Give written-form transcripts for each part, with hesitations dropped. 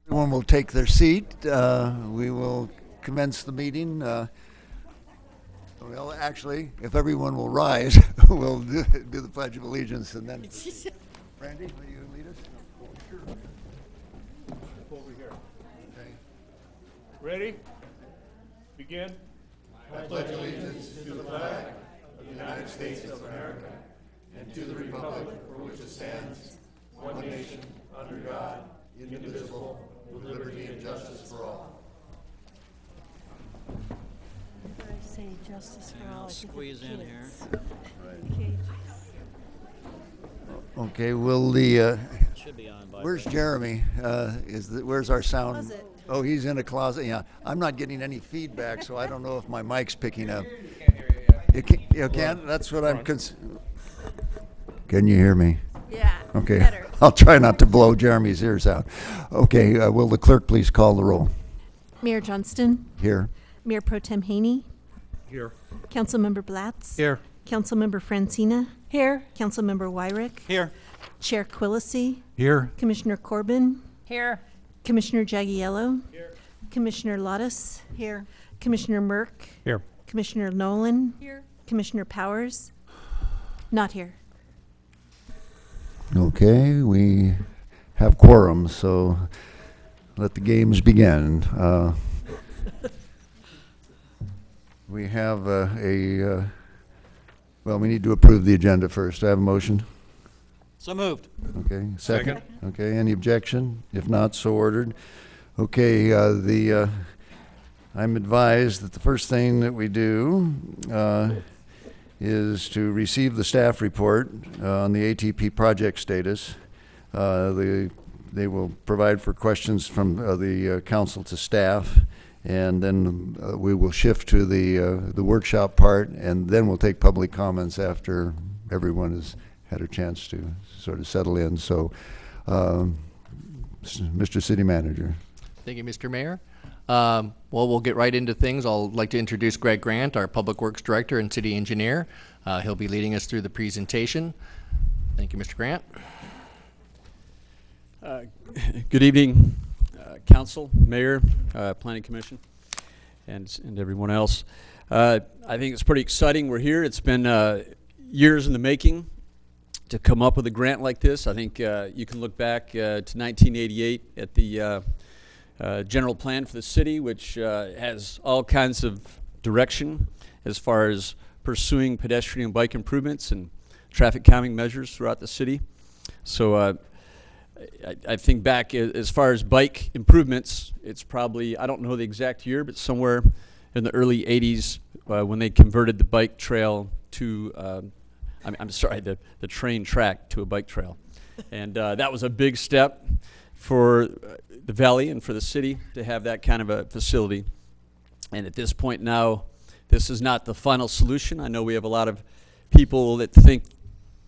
Everyone will take their seat. We will commence the meeting. Well, actually, if everyone will rise, we'll do the Pledge of Allegiance and then. Randy, will you lead us? Sure. Over here. Okay. Ready? Begin. I pledge allegiance to the flag of the United States of America and to the republic for which it stands, one nation, under God, indivisible, with liberty and justice for all. I say justice for all. I'll squeeze in here. Okay. Okay, will the, Should be on by where's now. Jeremy? Where's our sound? Closet. Oh, he's in a closet, yeah. I'm not getting any feedback, so I don't know if my mic's picking up. You can't? That's what I'm Can you hear me? Yeah. Okay. Better. I'll try not to blow Jeremy's ears out. Okay, will the clerk please call the roll? Mayor Johnston, Here. Mayor Pro Tem Haney, Here. Councilmember Blatz, Here. Councilmember Francina, Here. Councilmember Wyrick, Here. Chair Quillisi, Here. Commissioner Corbin, Here. Commissioner Jagiello, Here. Commissioner Lottis, Here. Commissioner Merck, Here. Commissioner Nolan, Here. Commissioner Powers, not here. Okay, we have quorum, so let the games begin. We have well, we need to approve the agenda first. Do I have a motion? So moved. Okay, second? Okay, any objection? If not, so ordered. Okay, I'm advised that the first thing that we do is to receive the staff report on the ATP project status. They will provide for questions from the council to staff, and then we will shift to the workshop part, and then we'll take public comments after everyone has had a chance to sort of settle in. So, Mr. City Manager. Thank you, Mr. Mayor. Well, we'll get right into things. I'll like to introduce Greg Grant, our Public Works Director and City Engineer. He'll be leading us through the presentation. Thank you, Mr. Grant. Good evening, Council, Mayor, Planning Commission, and everyone else. I think it's pretty exciting. We're here. It's been years in the making to come up with a grant like this. I think you can look back to 1988 at the general plan for the city, which has all kinds of direction as far as pursuing pedestrian and bike improvements and traffic calming measures throughout the city. So I think back as far as bike improvements, it's probably, I don't know the exact year, but somewhere in the early 80s when they converted the bike trail to, I'm sorry, the train track to a bike trail. And that was a big step for the valley and for the city to have that kind of a facility. And at this point now, this is not the final solution. I know we have a lot of people that think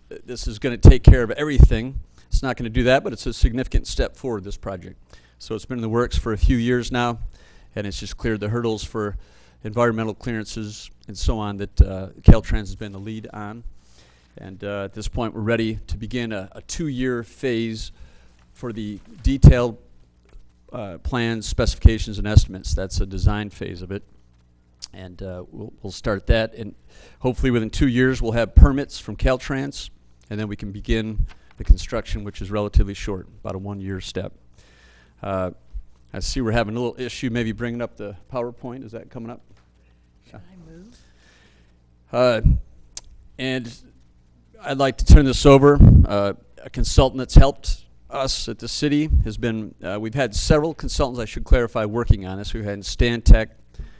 that this is going to take care of everything. It's not going to do that, but it's a significant step forward, this project. So it's been in the works for a few years now, and it's just cleared the hurdles for environmental clearances and so on that Caltrans has been the lead on. And at this point, we're ready to begin a 2-year phase for the detailed plans, specifications, and estimates. That's a design phase of it. And we'll start that. And hopefully within 2 years, we'll have permits from Caltrans, and then we can begin the construction, which is relatively short, about a 1-year step. I see we're having a little issue maybe bringing up the PowerPoint. Is that coming up? Should I move? And I'd like to turn this over. A consultant that's helped us at the city has been, we've had several consultants, I should clarify, working on this. We've had Stantec,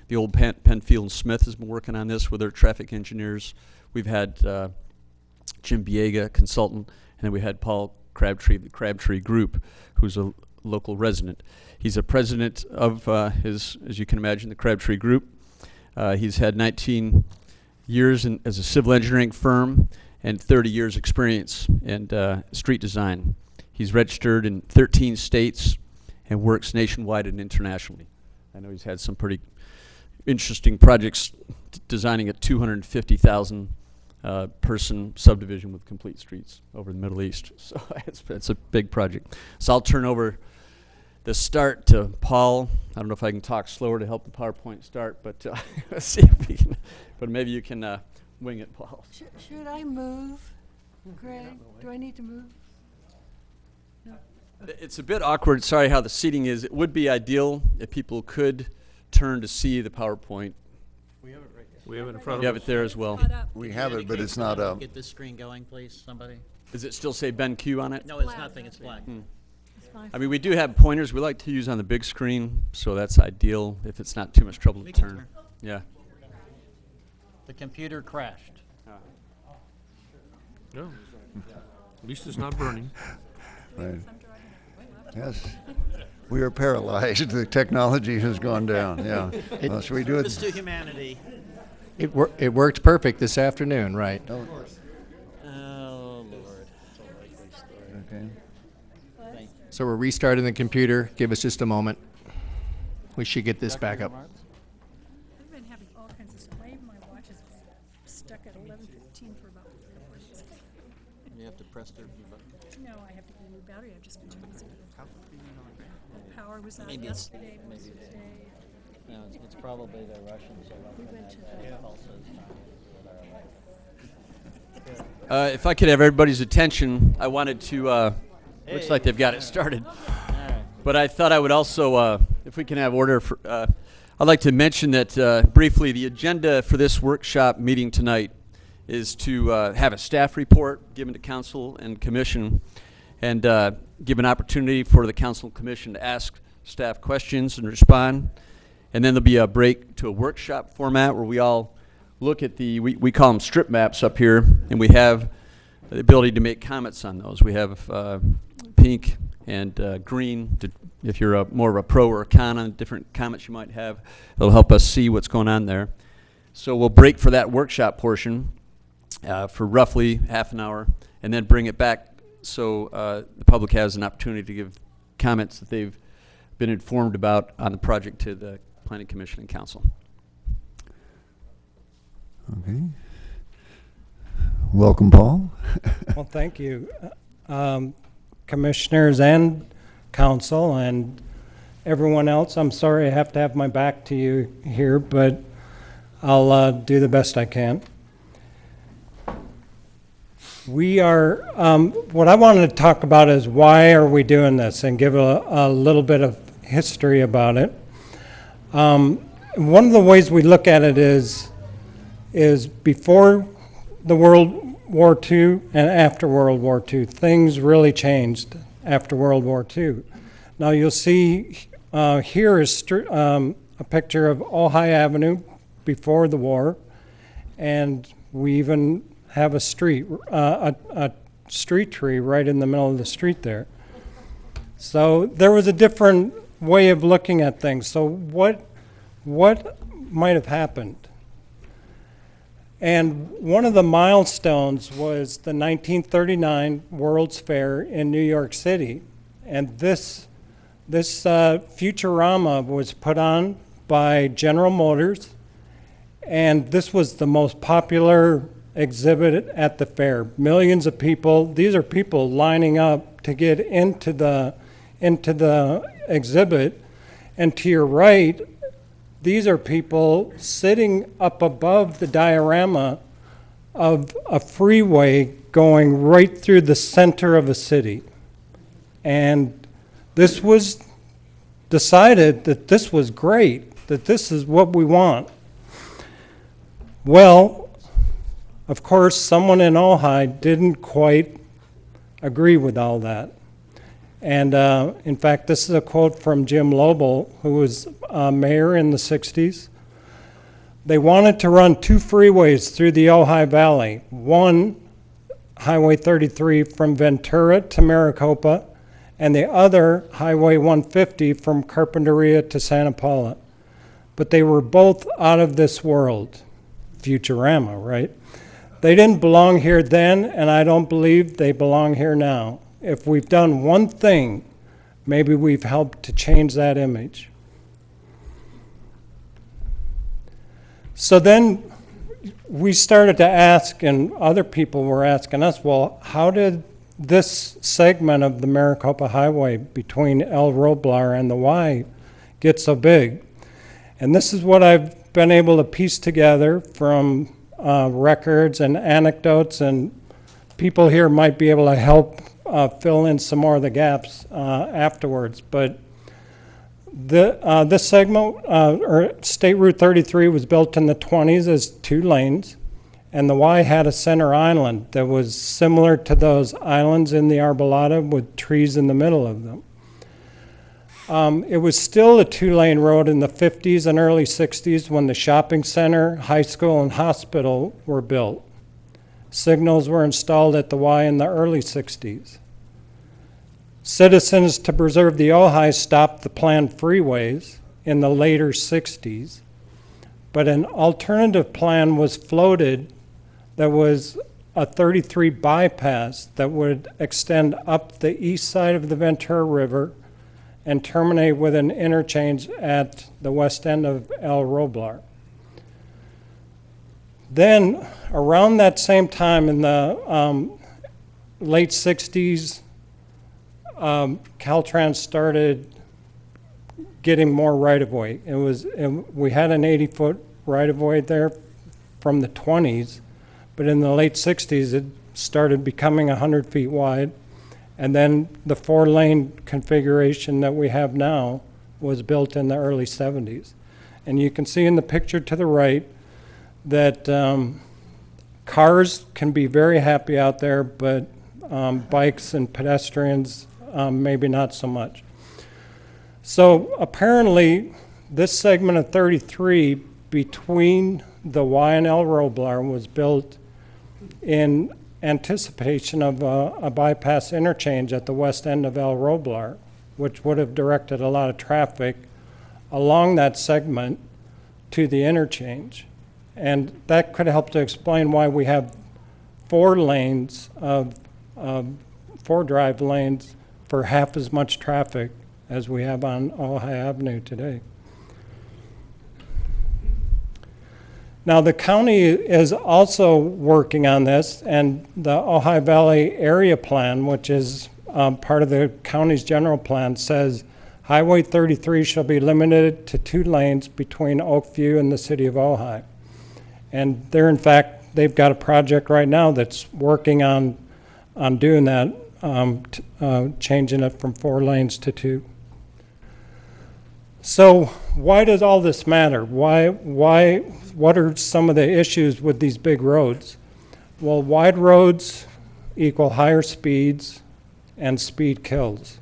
the old Penfield and Smith has been working on this with their traffic engineers. We've had Jim Biega, consultant, and then we had Paul Crabtree, the Crabtree Group, who's a local resident. He's a president of as you can imagine, the Crabtree Group. He's had 19 years as a civil engineering firm and 30 years experience in street design. He's registered in 13 states and works nationwide and internationally. I know he's had some pretty interesting projects designing a 250,000 person subdivision with complete streets over the Middle East. So it's a big project. So I'll turn over the start to Paul. I don't know if I can talk slower to help the PowerPoint start, but let's see if we can. But maybe you can wing it, Paul. Should I move? Greg, do I need to move? It's a bit awkward. Sorry how the seating is. It would be ideal if people could turn to see the PowerPoint. We have it in front You of have us. it there as well. We have it, but it's not up. Get this screen going, please, somebody. Does it still say Ben Q on it? No, it's nothing, it's black. I mean, we do have pointers we like to use on the big screen, so that's ideal if it's not too much trouble to We can turn. turn. Yeah. The computer crashed. No. At least it's not burning. Right. Yes. We are paralyzed. The technology has gone down, yeah. Should we do Service it? to humanity. It worked perfect this afternoon, right? Oh, Lord. Okay. So we're restarting the computer. Give us just a moment. We should get this back up. I've been having all kinds of stuff. My watch is stuck at 11:15 for about 3 or 4 days. You have to press the button. No, I have to get a new battery. I've just been too busy. The power was out Maybe it's- yesterday, most of the day. No, it's probably the Russians electromagnetic pulses. If I could have everybody's attention, I wanted to. Looks like they've got it started. All right. But I thought I would also, if we can have order, for, I'd like to mention that briefly the agenda for this workshop meeting tonight is to have a staff report given to council and commission and give an opportunity for the council and commission to ask staff questions and respond. And then there'll be a break to a workshop format where we all look at we call them strip maps up here, and we have the ability to make comments on those. We have pink and green, if you're more of a pro or a con on different comments you might have. It'll help us see what's going on there. So we'll break for that workshop portion for roughly half an hour, and then bring it back so the public has an opportunity to give comments that they've been informed about on the project to the Planning Commission and Council. Okay. Welcome, Paul. Well, thank you, commissioners and council and everyone else. I'm sorry I have to have my back to you here, but I'll do the best I can. We are, what I wanted to talk about is why are we doing this and give a little bit of history about it. One of the ways we look at it is before the World War II and after World War II. Things really changed after World War II. Now you'll see here is a picture of Ojai Avenue before the war, and we even have a street tree right in the middle of the street there. So there was a different way of looking at things. So what might have happened? And one of the milestones was the 1939 World's Fair in New York City. And this Futurama was put on by General Motors, and this was the most popular exhibit at the fair. Millions of people, these are people lining up to get into the exhibit. And to your right, these are people sitting up above the diorama of a freeway going right through the center of a city. And this was decided that this was great, that this is what we want. Well, of course, someone in Ojai didn't quite agree with all that. And in fact, this is a quote from Jim Lobel, who was mayor in the 60s. They wanted to run 2 freeways through the Ojai Valley. One, Highway 33 from Ventura to Maricopa, and the other, Highway 150 from Carpinteria to Santa Paula. But they were both out of this world. Futurama, right? They didn't belong here then, and I don't believe they belong here now. If we've done one thing, maybe we've helped to change that image. So then we started to ask, and other people were asking us, well, how did this segment of the Maricopa Highway between El Roblar and the Y gets so big. And this is what I've been able to piece together from records and anecdotes, and people here might be able to help fill in some more of the gaps afterwards. But this segment, or State Route 33, was built in the 20s as 2 lanes, and the Y had a center island that was similar to those islands in the Arbolada with trees in the middle of them. It was still a 2-lane road in the 50s and early 60s when the shopping center, high school, and hospital were built. Signals were installed at the Y in the early 60s. Citizens to preserve the Ojai stopped the planned freeways in the later 60s, but an alternative plan was floated that was a 33 bypass that would extend up the east side of the Ventura River and terminate with an interchange at the west end of El Roblar. Then, around that same time in the late 60s, Caltrans started getting more right-of-way. We had an 80-foot right-of-way there from the 20s, but in the late 60s, it started becoming 100 feet wide. And then the 4-lane configuration that we have now was built in the early 70s. And you can see in the picture to the right that cars can be very happy out there, but bikes and pedestrians, maybe not so much. So apparently, this segment of 33 between the Y and El Roblar was built in anticipation of a bypass interchange at the west end of El Roblar, which would have directed a lot of traffic along that segment to the interchange. And that could help to explain why we have 4 lanes of 4 drive lanes for half as much traffic as we have on Ojai Avenue today. Now, the county is also working on this, and the Ojai Valley Area Plan, which is part of the county's general plan, says Highway 33 shall be limited to 2 lanes between Oakview and the city of Ojai. And in fact, they've got a project right now that's working on doing that, changing it from 4 lanes to 2. So why does all this matter? What are some of the issues with these big roads? Well, wide roads equal higher speeds, and speed kills.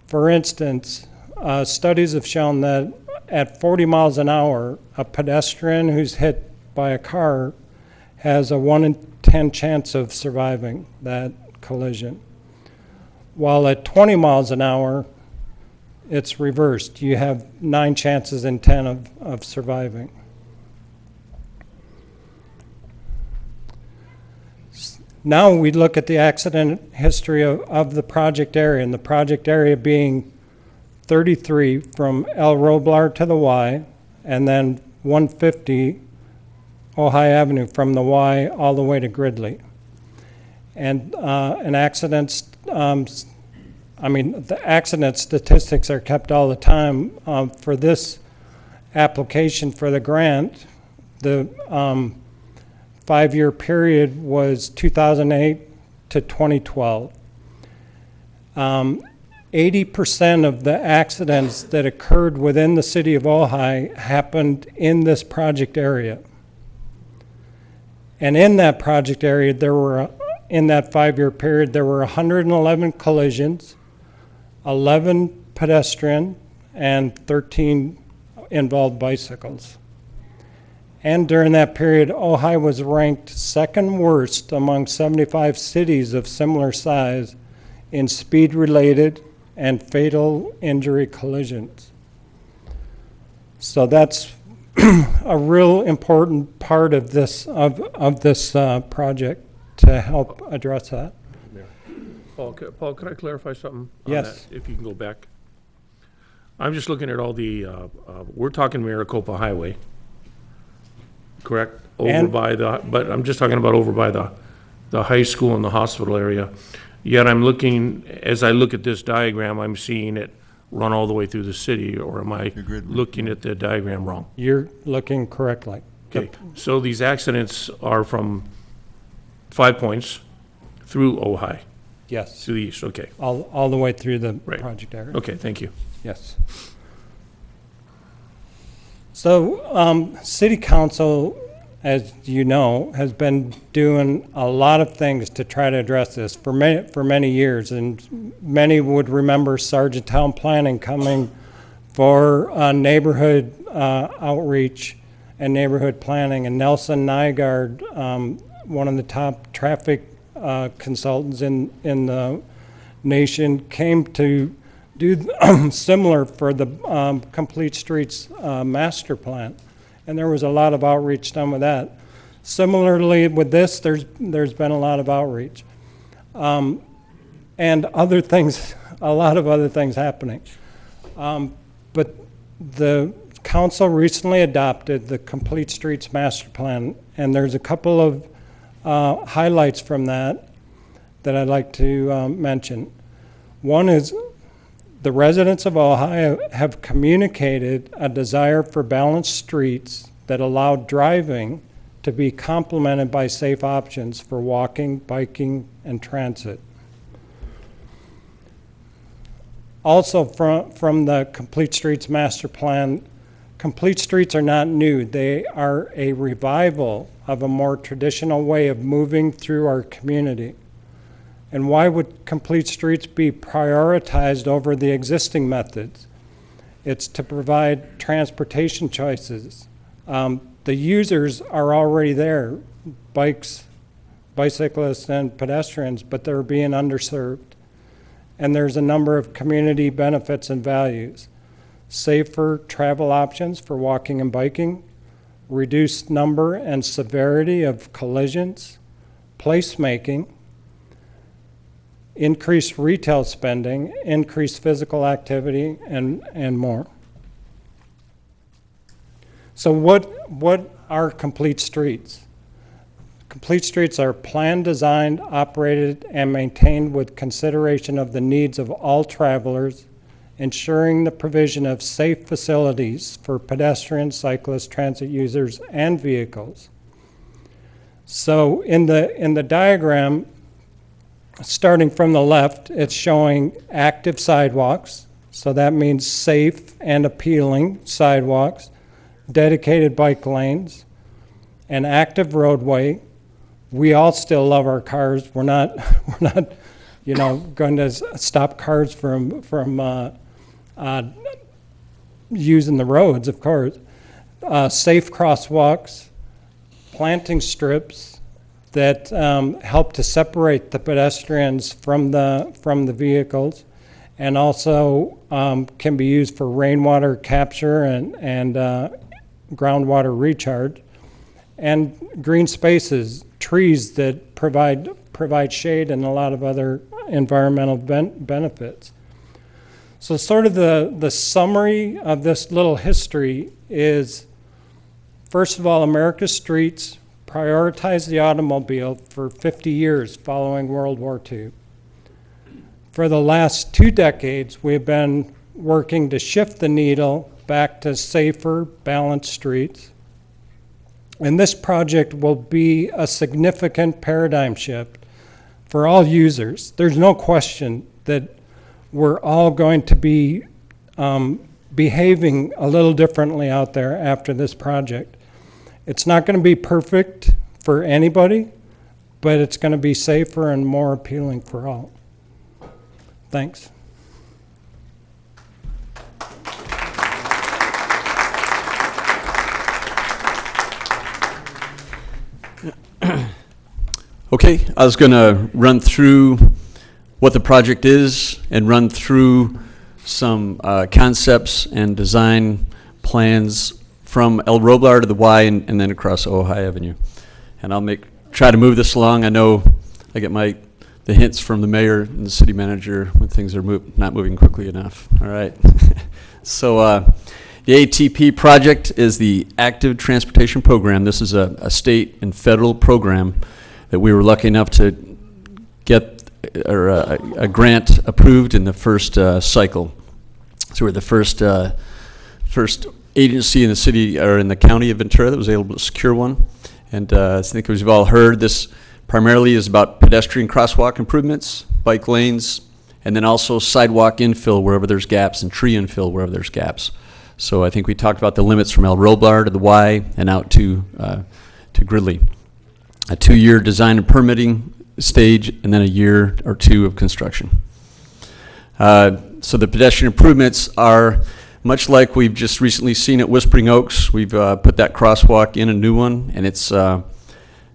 For instance, studies have shown that at 40 miles an hour, a pedestrian who's hit by a car has a 1 in 10 chance of surviving that collision. While at 20 miles an hour, it's reversed. You have 9 chances in 10 of surviving. Now we look at the accident history of the project area, and the project area being 33 from El Roblar to the Y, and then 150 Ojai Avenue from the Y all the way to Gridley. And accidents, the accident statistics are kept all the time. For this application for the grant, the 5-year period was 2008 to 2012. 80% of the accidents that occurred within the city of Ojai happened in this project area. And in that project area, in that 5-year period, there were 111 collisions, 11 pedestrian, and 13 involved bicycles. And during that period, Ojai was ranked 2nd worst among 75 cities of similar size in speed-related and fatal injury collisions. So that's a real important part of this project to help address that. Paul, could I clarify something on Yes. that, if you can go back? I'm just looking at all the, we're talking Maricopa Highway, correct? But I'm just talking about over by the high school and the hospital area. Yet I'm looking, as I look at this diagram, I'm seeing it run all the way through the city, or am I looking at the diagram wrong? You're looking correctly. Okay, so these accidents are from 5 Points through Ojai, Yes, to the east, okay. all the way through the Right. project area. Okay, thank you. Yes. So, City Council, as you know, has been doing a lot of things to try to address this for many years. And many would remember Sargenttown Planning coming for neighborhood outreach and neighborhood planning. And Nelson Nygaard, one of the top traffic consultants in the nation, came to do similar for the Complete Streets master plan, and there was a lot of outreach done with that. Similarly with this, there's been a lot of outreach, and other things, a lot of other things happening. But the council recently adopted the Complete Streets master plan, and there's a couple of highlights from that I'd like to mention. One is the residents of Ojai have communicated a desire for balanced streets that allow driving to be complemented by safe options for walking, biking, and transit. Also from the Complete Streets master plan, complete streets are not new. They are a revival of a more traditional way of moving through our community. And why would complete streets be prioritized over the existing methods? It's to provide transportation choices. The users are already there, bikes, bicyclists, and pedestrians, but they're being underserved. And there's a number of community benefits and values. Safer travel options for walking and biking, reduced number and severity of collisions, placemaking, increased retail spending, increased physical activity, and more. So what are complete streets? Complete streets are planned, designed, operated, and maintained with consideration of the needs of all travelers, ensuring the provision of safe facilities for pedestrians, cyclists, transit users, and vehicles. So in the diagram, starting from the left, it's showing active sidewalks. So that means safe and appealing sidewalks, dedicated bike lanes, an active roadway. We all still love our cars. We're not, going to stop cars from using the roads, of course. Safe crosswalks, planting strips that help to separate the pedestrians from the vehicles, and also can be used for rainwater capture and groundwater recharge, and green spaces, trees that provide shade and a lot of other environmental benefits. So sort of the summary of this little history is, first of all, America's streets prioritized the automobile for 50 years following World War II. For the last 2 decades, we've been working to shift the needle back to safer, balanced streets. And this project will be a significant paradigm shift for all users. There's no question that we're all going to be behaving a little differently out there after this project. It's not going to be perfect for anybody, but it's going to be safer and more appealing for all. Thanks. Okay, I was going to run through what the project is and run through some concepts and design plans from El Roblar to the Y and then across Ojai Avenue. And I'll try to move this along. I know I get the hints from the mayor and the city manager when things are not moving quickly enough. All right. So the ATP project is the Active Transportation Program. This is a state and federal program that we were lucky enough to get a grant approved in the first cycle. So we're the first agency in the city or in the county of Ventura that was able to secure one. And I think as you've all heard, this primarily is about pedestrian crosswalk improvements, bike lanes, and then also sidewalk infill wherever there's gaps and tree infill wherever there's gaps. So I think we talked about the limits from El Roblar to the Y and out to Gridley. A 2-year design and permitting stage, and then a year or 2 of construction. So the pedestrian improvements are much like we've just recently seen at Whispering Oaks. We've put that crosswalk in, a new one, and it's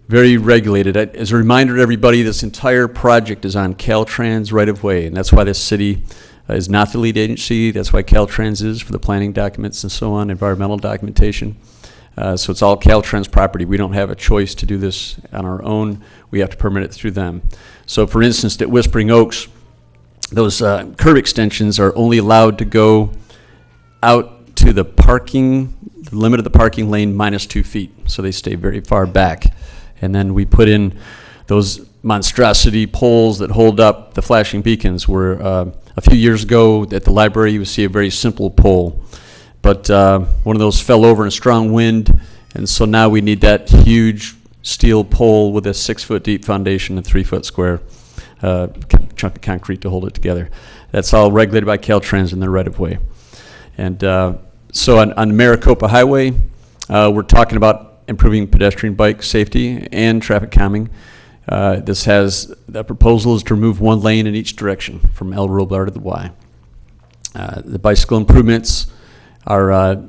very regulated. As a reminder to everybody, this entire project is on Caltrans right-of-way, and that's why this city is not the lead agency. That's why Caltrans is for the planning documents and so on, environmental documentation. So it's all Caltrans property. We don't have a choice to do this on our own. We have to permit it through them. So for instance, at Whispering Oaks, those curb extensions are only allowed to go out to the limit of the parking lane minus 2 feet. So they stay very far back. And then we put in those monstrosity poles that hold up the flashing beacons where a few years ago at the library you would see a very simple pole. But one of those fell over in a strong wind, and so now we need that huge steel pole with a 6-foot deep foundation and 3-foot square chunk of concrete to hold it together. That's all regulated by Caltrans in their right-of-way. And so on Maricopa Highway, we're talking about improving pedestrian bike safety and traffic calming. The proposal is to remove 1 lane in each direction from El Roblar to the Y. The bicycle improvements are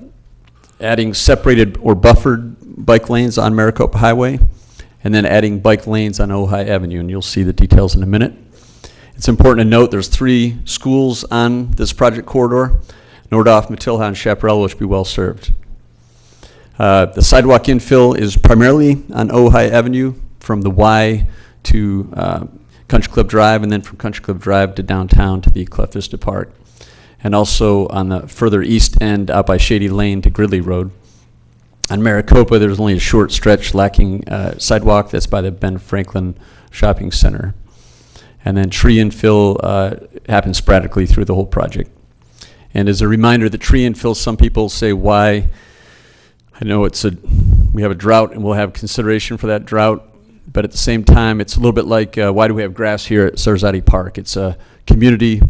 adding separated or buffered bike lanes on Maricopa Highway, and then adding bike lanes on Ojai Avenue, and you'll see the details in a minute. It's important to note there's 3 schools on this project corridor. Nordhoff, Matilha, and Chaparral, which will be well served. The sidewalk infill is primarily on Ojai Avenue from the Y to Country Club Drive, and then from Country Club Drive to downtown to the Cleft Vista Park. And also on the further east end out by Shady Lane to Gridley Road. On Maricopa, there's only a short stretch lacking sidewalk. That's by the Ben Franklin Shopping Center. And then tree infill happens sporadically through the whole project. And as a reminder, the tree infill, some people say why. I know we have a drought and we'll have consideration for that drought, but at the same time, it's a little bit like why do we have grass here at Sarzati Park? It's a community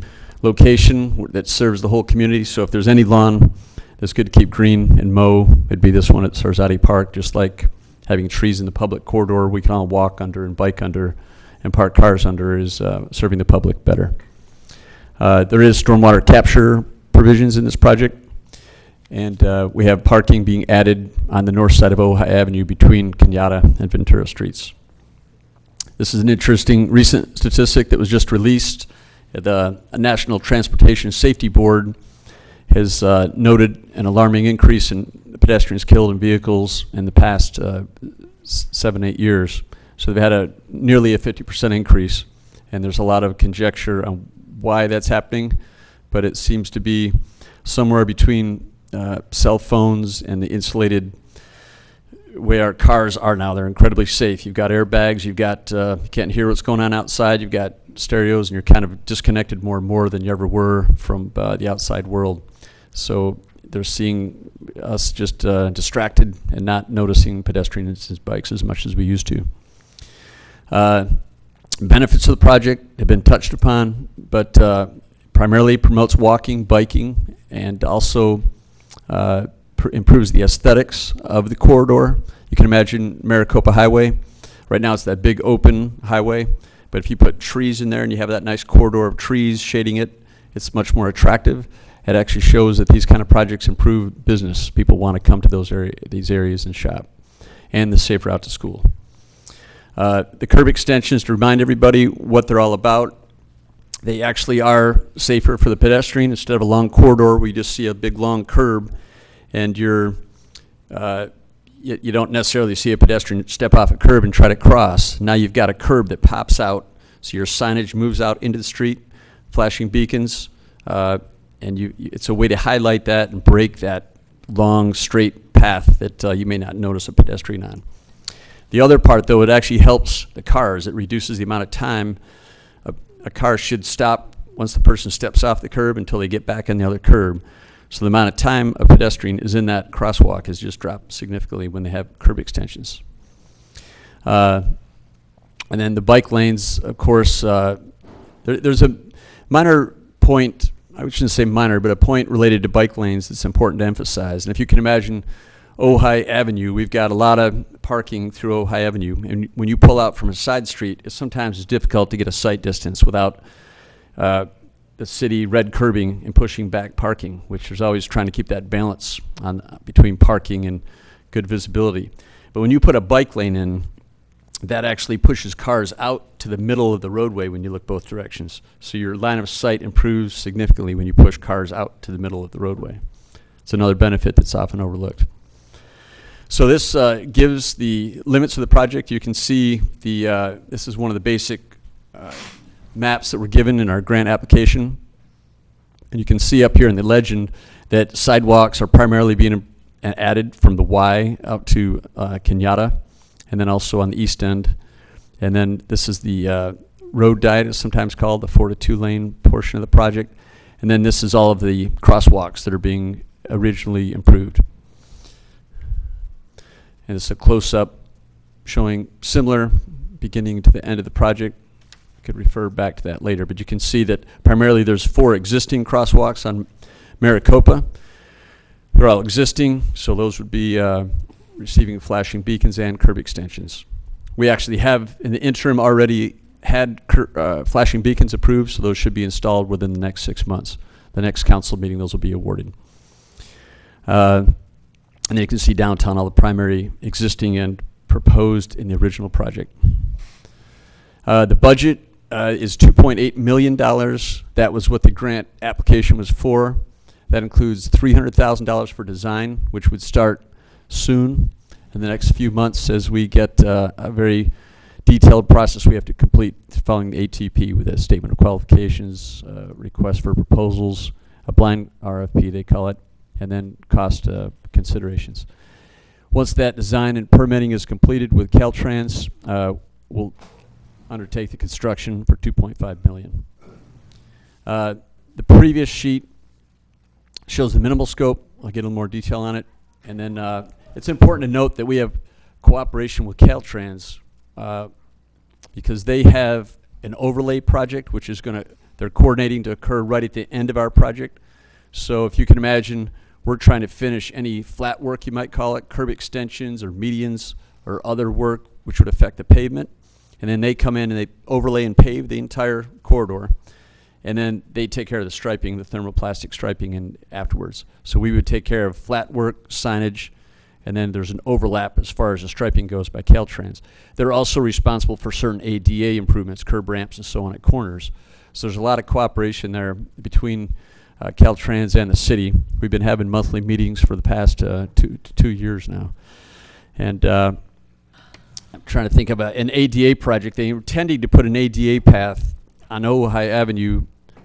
location that serves the whole community, so if there's any lawn that's good to keep green and mow, it'd be this one at Sarzati Park, just like having trees in the public corridor we can all walk under and bike under and park cars under is serving the public better. There is stormwater capture provisions in this project, and we have parking being added on the north side of Ojai Avenue between Kenyatta and Ventura Streets. This is an interesting recent statistic that was just released. The National Transportation Safety Board has noted an alarming increase in pedestrians killed in vehicles in the past 7-8 years. So they've had nearly a 50% increase, and there's a lot of conjecture on why that's happening, but it seems to be somewhere between cell phones and the insulated way our cars are now. They're incredibly safe. You've got airbags, you can't hear what's going on outside, you've got stereos, and you're kind of disconnected more and more than you ever were from the outside world. So they're seeing us just distracted and not noticing pedestrians and bikes as much as we used to. Benefits of the project have been touched upon, but primarily promotes walking, biking, and also improves the aesthetics of the corridor. You can imagine Maricopa Highway. Right now it's that big open highway, but if you put trees in there and you have that nice corridor of trees shading it, it's much more attractive. It actually shows that these kind of projects improve business. People want to come to these areas and shop, and the safe route to school. The curb extensions, to remind everybody what they're all about, they actually are safer for the pedestrian. Instead of a long corridor, we just see a big long curb, and you don't necessarily see a pedestrian step off a curb and try to cross. Now you've got a curb that pops out, so your signage moves out into the street, flashing beacons, and it's a way to highlight that and break that long, straight path that you may not notice a pedestrian on. The other part, though, it actually helps the cars. It reduces the amount of time a car should stop once the person steps off the curb until they get back on the other curb. So the amount of time a pedestrian is in that crosswalk has just dropped significantly when they have curb extensions. And then the bike lanes, of course, there's a minor point, I shouldn't say minor, but a point related to bike lanes that's important to emphasize. And if you can imagine Ojai Avenue, we've got a lot of parking through Ojai Avenue. And when you pull out from a side street, it sometimes is difficult to get a sight distance without the city red curbing and pushing back parking, which is always trying to keep that balance between parking and good visibility. But when you put a bike lane in, that actually pushes cars out to the middle of the roadway when you look both directions. So your line of sight improves significantly when you push cars out to the middle of the roadway. It's another benefit that's often overlooked. So this gives the limits of the project. You can see this is one of the basic maps that were given in our grant application. And you can see up here in the legend that sidewalks are primarily being added from the Y out to Kenyatta, and then also on the east end. And then this is the road diet, it's sometimes called, the 4 to 2 lane portion of the project. And then this is all of the crosswalks that are being originally improved. And it's a close-up showing similar beginning to the end of the project. I could refer back to that later, but you can see that primarily there's 4 existing crosswalks on Maricopa. They're all existing, so those would be receiving flashing beacons and curb extensions. We actually have, in the interim, already had flashing beacons approved, so those should be installed within the next 6 months. The next council meeting, those will be awarded. And you can see downtown all the primary existing and proposed in the original project. The budget is $2.8 million. That was what the grant application was for. That includes $300,000 for design, which would start soon in the next few months as we get a very detailed process we have to complete following the ATP with a statement of qualifications, request for proposals, a blind RFP they call it, and then cost considerations. Once that design and permitting is completed with Caltrans, we'll undertake the construction for $2.5 million. The previous sheet shows the minimal scope. I'll get a little more detail on it. And then it's important to note that we have cooperation with Caltrans because they have an overlay project, which is they're coordinating to occur right at the end of our project. So if you can imagine, we're trying to finish any flat work, you might call it, curb extensions or medians or other work which would affect the pavement. And then they come in and they overlay and pave the entire corridor. And then they take care of the striping, the thermoplastic striping, and afterwards. So we would take care of flat work, signage, and then there's an overlap as far as the striping goes by Caltrans. They're also responsible for certain ADA improvements, curb ramps, and so on at corners. So there's a lot of cooperation there between Caltrans and the city. We've been having monthly meetings for the past 2 years now. And I'm trying to think about an ADA project. They were intending to put an ADA path on Ojai Avenue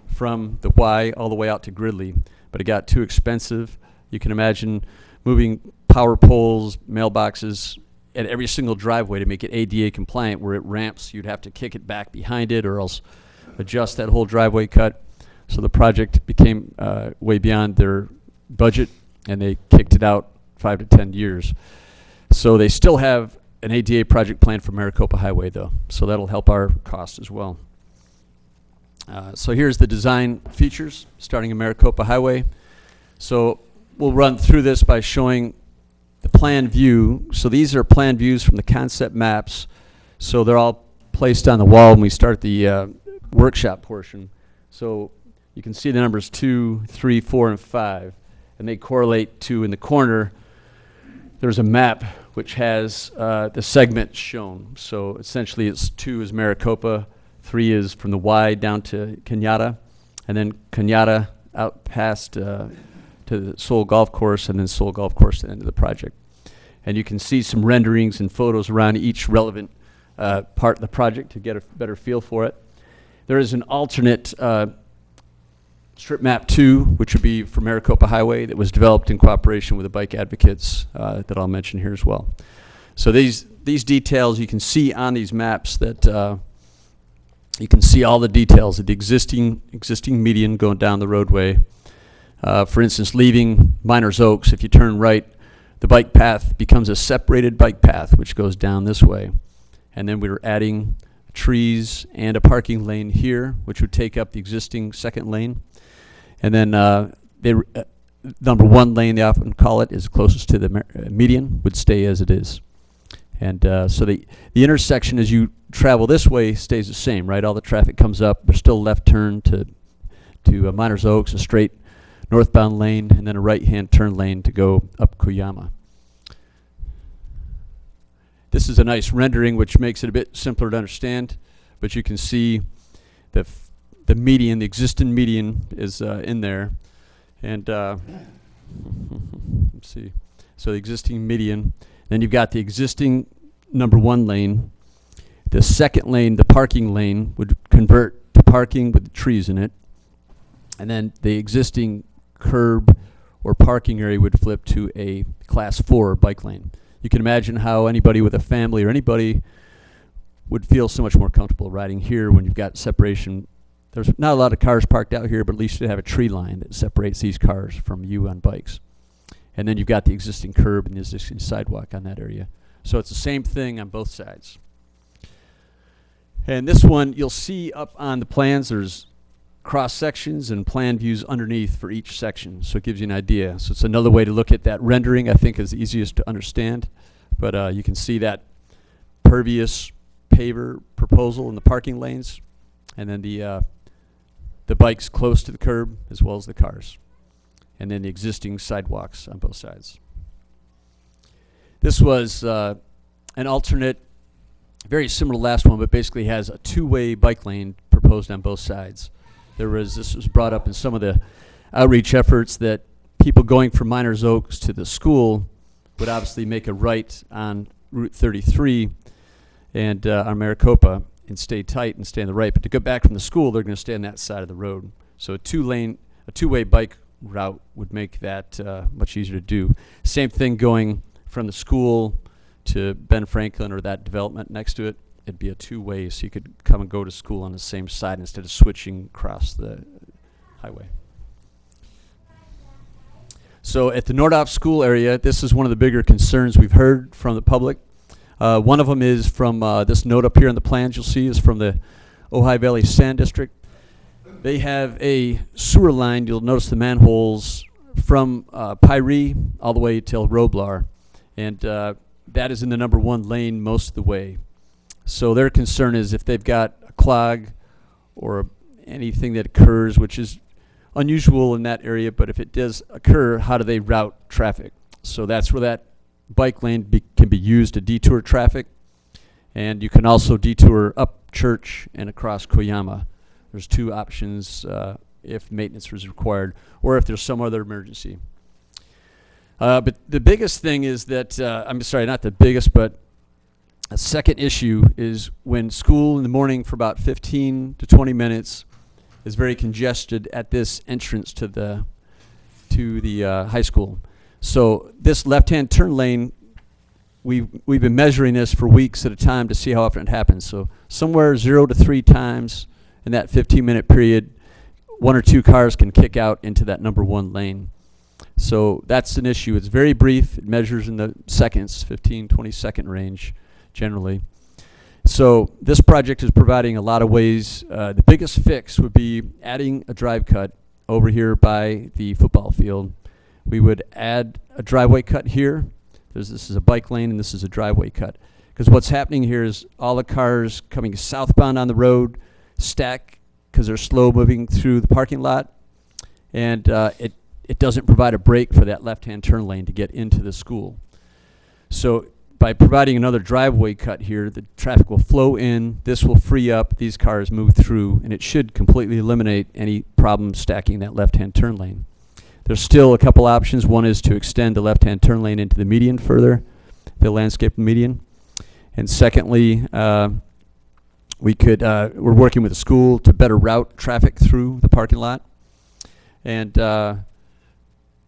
from the Y all the way out to Gridley, but it got too expensive. You can imagine moving power poles, mailboxes at every single driveway to make it ADA compliant. Where it ramps, you'd have to kick it back behind it or else adjust that whole driveway cut. So the project became way beyond their budget, and they kicked it out 5 to 10 years. So they still have an ADA project planned for Maricopa Highway, though, so that'll help our cost as well. So here's the design features starting in Maricopa Highway. So we'll run through this by showing the plan view. So these are plan views from the concept maps. So they're all placed on the wall when we start the workshop portion. So you can see the numbers 2, 3, 4, and 5, and they correlate to, in the corner, there's a map which has the segments shown. So essentially it's 2 is Maricopa, 3 is from the Y down to Kenyatta, and then Kenyatta out past to the Seoul Golf Course, and then Seoul Golf Course to the end of the project. And you can see some renderings and photos around each relevant part of the project to get a better feel for it. There is an alternate strip map 2, which would be for Maricopa Highway, that was developed in cooperation with the bike advocates that I'll mention here as well. So these details you can see on these maps that You can see all the details of the existing median going down the roadway. For instance, leaving Miners Oaks, if you turn right, the bike path becomes a separated bike path, which goes down this way. And then we're adding trees and a parking lane here, which would take up the existing second lane. And then number one lane, they often call it, is closest to the median, would stay as it is. And so the intersection as you travel this way stays the same, right? All the traffic comes up. There's still a left turn to Miners Oaks, a straight northbound lane, and then a right-hand turn lane to go up Koyama. This is a nice rendering, which makes it a bit simpler to understand, but you can see the median, the existing median is in there. And let's see. So the existing median. Then you've got the existing number one lane. The second lane, the parking lane, would convert to parking with the trees in it. And then the existing curb or parking area would flip to a class 4 bike lane. You can imagine how anybody with a family or anybody would feel so much more comfortable riding here when you've got separation. There's not a lot of cars parked out here, but at least you have a tree line that separates these cars from you on bikes. And then you've got the existing curb and the existing sidewalk on that area. So it's the same thing on both sides. And this one, you'll see up on the plans, there's cross sections and plan views underneath for each section. So it gives you an idea. So it's another way to look at that rendering, I think, is easiest to understand. But you can see that pervious paver proposal in the parking lanes, and then the bikes close to the curb as well as the cars, and then the existing sidewalks on both sides. This was an alternate, very similar to the last one, but basically has a two-way bike lane proposed on both sides. This was brought up in some of the outreach efforts that people going from Miners Oaks to the school would obviously make a right on Route 33 and on Maricopa and stay tight and stay on the right. But to go back from the school, they're going to stay on that side of the road. So a two-way bike route would make that much easier to do. Same thing going from the school to Ben Franklin or that development next to it. It'd be a two-way, so you could come and go to school on the same side instead of switching across the highway. So at the Nordhoff School area, this is one of the bigger concerns we've heard from the public. One of them is from this note up here on the plans you'll see is from the Ojai Valley Sand District. They have a sewer line, you'll notice the manholes from Pyrie all the way till Roblar. And that is in the number one lane most of the way. So their concern is if they've got a clog or anything that occurs, which is unusual in that area, but if it does occur, how do they route traffic? So that's where that bike lane can be used to detour traffic. And you can also detour up Church and across Koyama. There's two options if maintenance is required or if there's some other emergency. But the biggest thing is that, I'm sorry, not the biggest, but a second issue is when school in the morning for about 15 to 20 minutes is very congested at this entrance to the high school. So this left-hand turn lane, we've been measuring this for weeks at a time to see how often it happens. So somewhere 0 to 3 times in that 15-minute period, 1 or 2 cars can kick out into that number one lane. So that's an issue. It's very brief. It measures in the seconds, 15, 20-second range generally. So this project is providing a lot of ways. The biggest fix would be adding a drive cut over here by the football field. We would add a driveway cut here. This is a bike lane and this is a driveway cut. Because what's happening here is all the cars coming southbound on the road stack because they're slow moving through the parking lot. And it doesn't provide a break for that left-hand turn lane to get into the school. So by providing another driveway cut here, the traffic will flow in, this will free up, these cars move through, and it should completely eliminate any problem stacking that left-hand turn lane. There's still a couple options. One is to extend the left-hand turn lane into the median further, the landscape median. And secondly, we're working with the school to better route traffic through the parking lot. And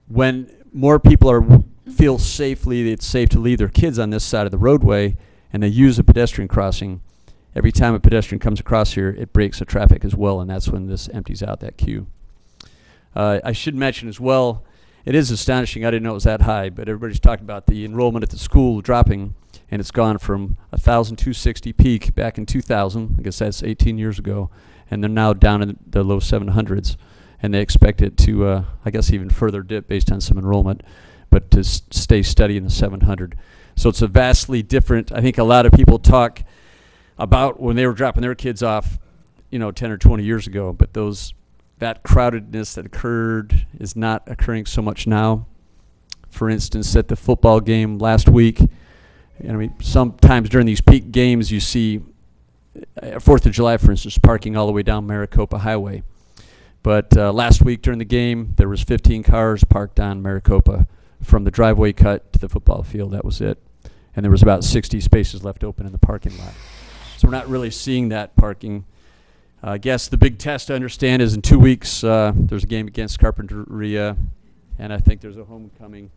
when more people feel safely, it's safe to leave their kids on this side of the roadway, and they use a pedestrian crossing, every time a pedestrian comes across here, it breaks the traffic as well, and that's when this empties out that queue. I should mention as well, it is astonishing. I didn't know it was that high, but everybody's talking about the enrollment at the school dropping, and it's gone from 1,260 peak back in 2000. I guess that's 18 years ago, and they're now down in the low 700s, and they expect it to, I guess, even further dip based on some enrollment, but to stay steady in the 700. So it's a vastly different. I think a lot of people talk about when they were dropping their kids off, 10 or 20 years ago, but that crowdedness that occurred is not occurring so much now. For instance, at the football game last week, sometimes during these peak games you see 4th of July, for instance, parking all the way down Maricopa Highway. But last week during the game, there was 15 cars parked on Maricopa from the driveway cut to the football field. That was it. And there was about 60 spaces left open in the parking lot. So we're not really seeing that parking. I guess the big test, I understand, is in 2 weeks. There's a game against Carpinteria, and I think there's a homecoming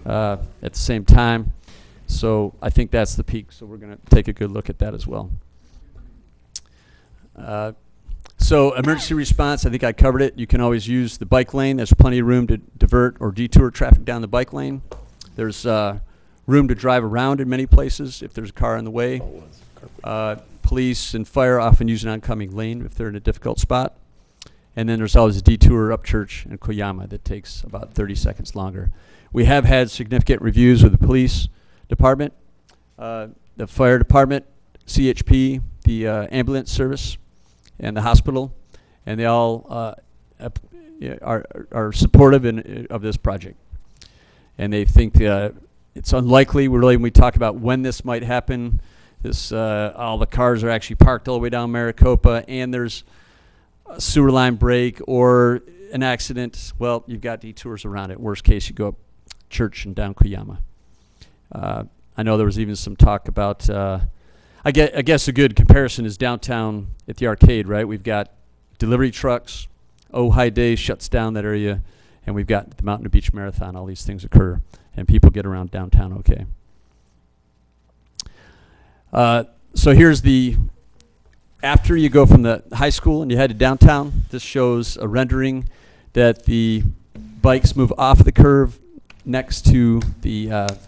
at the same time. So I think that's the peak. So we're going to take a good look at that as well. So emergency response, I think I covered it. You can always use the bike lane. There's plenty of room to divert or detour traffic down the bike lane. There's room to drive around in many places if there's a car in the way. Police and fire often use an oncoming lane if they're in a difficult spot. And then there's always a detour up Church and Koyama that takes about 30 seconds longer. We have had significant reviews with the police department, the fire department, CHP, the ambulance service, and the hospital, and they all are supportive of this project. And they think it's unlikely, when we talk about when this might happen, all the cars are actually parked all the way down Maricopa, and there's a sewer line break or an accident. Well, you've got detours around it. Worst case, you go up Church and down Koyama. I know there was even some talk about, I guess a good comparison is downtown at the arcade, right? We've got delivery trucks, Ojai Day shuts down that area, and we've got the Mountain Beach Marathon. All these things occur, and people get around downtown okay. So here's after you go from the high school and you head to downtown, this shows a rendering that the bikes move off the curve next to the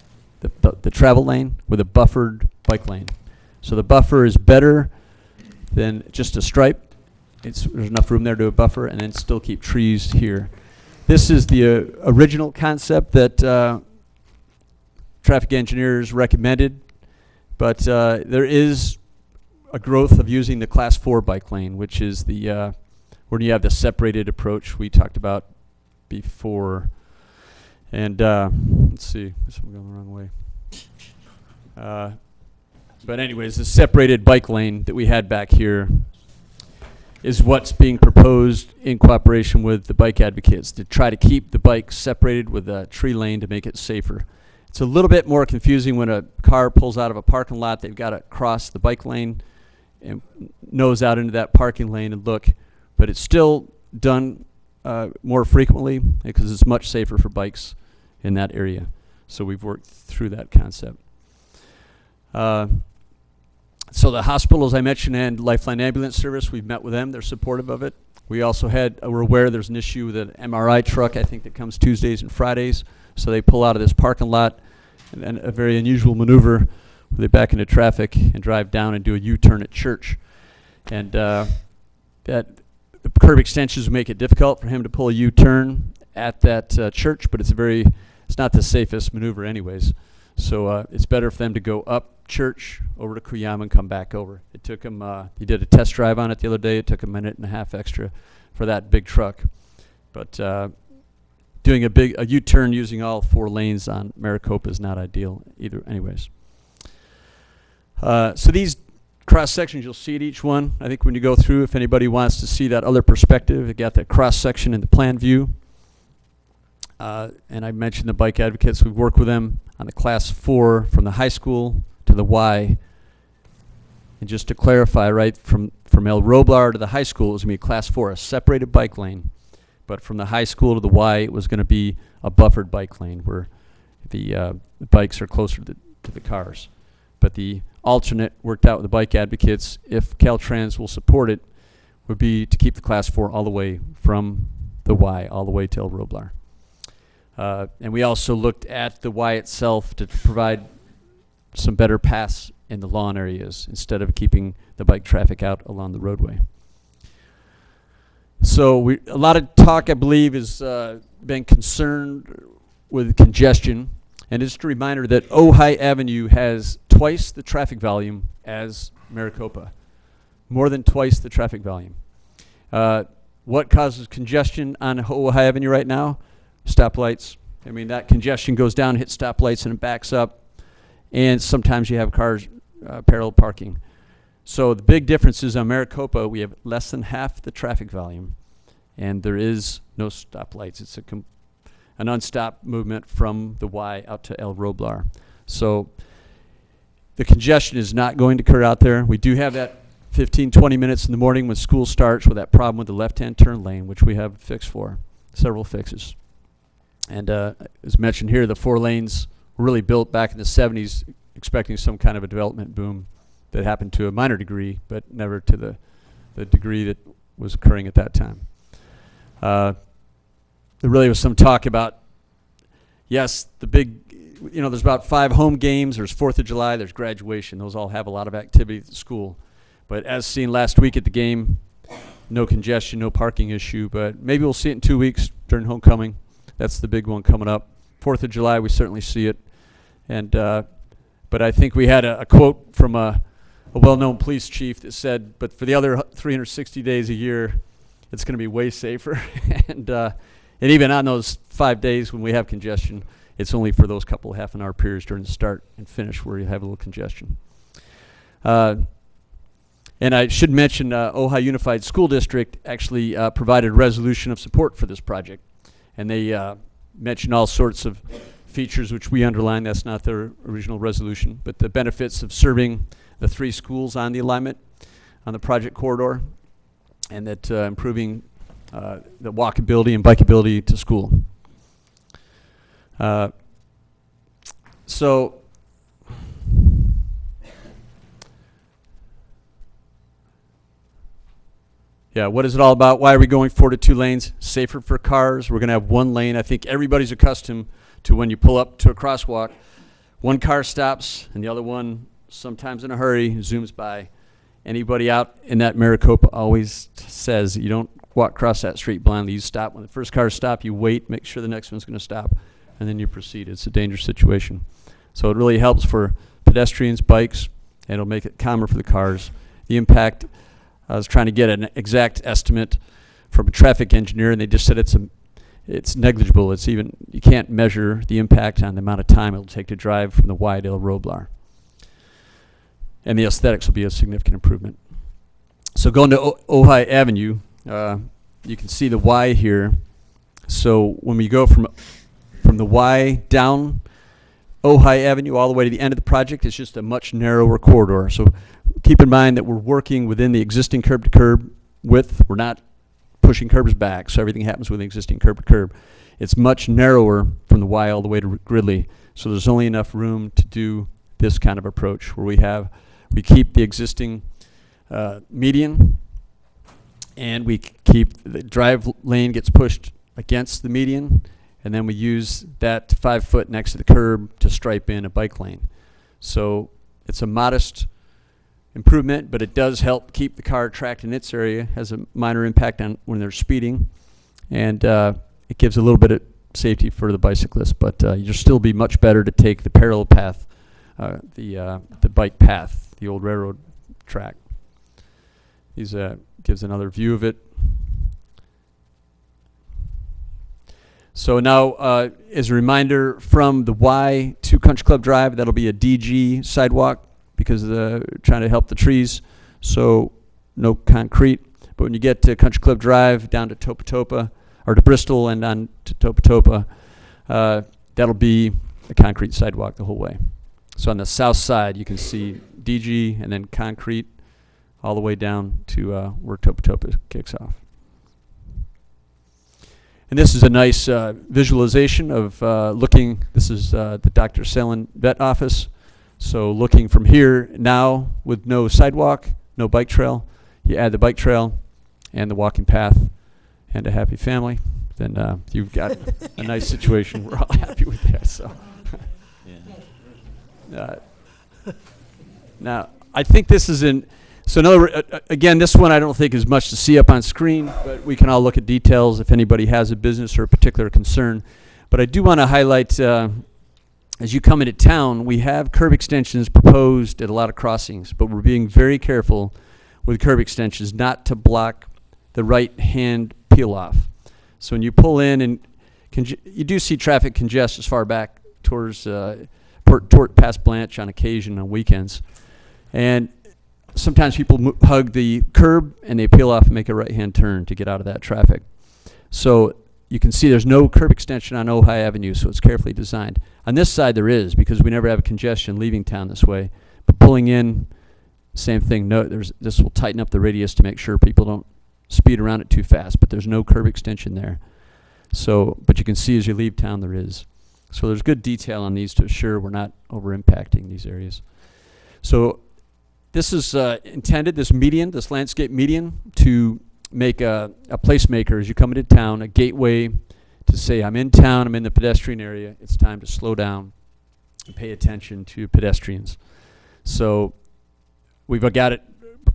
travel lane with a buffered bike lane. So the buffer is better than just a stripe. There's enough room there to a buffer, and then still keep trees here. This is the original concept that traffic engineers recommended. But there is a growth of using the Class 4 bike lane, which is when you have the separated approach we talked about before. And let's see, I guess I'm going the wrong way. But anyways, the separated bike lane that we had back here is what's being proposed in cooperation with the bike advocates to try to keep the bikes separated with a tree lane to make it safer. It's a little bit more confusing when a car pulls out of a parking lot. They've got to cross the bike lane and nose out into that parking lane and look. But it's still done more frequently because it's much safer for bikes in that area. So we've worked through that concept. So the hospital, as I mentioned, and Lifeline Ambulance Service, we've met with them. They're supportive of it. We also we're aware there's an issue with an MRI truck, I think, that comes Tuesdays and Fridays. So they pull out of this parking lot, and a very unusual maneuver where they back into traffic and drive down and do a U-turn at Church. And the curb extensions make it difficult for him to pull a U-turn at that church, but it's not the safest maneuver anyways. So it's better for them to go up Church, over to Koyama, and come back over. It took him, he did a test drive on it the other day. It took a minute and a half extra for that big truck. But doing a U-turn using all 4 lanes on Maricopa is not ideal either anyways. So these cross sections, you'll see at each one. I think when you go through, if anybody wants to see that other perspective, you got that cross section in the plan view. And I mentioned the bike advocates. We've worked with them on the Class 4 from the high school to the Y. And just to clarify, right, from El Roblar to the high school, it was going to be Class 4, a separated bike lane. But from the high school to the Y, it was going to be a buffered bike lane where the bikes are closer to the cars. But the alternate worked out with the bike advocates, if Caltrans will support it, would be to keep the Class 4 all the way from the Y all the way to El Roblar. And we also looked at the Y itself to provide some better paths in the lawn areas instead of keeping the bike traffic out along the roadway. So a lot of talk, I believe, has been concerned with congestion. And just a reminder that Ojai Avenue has twice the traffic volume as Maricopa, more than twice the traffic volume. What causes congestion on Ojai Avenue right now? Stoplights. I mean, that congestion goes down, hits stoplights, and it backs up. And sometimes you have cars parallel parking. So the big difference is on Maricopa, we have less than half the traffic volume, and there is no stoplights. It's an unstopped movement from the Y out to El Roblar. So the congestion is not going to occur out there. We do have that 15, 20 minutes in the morning when school starts with that problem with the left-hand turn lane, which we have a fix for, several fixes. And as mentioned here, the 4 lanes were really built back in the 70s, expecting some kind of a development boom that happened to a minor degree, but never to the degree that was occurring at that time. There really was some talk about, yes, the big, there's about 5 home games, there's 4th of July, there's graduation. Those all have a lot of activity at the school. But as seen last week at the game, no congestion, no parking issue, but maybe we'll see it in 2 weeks during homecoming. That's the big one coming up. 4th of July, we certainly see it. And but I think we had a quote from a well-known police chief that said, but for the other 360 days a year, it's going to be way safer. And even on those 5 days when we have congestion, it's only for those couple of half-an-hour periods during the start and finish where you have a little congestion. And I should mention Ojai Unified School District actually provided a resolution of support for this project. And they mentioned all sorts of features which we underline. That's not their original resolution, but the benefits of serving the 3 schools on the alignment on the project corridor, and that improving the walkability and bikeability to school. So yeah, what is it all about? Why are we going 4 to 2 lanes? Safer for cars. We're going to have 1 lane. I think everybody's accustomed to when you pull up to a crosswalk, 1 car stops and the other one, sometimes in a hurry, zooms by. Anybody out in that Maricopa always says you don't walk across that street blindly. You stop. When the first car stops, you wait, make sure the next one's going to stop, and then you proceed. It's a dangerous situation. So it really helps for pedestrians, bikes, and it'll make it calmer for the cars. The impact, I was trying to get an exact estimate from a traffic engineer, and they just said it's negligible. It's even, you can't measure the impact on the amount of time it'll take to drive from the Y to El Roblar. And the aesthetics will be a significant improvement. So going to Ojai Avenue, you can see the Y here. So when we go from the Y down Ojai Avenue all the way to the end of the project, it's just a much narrower corridor. So keep in mind that we're working within the existing curb-to-curb width. We're not pushing curbs back, so everything happens with the existing curb-to-curb. It's much narrower from the Y all the way to Gridley, so there's only enough room to do this kind of approach where we keep the existing median, and we keep the drive lane gets pushed against the median, and then we use that 5 foot next to the curb to stripe in a bike lane. So it's a modest improvement, but it does help keep the car tracked in its area, has a minor impact on when they're speeding, and it gives a little bit of safety for the bicyclist, but you'll still be much better to take the parallel path, the bike path, the old railroad track. These gives another view of it. So now, as a reminder, from the Y to Country Club Drive, that'll be a DG sidewalk because trying to help the trees, so no concrete. But when you get to Country Club Drive down to Topatopa, or to Bristol and on to Topatopa, that'll be a concrete sidewalk the whole way. So on the south side, you can see DG and then concrete all the way down to where Topatopa kicks off. And this is a nice visualization of looking. This is the Dr. Selen vet office. So looking from here now with no sidewalk, no bike trail, you add the bike trail and the walking path and a happy family, then you've got a nice situation. We're all happy with that. So, now I think this is in. So in other words, again, this one I don't think is much to see up on screen, but we can all look at details if anybody has a business or a particular concern. But I do want to highlight, as you come into town, we have curb extensions proposed at a lot of crossings, but we're being very careful with curb extensions not to block the right-hand peel-off. So when you pull in, and you do see traffic congest as far back towards past Blanche on occasion on weekends. And sometimes people hug the curb and they peel off and make a right-hand turn to get out of that traffic. So you can see there's no curb extension on Ojai Avenue, so it's carefully designed. On this side there is, because we never have congestion leaving town this way. But pulling in, same thing. No, this will tighten up the radius to make sure people don't speed around it too fast, but there's no curb extension there. So, but you can see as you leave town there is. So there's good detail on these to assure we're not over impacting these areas. So this is intended, this median, this landscape median, to make a placemaker as you come into town, a gateway to say, I'm in town, I'm in the pedestrian area, it's time to slow down and pay attention to pedestrians. So we've got it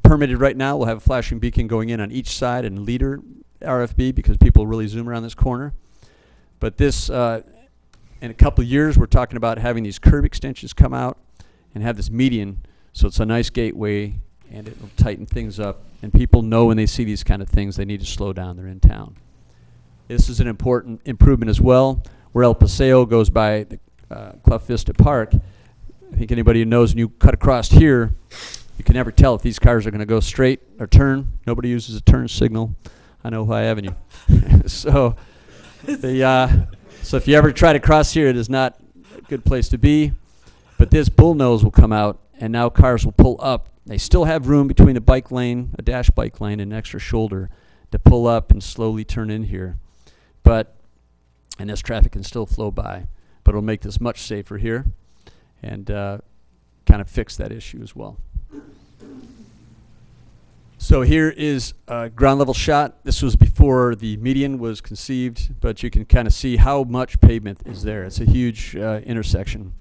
permitted right now. We'll have a flashing beacon going in on each side and leader RFB because people really zoom around this corner. But this, in a couple of years, we're talking about having these curb extensions come out and have this median. So it's a nice gateway, and it will tighten things up. And people know when they see these kind of things, they need to slow down. They're in town. This is an important improvement as well. Where El Paseo goes by the Clough Vista Park, I think anybody who knows when you cut across here, you can never tell if these cars are going to go straight or turn. Nobody uses a turn signal on Ojai Avenue. So if you ever try to cross here, it is not a good place to be. But this bullnose will come out, and now cars will pull up. They still have room between the bike lane, a dash bike lane, and an extra shoulder to pull up and slowly turn in here. And this traffic can still flow by. But it'll make this much safer here and kind of fix that issue as well. So here is a ground level shot. This was before the median was conceived, but you can kind of see how much pavement is there. It's a huge intersection.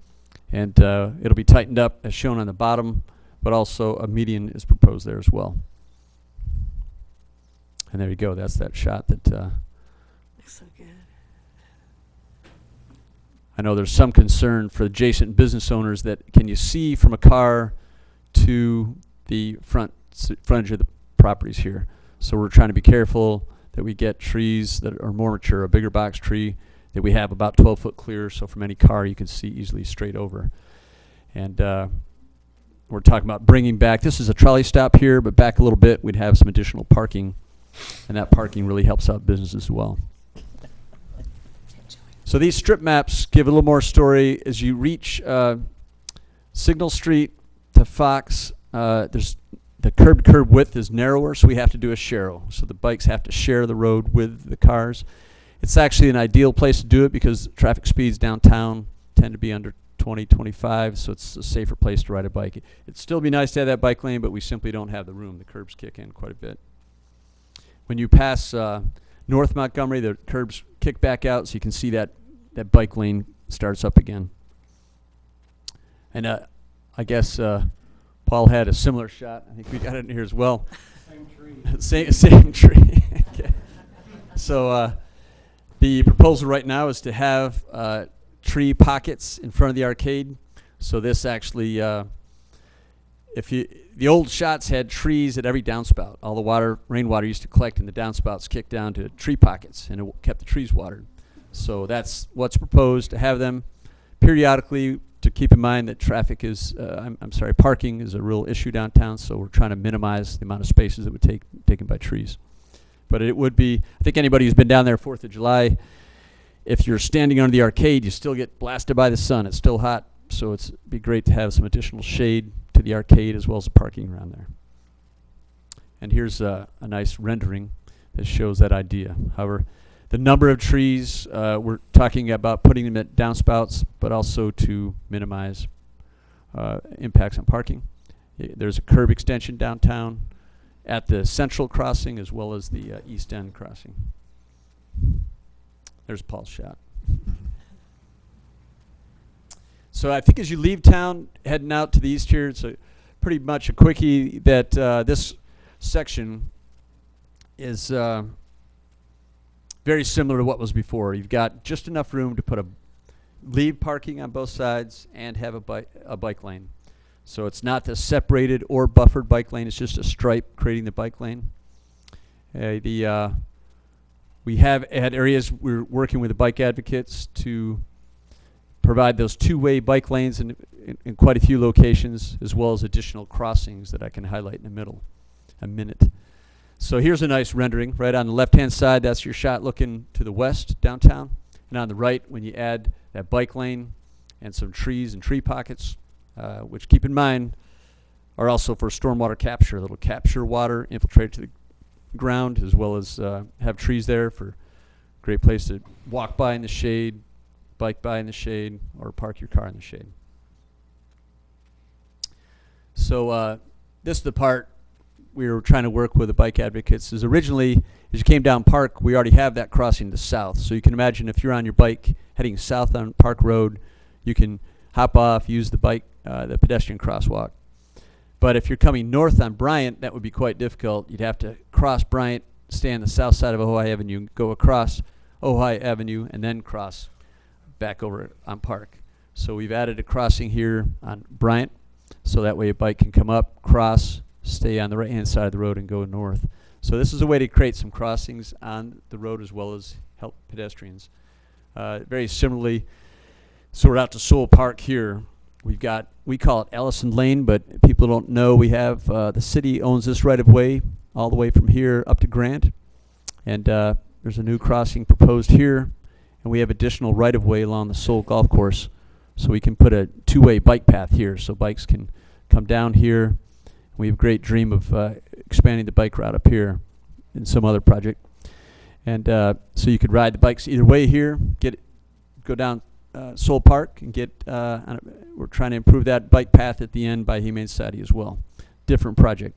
And it'll be tightened up as shown on the bottom, but also a median is proposed there as well. And there you go. That's that shot that Looks so good. I know there's some concern for adjacent business owners that can you see from a car to the frontage of the properties here. So we're trying to be careful that we get trees that are more mature, a bigger box tree that we have about 12 foot clear, so from any car you can see easily straight over. And we're talking about bringing back, this is a trolley stop here, but back a little bit we'd have some additional parking, and that parking really helps out businesses as well. So these strip maps give a little more story. As you reach Signal Street to Fox, there's the curb-to-curb width is narrower, so we have to do a share. So the bikes have to share the road with the cars. It's actually an ideal place to do it because traffic speeds downtown tend to be under 20, 25, so it's a safer place to ride a bike. It'd still be nice to have that bike lane, but we simply don't have the room. The curbs kick in quite a bit. When you pass North Montgomery, the curbs kick back out, so you can see that bike lane starts up again. And I guess Paul had a similar shot. I think we got it in here as well. Same tree. same tree. Okay. So the proposal right now is to have tree pockets in front of the arcade. So this actually, the old shots had trees at every downspout. All the rainwater used to collect in the downspouts, kicked down to tree pockets, and it kept the trees watered. So that's what's proposed, to have them periodically, to keep in mind that traffic is, parking is a real issue downtown, so we're trying to minimize the amount of spaces that would taken by trees. But it would be, I think anybody who's been down there 4th of July, if you're standing under the arcade, you still get blasted by the sun. It's still hot, so it'd be great to have some additional shade to the arcade as well as the parking around there. And here's a nice rendering that shows that idea. However, the number of trees, we're talking about putting them at downspouts, but also to minimize impacts on parking. There's a curb extension downtown at the central crossing as well as the east end crossing. There's Paul's shot. So I think as you leave town, heading out to the east here, it's pretty much a quickie that this section is very similar to what was before. You've got just enough room to put leave parking on both sides and have a bike lane. So it's not the separated or buffered bike lane, it's just a stripe creating the bike lane. We have had areas we're working with the bike advocates to provide those two-way bike lanes in quite a few locations, as well as additional crossings that I can highlight in a minute. So here's a nice rendering. Right on the left-hand side, that's your shot looking to the west downtown. And on the right, when you add that bike lane and some trees and tree pockets, which keep in mind are also for stormwater capture. That'll capture water, infiltrate to the ground, as well as have trees there for a great place to walk by in the shade, bike by in the shade, or park your car in the shade. So this is the part we were trying to work with the bike advocates. Is originally, as you came down Park, we already have that crossing to the south. So you can imagine if you're on your bike heading south on Park Road, you can hop off, use the the pedestrian crosswalk. But if you're coming north on Bryant, that would be quite difficult. You'd have to cross Bryant, stay on the south side of Ojai Avenue, go across Ojai Avenue, and then cross back over on Park. So we've added a crossing here on Bryant, so that way a bike can come up, cross, stay on the right-hand side of the road, and go north. So this is a way to create some crossings on the road as well as help pedestrians. Very similarly, so we're out to Sewell Park here. We call it Ellison Lane, but people don't know we have, the city owns this right-of-way all the way from here up to Grant. And there's a new crossing proposed here. And we have additional right-of-way along the Sewell Golf Course. So we can put a two-way bike path here so bikes can come down here. We have a great dream of expanding the bike route up here in some other project. And so you could ride the bikes either way here, go down Sewell Park and get, we're trying to improve that bike path at the end by Humane Society as well. Different project.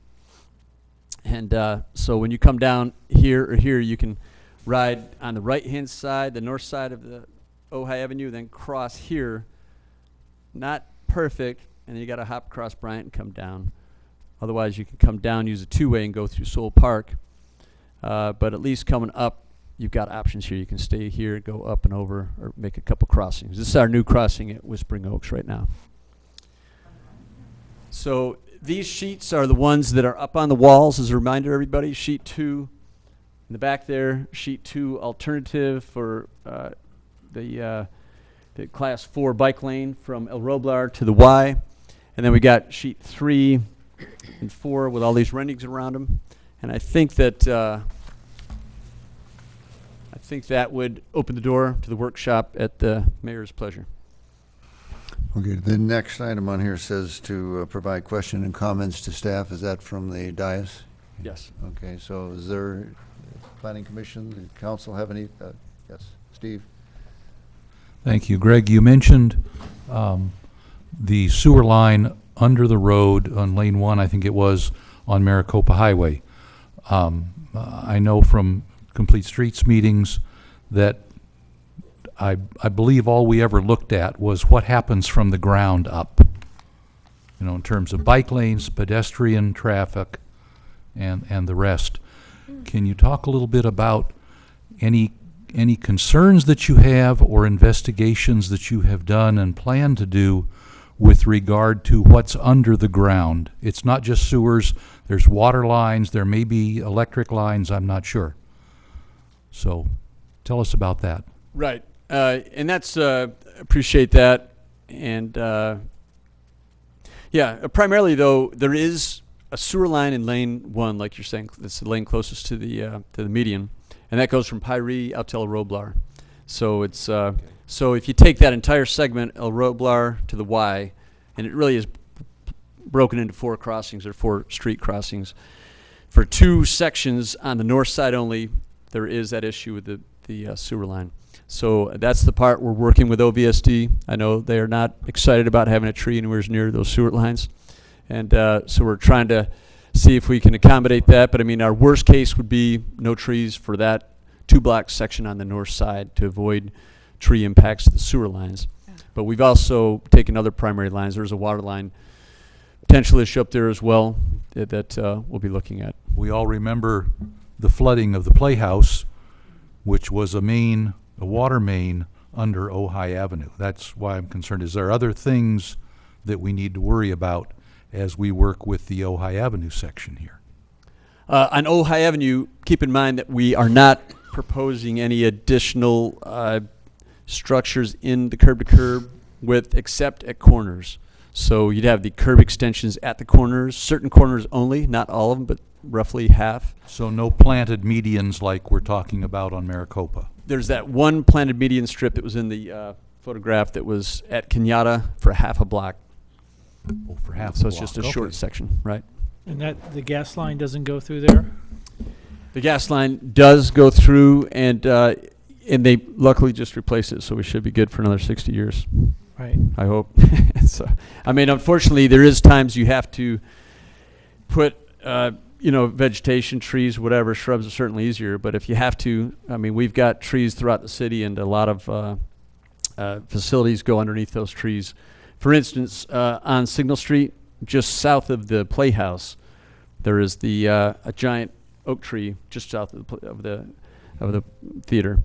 And so when you come down here or here, you can ride on the right-hand side, the north side of the Ojai Avenue, then cross here. Not perfect, and then you got to hop across Bryant and come down. Otherwise, you can come down, use a two-way, and go through Sewell Park. But at least coming up, you've got options here. You can stay here, go up and over, or make a couple crossings. This is our new crossing at Whispering Oaks right now. So these sheets are the ones that are up on the walls. As a reminder, everybody, sheet 2 in the back there, sheet 2 alternative for the class 4 bike lane from El Roblar to the Y. And then we got sheet 3 and 4 with all these renderings around them. And I think that would open the door to the workshop at the mayor's pleasure. Okay, the next item on here says to provide question and comments to staff. Is that from the dais? Yes. Okay, so is there, Planning Commission, the council have any? Yes, Steve? Thank you. Greg, you mentioned the sewer line under the road on Lane 1, I think it was, on Maricopa Highway. I know from Complete Streets meetings that I believe all we ever looked at was what happens from the ground up, you know, in terms of bike lanes, pedestrian traffic, and the rest. Can you talk a little bit about any concerns that you have or investigations that you have done and plan to do with regard to what's under the ground? It's not just sewers, there's water lines, there may be electric lines, I'm not sure. So tell us about that. Right. And that's, appreciate that. And yeah, primarily though, there is a sewer line in lane 1, like you're saying, that's the lane closest to the median. And that goes from Pyree out to El Roblar. So it's, so if you take that entire segment, El Roblar to the Y, and it really is broken into 4 crossings or 4 street crossings. For 2 sections on the north side only, there is that issue with the the sewer line. So that's the part we're working with OVSD. I know they are not excited about having a tree anywhere near those sewer lines. And so we're trying to see if we can accommodate that. But I mean, our worst case would be no trees for that 2-block section on the north side to avoid tree impacts to the sewer lines. But we've also taken other primary lines. There's a water line potential issue up there as well that we'll be looking at. We all remember the flooding of the Playhouse, which was a water main under Ojai Avenue. That's why I'm concerned. Is there other things that we need to worry about as we work with the Ojai Avenue section here? On Ojai Avenue, keep in mind that we are not proposing any additional structures in the curb-to-curb width except at corners. So you'd have the curb extensions at the corners, certain corners only, not all of them, but roughly half. So no planted medians like we're talking about on Maricopa? There's that one planted median strip that was in the photograph that was at Kenyatta for half a block. Oh, for half So a it's block. just a Okay. short section, right? And that, the gas line doesn't go through there? The gas line does go through, and they luckily just replaced it, so we should be good for another 60 years. Right. I hope. So, I mean, unfortunately, there is times you have to put, vegetation, trees, whatever. Shrubs are certainly easier, but if you have to, I mean, we've got trees throughout the city, and a lot of facilities go underneath those trees. For instance, on Signal Street, just south of the Playhouse, there is a giant oak tree just south of the theater,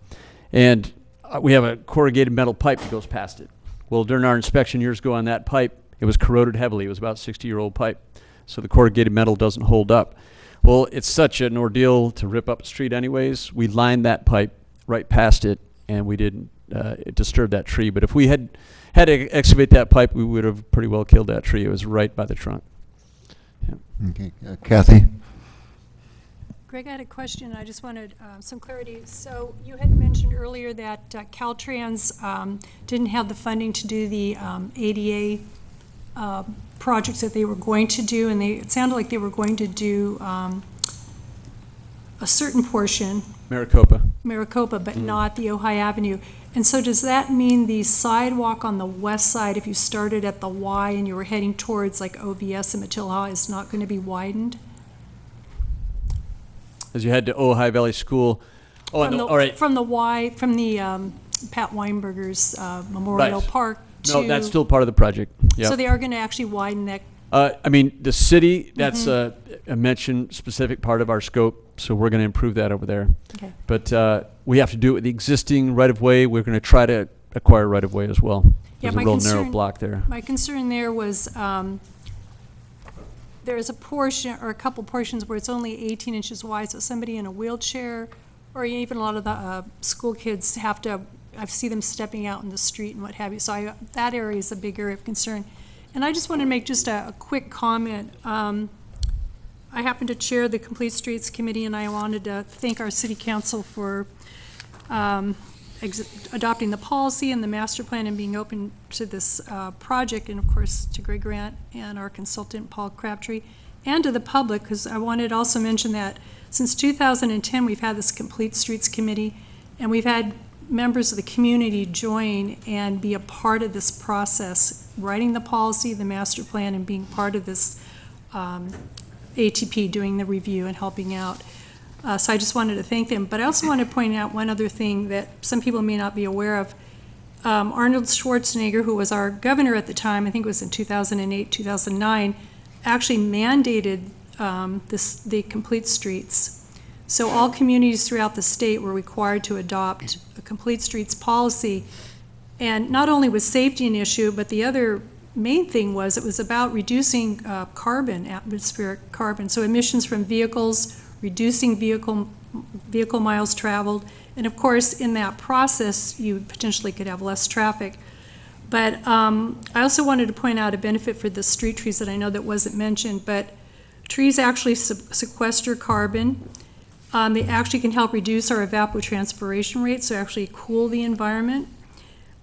and we have a corrugated metal pipe that goes past it. Well, during our inspection years ago on that pipe, it was corroded heavily. It was about a 60-year-old pipe, so the corrugated metal doesn't hold up. Well, it's such an ordeal to rip up the street anyways. We lined that pipe right past it, and we didn't disturb that tree. But if we had to excavate that pipe, we would have pretty well killed that tree. It was right by the trunk. Yeah. Okay, Kathy? Greg, I had a question. I just wanted some clarity. So you had mentioned earlier that Caltrans didn't have the funding to do the ADA projects that they were going to do, and it sounded like they were going to do a certain portion, Maricopa. but not the Ojai Avenue. And so does that mean the sidewalk on the west side, if you started at the Y and you were heading towards like OVS and Matilha, is not going to be widened? As you head to Ojai Valley School. Oh, From no, all right. From the Y, from the Pat Weinberger's Memorial Right. Park to... No, that's still part of the project. Yep. So they are going to actually widen that. I mean, the city, that's a mentioned specific part of our scope, so we're going to improve that over there. Okay. But we have to do it with the existing right-of-way. We're going to try to acquire right-of-way as well. Yeah, There's my a real narrow concern- block there. My concern there was there's a portion or a couple portions where it's only 18 inches wide, so somebody in a wheelchair or even a lot of the school kids have to, I see them stepping out in the street and what have you. So that area is a big area of concern. And I just want to make just a quick comment. I happen to chair the Complete Streets Committee, and I wanted to thank our city council for adopting the policy and the master plan and being open to this project, and of course to Greg Grant and our consultant Paul Crabtree, and to the public, because I wanted to also mention that since 2010 we've had this Complete Streets Committee, and we've had members of the community join and be a part of this process, writing the policy, the master plan, and being part of this ATP doing the review and helping out. So I just wanted to thank them. But I also want to point out one other thing that some people may not be aware of. Arnold Schwarzenegger, who was our governor at the time, I think it was in 2008, 2009, actually mandated the Complete Streets. So all communities throughout the state were required to adopt a Complete Streets policy. And not only was safety an issue, but the other main thing was it was about reducing carbon, atmospheric carbon. So emissions from vehicles, reducing vehicle miles traveled, and of course in that process you potentially could have less traffic. But I also wanted to point out a benefit for the street trees that I know that wasn't mentioned, but trees actually sequester carbon. They actually can help reduce our evapotranspiration rate, so actually cool the environment.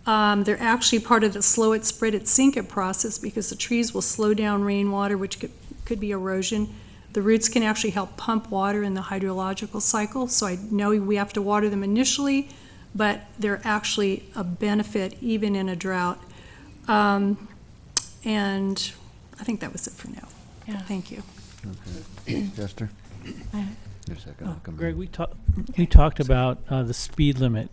They're actually part of the slow it, spread it, sink it process, because the trees will slow down rainwater, which could be erosion. The roots can actually help pump water in the hydrological cycle, so I know we have to water them initially, but they're actually a benefit even in a drought. And I think that was it for now. Yeah. Thank you. Okay. Jester? Just a second, I'll come Greg, back. we talked about the speed limit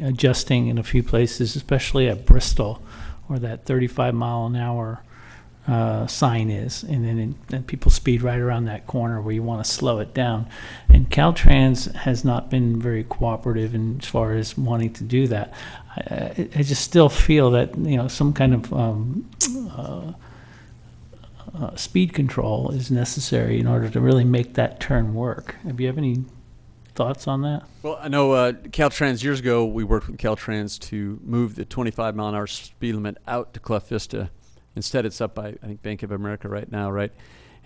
adjusting in a few places, especially at Bristol, where that 35-mile-an-hour sign is, and then people speed right around that corner where you want to slow it down. And Caltrans has not been very cooperative as far as wanting to do that. I just still feel that some kind of speed control is necessary in order to really make that turn work. Have you have any thoughts on that? Well, I know Caltrans, years ago, we worked with Caltrans to move the 25-mile-an-hour speed limit out to Clough Vista. Instead, it's up by, I think, Bank of America right now, right?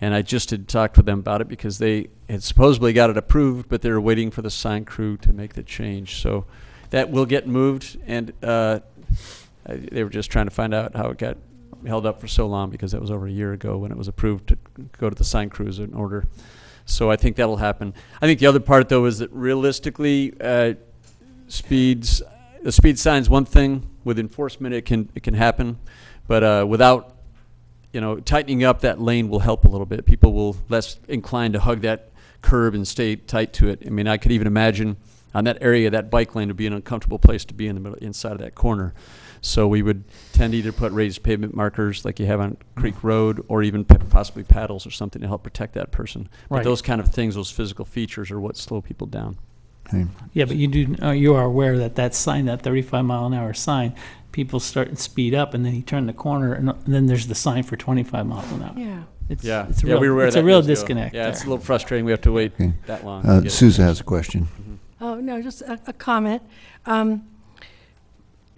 And I just had talked with them about it because they had supposedly got it approved, but they were waiting for the sign crew to make the change. So that will get moved, and they were just trying to find out how it got held up for so long, because that was over a year ago when it was approved to go to the sign crews in order. So I think that'll happen. I think the other part, though, is that realistically, the speed sign's one thing. With enforcement, it can happen, but without tightening up that lane will help a little bit. People will less inclined to hug that curb and stay tight to it. I mean, I could even imagine on that area, that bike lane would be an uncomfortable place to be in the middle, inside of that corner. So we would tend to either put raised pavement markers like you have on Creek Road, or even possibly paddles or something to help protect that person. But Right. those kind of things, those physical features, are what slow people down. Okay. Yeah, but you are aware that sign, that 35-mile-an-hour sign, people start to speed up, and then you turn the corner, and then there's the sign for 25 miles an hour. Yeah. It's We were aware of it's that a real years ago. disconnect Yeah, it's a there. little frustrating. We have to wait Okay. that long. to get it Sousa fixed. has a question. Oh, no, just a comment.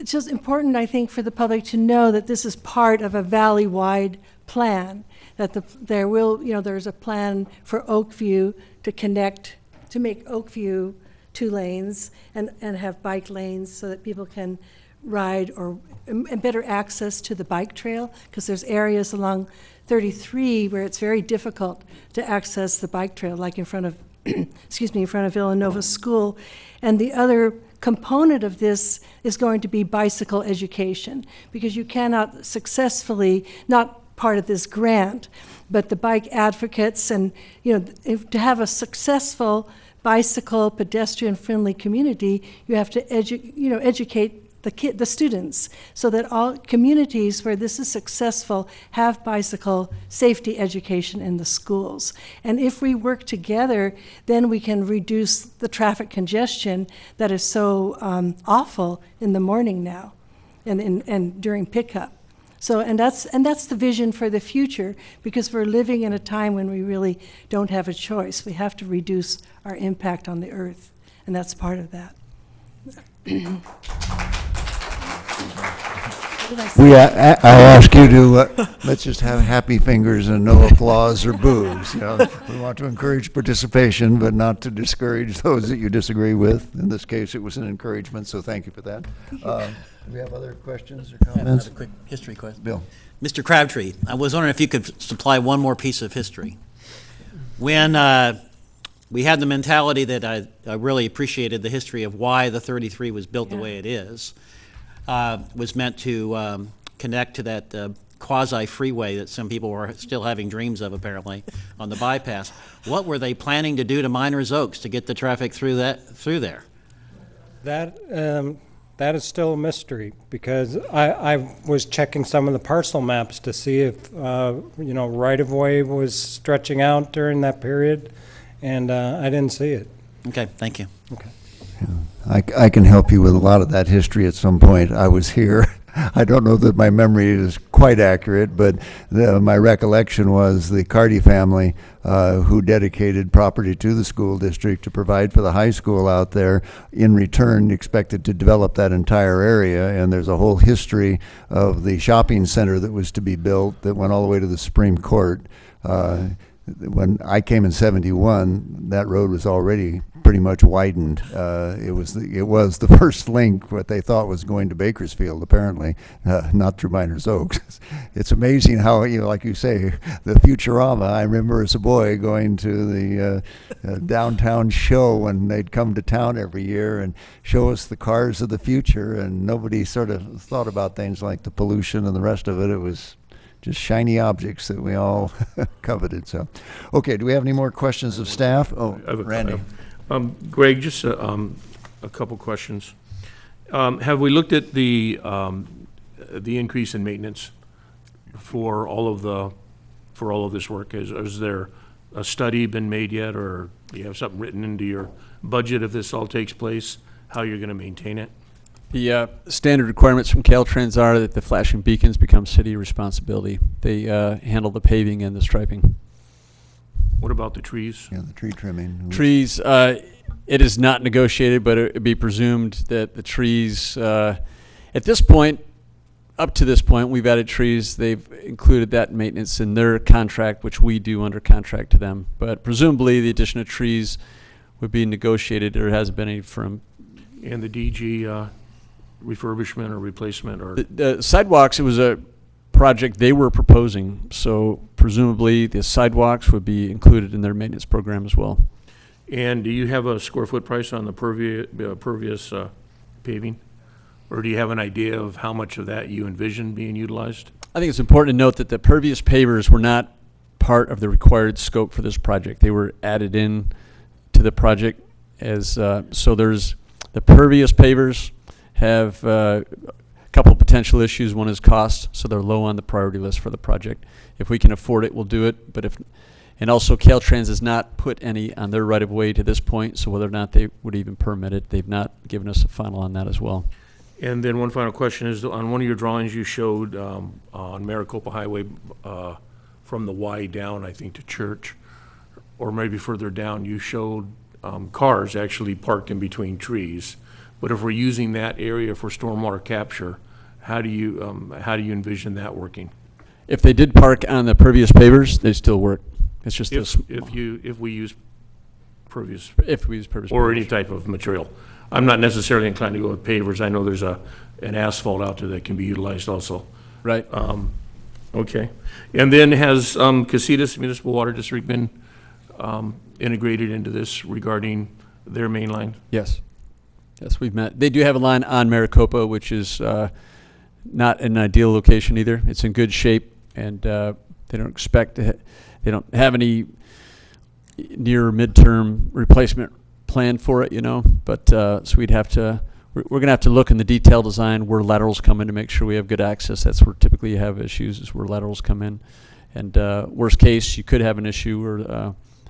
It's just important, I think, for the public to know that this is part of a valley-wide plan, that there's a plan for Oakview to connect, to make Oakview 2 lanes and have bike lanes so that people can ride and better access to the bike trail, because there's areas along 33 where it's very difficult to access the bike trail, like in front of in front of Villanova School. And the other component of this is going to be bicycle education, because you cannot successfully, not part of this grant, but the bike advocates, and to have a successful bicycle pedestrian-friendly community, you have to educate the students, so that all communities where this is successful have bicycle safety education in the schools. And if we work together, then we can reduce the traffic congestion that is so awful in the morning now, and during pickup. So, and that's the vision for the future, because we're living in a time when we really don't have a choice. We have to reduce our impact on the earth, and that's part of that. I ask you to, let's just have happy fingers and no applause or boos. We want to encourage participation, but not to discourage those that you disagree with. In this case, it was an encouragement, so thank you for that. Do we have other questions or I have comments? another quick history question. Bill? Mr. Crabtree, I was wondering if you could supply one more piece of history. When we had the mentality that I really appreciated the history of why the 33 was built the way it is, was meant to connect to that quasi-freeway that some people were still having dreams of, apparently, on the bypass. What were they planning to do to Miners Oaks to get the traffic through there? That is still a mystery, because I was checking some of the parcel maps to see if right-of-way was stretching out during that period, and I didn't see it. Okay, thank you. Okay. I can help you with a lot of that history at some point. I was here. I don't know that my memory is quite accurate, but my recollection was the Carty family who dedicated property to the school district to provide for the high school out there, in return expected to develop that entire area. And there's a whole history of the shopping center that was to be built that went all the way to the Supreme Court. when I came in '71, that road was already pretty much widened. It was the first link, what they thought was going to Bakersfield, apparently, not through Miners Oaks. It's amazing how, like you say, the Futurama. I remember as a boy going to the downtown show when they'd come to town every year and show us the cars of the future, and nobody sort of thought about things like the pollution and the rest of it. It was just shiny objects that we all coveted. So, okay, do we have any more questions of staff? Oh, I have a- Randy. Greg, just a couple questions. Have we looked at the increase in maintenance for all of this work? Is there a study been made yet, or do you have something written into your budget if this all takes place, how you're going to maintain it? The standard requirements from Caltrans are that the flashing beacons become city responsibility. They handle the paving and the striping. What about the trees? Yeah, the tree trimming. Trees, it is not negotiated, but it would be presumed that the trees, at this point, up to this point, we've added trees. They've included that maintenance in their contract, which we do under contract to them. But presumably, the addition of trees would be negotiated. There hasn't been any firm. And the DG refurbishment or replacement, or? The sidewalks, it was a project they were proposing, so presumably the sidewalks would be included in their maintenance program as well. And do you have a square foot price on the pervious paving? Or do you have an idea of how much of that you envision being utilized? I think it's important to note that the pervious pavers were not part of the required scope for this project. They were added in to the project as, so there's, the pervious pavers have a couple of potential issues. One is cost, so they're low on the priority list for the project. If we can afford it, we'll do it, but if, and also Caltrans has not put any on their right-of-way to this point, so whether or not they would even permit it, they've not given us a final on that as well. And then one final question is, on one of your drawings you showed on Maricopa Highway from the Y down, I think, to Church, or maybe further down, you showed cars actually parked in between trees. But if we're using that area for stormwater capture, how do you envision that working? If they did park on the pervious pavers, they still work. It's just this. If we use pervious If we use pervious or pavers. any type of material. I'm not necessarily inclined to go with pavers. I know there's an asphalt out there that can be utilized also. Right. Okay. And then has Casitas Municipal Water District been integrated into this regarding their main line? Yes. Yes, we've met. They do have a line on Maricopa, which is not an ideal location either. It's in good shape, and they don't expect to they don't have any near midterm replacement plan for it, you know. But so we'd have to. We're going to have to look in the detail design where laterals come in to make sure we have good access. That's where typically you have issues, is where laterals come in. And worst case, you could have an issue where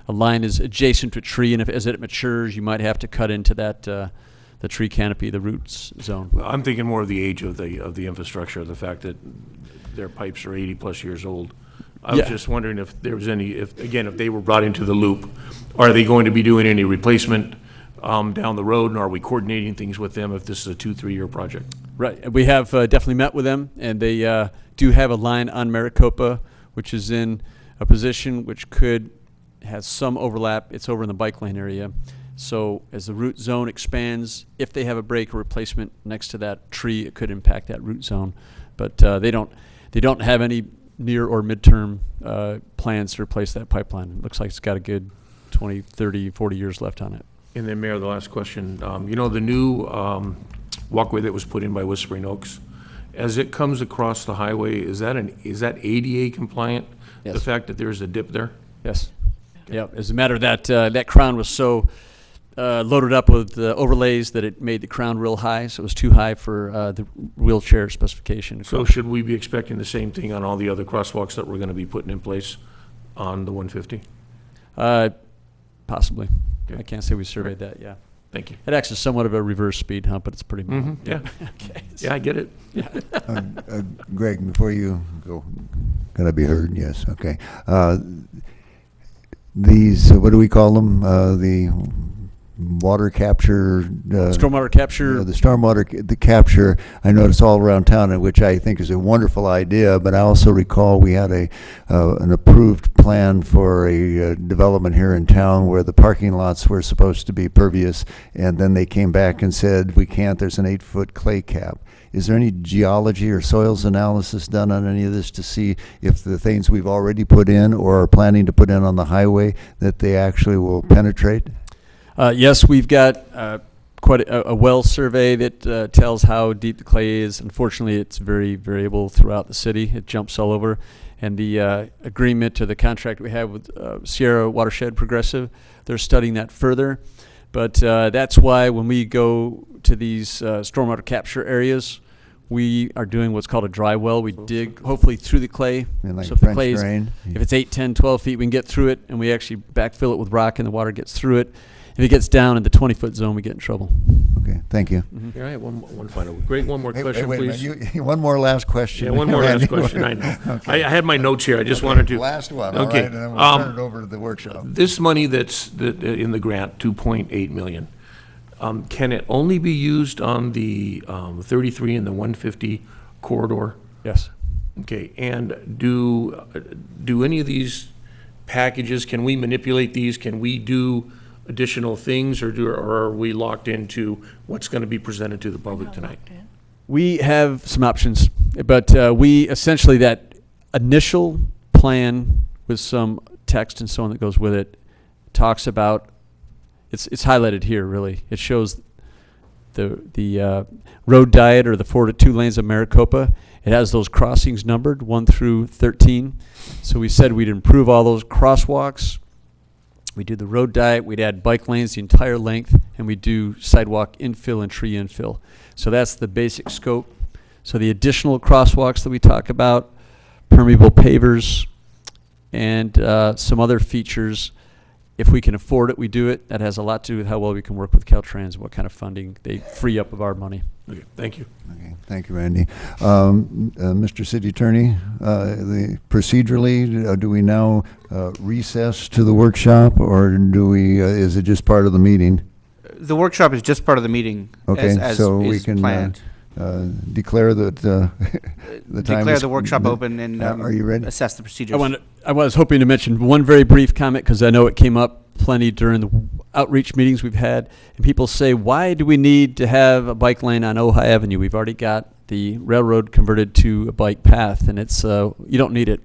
a line is adjacent to a tree, and if as it matures, you might have to cut into that. The tree canopy, the roots zone. Well, I'm thinking more of the age of the infrastructure, the fact that their pipes are 80-plus years old. I was just wondering if there was any, if they were brought into the loop, are they going to be doing any replacement down the road, and are we coordinating things with them if this is a 2-3 year project? Right. We have definitely met with them, and they do have a line on Maricopa, which is in a position which could have some overlap. It's over in the bike lane area. So as the root zone expands, if they have a break or replacement next to that tree, it could impact that root zone. But they don't have any near or midterm plans to replace that pipeline. It looks like it's got a good 20, 30, 40 years left on it. And then, Mayor, the last question. You know, the new walkway that was put in by Whispering Oaks, as it comes across the highway, is that ADA compliant? Yes. The fact that there's a dip there? Yes. Yeah. As a matter of that, that crown was so loaded up with overlays that it made the crown real high, so it was too high for the wheelchair specification. So should we be expecting the same thing on all the other crosswalks that we're going to be putting in place on the 150? Possibly. Okay. I can't say we surveyed that, yeah. Thank you. It acts as somewhat of a reverse speed hump, but it's pretty mild. Yeah. Okay. Yeah, I get it. Greg, before you go, can I be heard? Yes, okay. These, what do we call them? water capture. Stormwater capture. The stormwater, the capture, I noticed all around town, which I think is a wonderful idea, but I also recall we had an approved plan for a development here in town where the parking lots were supposed to be pervious, and then they came back and said, we can't, there's an 8-foot clay cap. Is there any geology or soils analysis done on any of this to see if the things we've already put in or are planning to put in on the highway, that they actually will penetrate? Yes, we've got quite a well survey that tells how deep the clay is. Unfortunately, it's very variable throughout the city. It jumps all over. And the agreement to the contract we have with Sierra Watershed Progressive, they're studying that further. But that's why when we go to these stormwater capture areas, we are doing what's called a dry well. We dig hopefully through the clay. And like So if the French clay's, drain? if it's 8, 10, 12 feet, we can get through it, and we actually backfill it with rock, and the water gets through it. If it gets down in the 20-foot zone, we get in trouble. Okay, thank you. Here, I have one final, Greg, one more Hey, question, wait a please. minute. One more last question. Yeah, one more last Randy. question, I know. Okay. I had my notes here, I just wanted to. Last one, all Okay, right, and then we'll turn it over to the workshop. This money that's in the grant, 2.8 million, can it only be used on the 33 and the 150 corridor? Yes. Okay, and do any of these packages, can we manipulate these? Can we do additional things, or are we locked into what's going to be presented to the public tonight? We have some options, but we essentially, that initial plan with some text and so on that goes with it talks about, it's highlighted here really. It shows the road diet, or the 4 to 2 lanes of Maricopa. It has those crossings numbered 1 through 13. So we said we'd improve all those crosswalks. We do the road diet, we'd add bike lanes the entire length, and we do sidewalk infill and tree infill. So that's the basic scope. So the additional crosswalks that we talk about, permeable pavers, and some other features, if we can afford it, we do it. That has a lot to do with how well we can work with Caltrans and what kind of funding they free up of our money. Okay, thank you. Okay, thank you, Randy. Mr. City Attorney, procedurally, do we now recess to the workshop, or do we, is it just part of the meeting? The workshop is just part of the meeting, Okay, as so we is can planned. declare that the time Declare is- the workshop open and Are you ready? assess the procedures. I was hoping to mention one very brief comment, because I know it came up plenty during the outreach meetings we've had, and people say, why do we need to have a bike lane on Ojai Avenue? We've already got the railroad converted to a bike path, and it's you don't need it.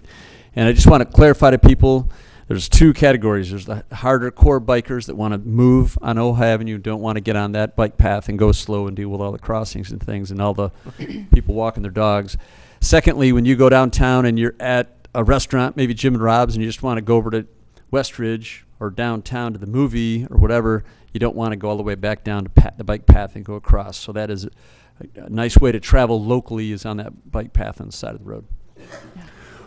And I just want to clarify to people, there's 2 categories. There's the harder core bikers that want to move on Ojai Avenue, don't want to get on that bike path and go slow and deal with all the crossings and things and all the people walking their dogs. Secondly, when you go downtown and you're at a restaurant, maybe Jim and Rob's, and you just want to go over to Westridge or downtown to the movie or whatever, you don't want to go all the way back down to the bike path and go across. So that is a nice way to travel locally, is on that bike path on the side of the road.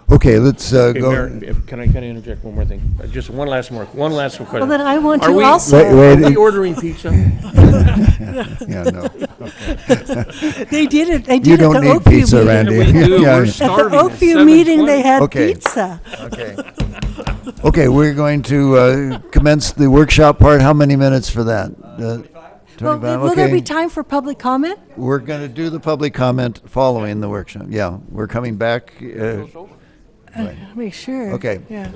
Okay, let's Okay, go. Mayor, can I interject one more thing? Just one last question. Well, then I want Are to we- also. Wait, Are we ordering pizza? Yeah, no. They did it, they You did it don't at the need Oakview pizza, meeting. Randy. We do, Yeah. we're At the starving at Oakview meeting, 7:20. they had Okay. pizza. Okay. Okay, we're going to commence the workshop part. How many minutes for that? Well, 25, will there be okay. time for public comment? We're going to do the public comment following the workshop. Yeah, we're coming back. Make sure. Okay. Yeah.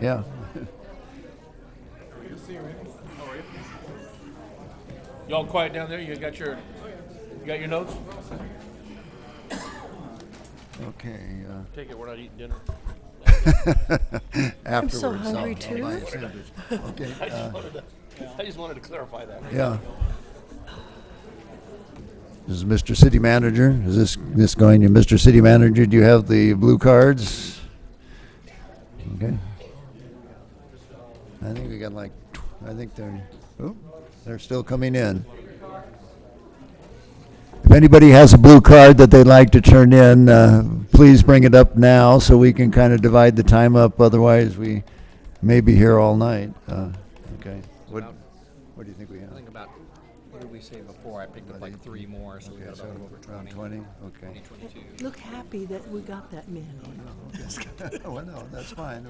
Yeah. Y'all quiet down there? You got your notes? Okay. Take it, we're not eating dinner. Afterwards. so hungry, I'll too. buy a sandwich. Okay. I just wanted to clarify that. Yeah. This is Mr. City Manager. Is this going to Mr. City Manager? Do you have the blue cards? Okay. I think we got I think they're still coming in. If anybody has a blue card that they'd like to turn in, please bring it up now so we can kind of divide the time up. Otherwise, we may be here all night. Okay. What do you think we have? I think about, what did we say before? I picked up like 3 more, so we got about over 20. Around 20? Okay. 22. Look happy that we got that many. Well, no, that's fine.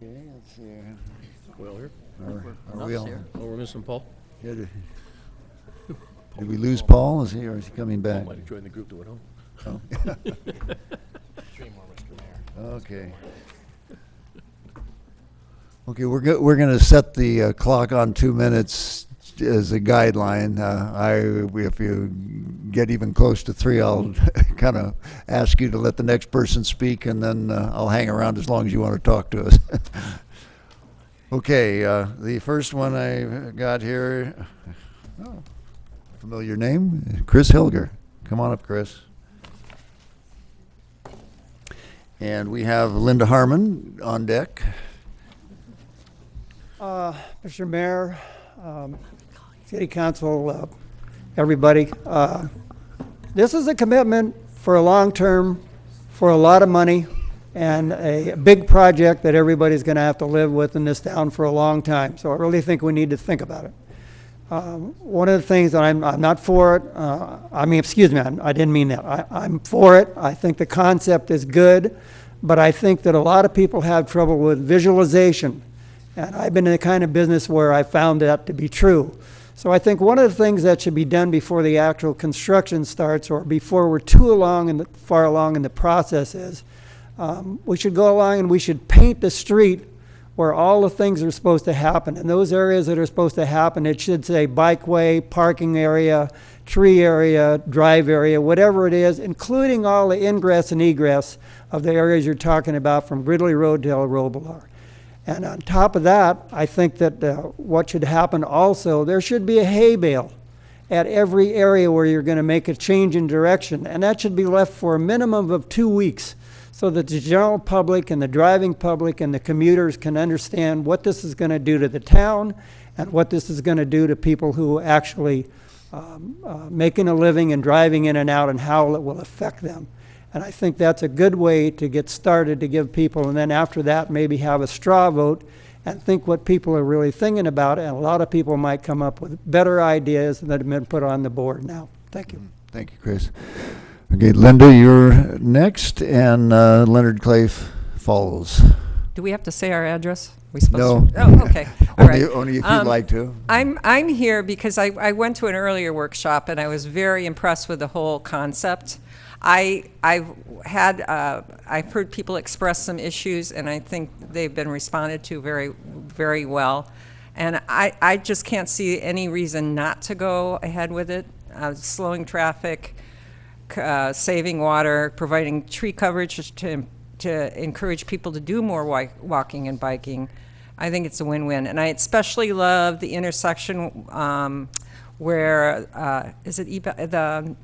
Okay, let's see. Well, here. Are we all? Oh, we're missing Paul? Yeah, did we lose Paul? Is he coming Paul back? might have joined the group to at home. Oh. 3 more, Mr. Mayor. Okay. Okay, we're going to set the clock on 2 minutes as a guideline. If you get even close to 3, I'll kind of ask you to let the next person speak, and then I'll hang around as long as you want to talk to us. Okay, the first one I got here, familiar name, Chris Hilger. Come on up, Chris. And we have Linda Harmon on deck. Mr. Mayor, City Council, everybody, this is a commitment for a long term, for a lot of money, and a big project that everybody's going to have to live with in this town for a long time. So I really think we need to think about it. One of the things that I'm not for it, excuse me, I didn't mean that. I'm for it. I think the concept is good, but I think that a lot of people have trouble with visualization. And I've been in the kind of business where I found that to be true. So I think one of the things that should be done before the actual construction starts, or before we're far along in the process, is we should go along and we should paint the street where all the things are supposed to happen. In those areas that are supposed to happen, it should say bikeway, parking area, tree area, drive area, whatever it is, including all the ingress and egress of the areas you're talking about from Gridley Road to El Robilar. And on top of that, I think that what should happen also, there should be a hay bale at every area where you're going to make a change in direction. And that should be left for a minimum of 2 weeks so that the general public and the driving public and the commuters can understand what this is going to do to the town and what this is going to do to people who actually making a living and driving in and out, and how it will affect them. And I think that's a good way to get started, to give people, and then after that maybe have a straw vote and think what people are really thinking about, and a lot of people might come up with better ideas that have been put on the board now. Thank you. Thank you, Chris. Okay, Linda, you're next, and Leonard Clafe follows. Do we have to say our address? We supposed No. to? Oh, okay. All right. Only if you'd like to. I'm here because I went to an earlier workshop and I was very impressed with the whole concept. I've heard people express some issues, and I think they've been responded to very, very well. And I just can't see any reason not to go ahead with it. Slowing traffic, saving water, providing tree coverage to encourage people to do more walking and biking. I think it's a win-win. And I especially love the intersection where, is it the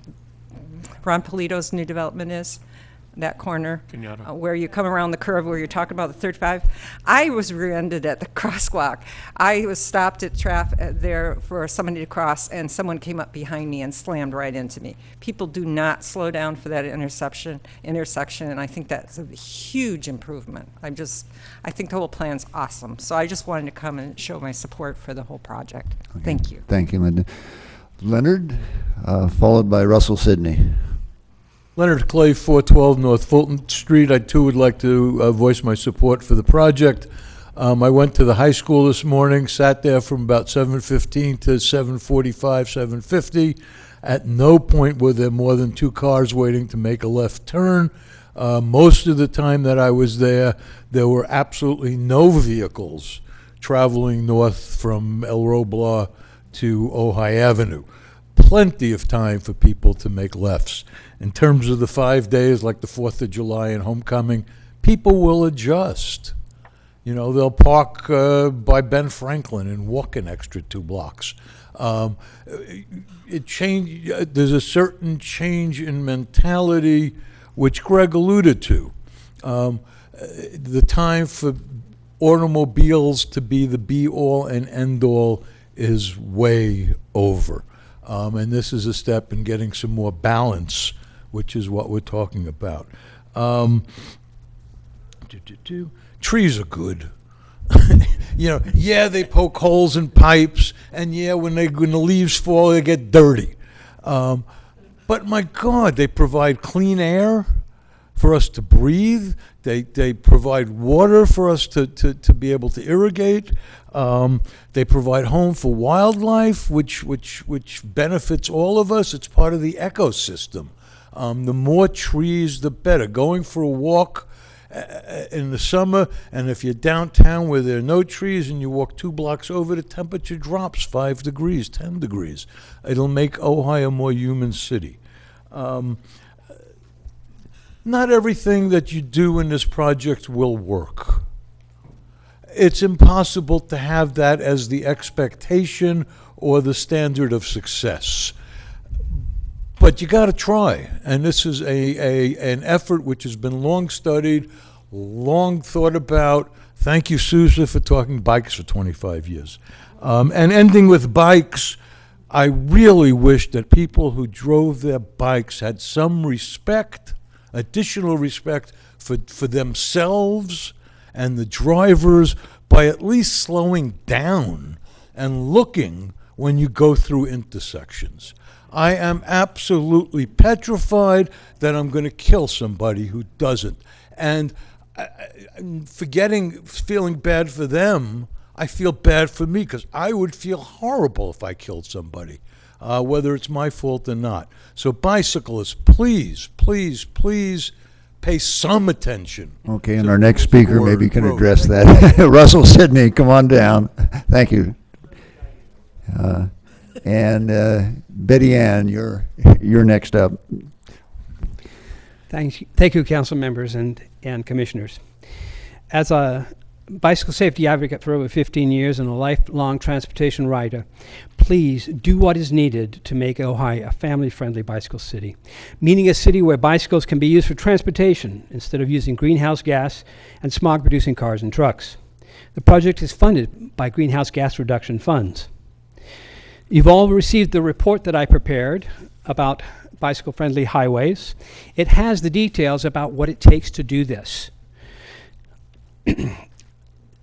Ron Polito's new development is, that corner, where you come around the curve where you're talking about the 35. I was rear-ended at the crosswalk. I was stopped at there for somebody to cross, and someone came up behind me and slammed right into me. People do not slow down for that intersection, and I think that's a huge improvement. I think the whole plan's awesome. So I just wanted to come and show my support for the whole project. Okay. Thank you. Thank you, Linda. Leonard, followed by Russell Sidney. Leonard Clay, 412 North Fulton Street. I too would like to voice my support for the project. I went to the high school this morning, sat there from about 7:15 to 7:45, 7:50. At no point were there more than 2 cars waiting to make a left turn. Most of the time that I was there were absolutely no vehicles traveling north from El Robla to Ojai Avenue. Plenty of time for people to make lefts. In terms of the 5 days, like the 4th of July and homecoming, people will adjust. You know, they'll park by Ben Franklin and walk an extra 2 blocks. There's a certain change in mentality, which Greg alluded to. The time for automobiles to be the be-all and end-all is way over. And this is a step in getting some more balance, which is what we're talking about. Trees are good. You know, yeah, they poke holes in pipes, and yeah, when the leaves fall, they get dirty. But my God, they provide clean air for us to breathe. They provide water for us to be able to irrigate. They provide home for wildlife, which benefits all of us. It's part of the ecosystem. The more trees, the better. Going for a walk in the summer, and if you're downtown where there are no trees and you walk 2 blocks over, the temperature drops 5 degrees, 10 degrees. It'll make Ojai a more human city. Not everything that you do in this project will work. It's impossible to have that as the expectation or the standard of success. But you got to try, and this is an effort which has been long studied, long thought about. Thank you, Sousa, for talking bikes for 25 years. And ending with bikes, I really wish that people who drove their bikes had some respect, additional respect for themselves and the drivers by at least slowing down and looking when you go through intersections. I am absolutely petrified that I'm going to kill somebody who doesn't. And feeling bad for them, I feel bad for me, because I would feel horrible if I killed somebody, whether it's my fault or not. So bicyclists, please, please, please pay some attention. Okay, and our next speaker maybe can address that. Russell Sidney, come on down. Thank you. And Betty Ann, you're next up. Thank you, council members and commissioners. As a bicycle safety advocate for over 15 years and a lifelong transportation rider, please do what is needed to make Ojai a family-friendly bicycle city, meaning a city where bicycles can be used for transportation instead of using greenhouse gas and smog-producing cars and trucks. The project is funded by greenhouse gas reduction funds. You've all received the report that I prepared about bicycle-friendly highways. It has the details about what it takes to do this.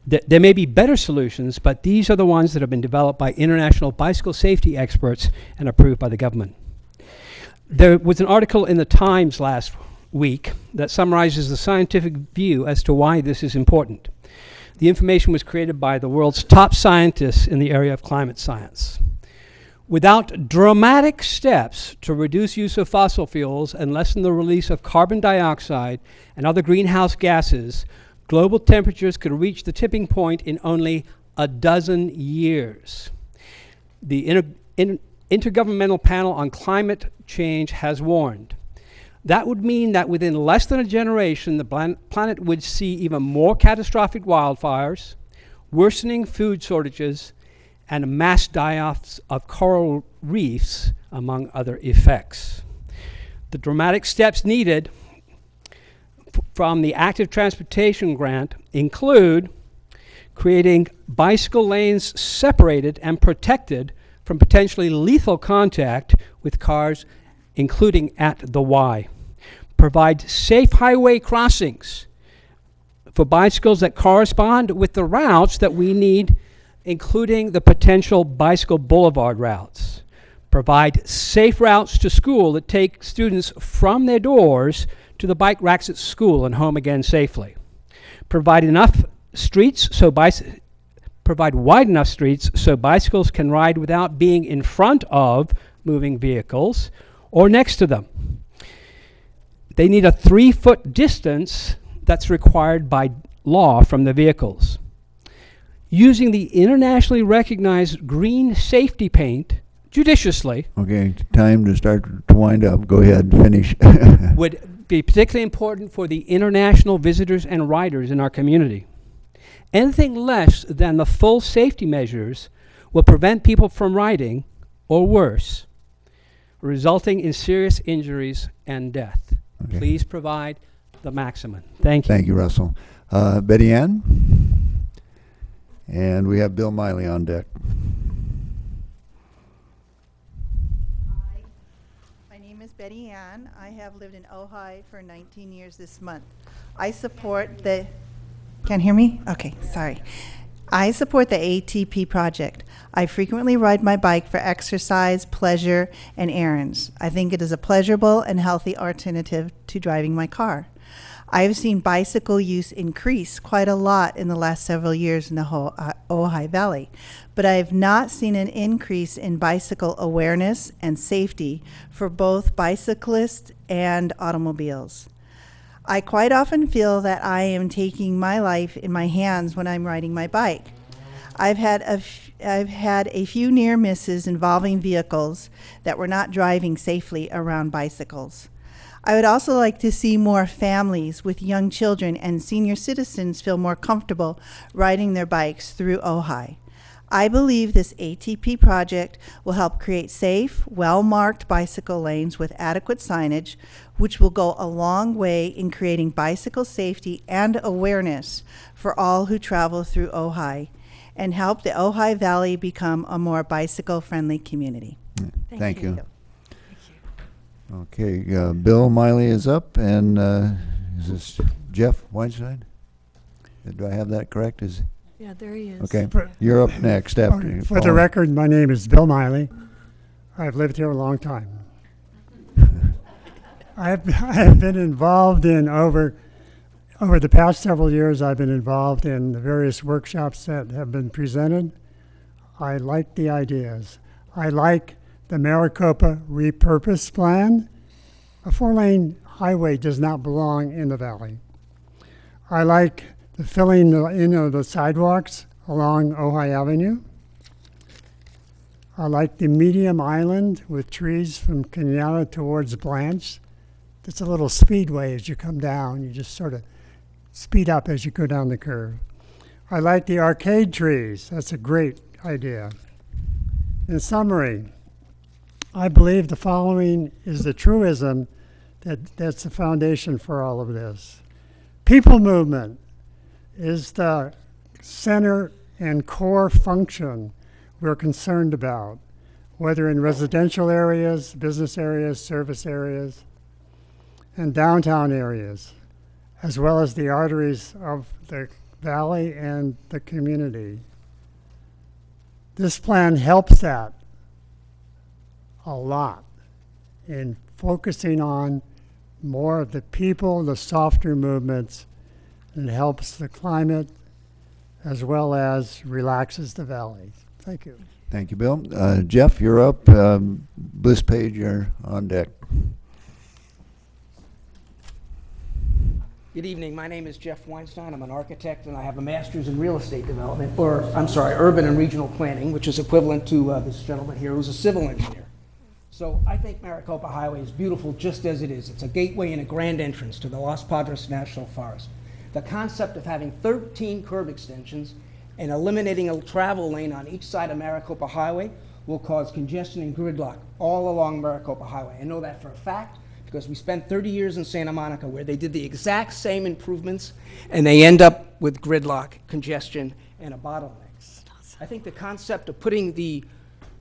There may be better solutions, but these are the ones that have been developed by international bicycle safety experts and approved by the government. There was an article in the Times last week that summarizes the scientific view as to why this is important. The information was created by the world's top scientists in the area of climate science. Without dramatic steps to reduce use of fossil fuels and lessen the release of carbon dioxide and other greenhouse gases, global temperatures could reach the tipping point in only a dozen years. The Intergovernmental Panel on Climate Change has warned. That would mean that within less than a generation, the planet would see even more catastrophic wildfires, worsening food shortages, and mass die-offs of coral reefs, among other effects. The dramatic steps needed from the Active Transportation Grant include creating bicycle lanes separated and protected from potentially lethal contact with cars, including at the Y. Provide safe highway crossings for bicycles that correspond with the routes that we need, including the potential bicycle boulevard routes. provide safe routes to school that take students from their doors to the bike racks at school and home again safely. Provide enough streets so provide wide enough streets so bicycles can ride without being in front of moving vehicles or next to them. They need a 3-foot distance that's required by law from the vehicles. Using the internationally recognized green safety paint judiciously Okay, time to start to wind up. Go ahead, finish. would be particularly important for the international visitors and riders in our community. Anything less than the full safety measures will prevent people from riding, or worse, resulting in serious injuries and death. Okay. Please provide the maximum. Thank you. Thank you, Russell. Betty Ann? And we have Bill Miley on deck. Hi, my name is Betty Ann. I have lived in Ojai for 19 years this month. I support the, can't hear me? Okay, sorry. I support the ATP project. I frequently ride my bike for exercise, pleasure, and errands. I think it is a pleasurable and healthy alternative to driving my car. I have seen bicycle use increase quite a lot in the last several years in the whole Ojai Valley, but I have not seen an increase in bicycle awareness and safety for both bicyclists and automobiles. I quite often feel that I am taking my life in my hands when I'm riding my bike. I've had a few near misses involving vehicles that were not driving safely around bicycles. I would also like to see more families with young children and senior citizens feel more comfortable riding their bikes through Ojai. I believe this ATP project will help create safe, well-marked bicycle lanes with adequate signage, which will go a long way in creating bicycle safety and awareness for all who travel through Ojai, and help the Ojai Valley become a more bicycle-friendly community. Thank you. Okay, Bill Miley is up, and is this Jeff Weinstein? Do I have that correct? Yeah, there he is. Okay, you're up next after. Okay, for the record, my name is Bill Miley. I've lived here a long time. I have been involved in over the past several years. I've been involved in the various workshops that have been presented. I like the ideas. I like the Maricopa repurpose plan. A 4-lane highway does not belong in the valley. I like the filling in of the sidewalks along Ojai Avenue. I like the medium island with trees from Kenyatta towards Blanche. It's a little speedway as you come down. You just sort of speed up as you go down the curve. I like the arcade trees. That's a great idea. In summary, I believe the following is the truism that's the foundation for all of this. People movement is the center and core function we're concerned about, whether in residential areas, business areas, service areas, and downtown areas, as well as the arteries of the valley and the community. This plan helps that a lot in focusing on more of the people, the softer movements, and helps the climate as well as relaxes the valley. Thank you. Thank you, Bill. Jeff, you're up. Bliss Page, you're on deck. Good evening. My name is Jeff Weinstein. I'm an architect, and I have a master's in real estate development, or I'm sorry, urban and regional planning, which is equivalent to this gentleman here who's a civil engineer. So I think Maricopa Highway is beautiful just as it is. It's a gateway and a grand entrance to the Los Padres National Forest. The concept of having 13 curb extensions and eliminating a travel lane on each side of Maricopa Highway will cause congestion and gridlock all along Maricopa Highway. I know that for a fact because we spent 30 years in Santa Monica where they did the exact same improvements and they end up with gridlock, congestion, and a bottleneck. I think the concept of putting the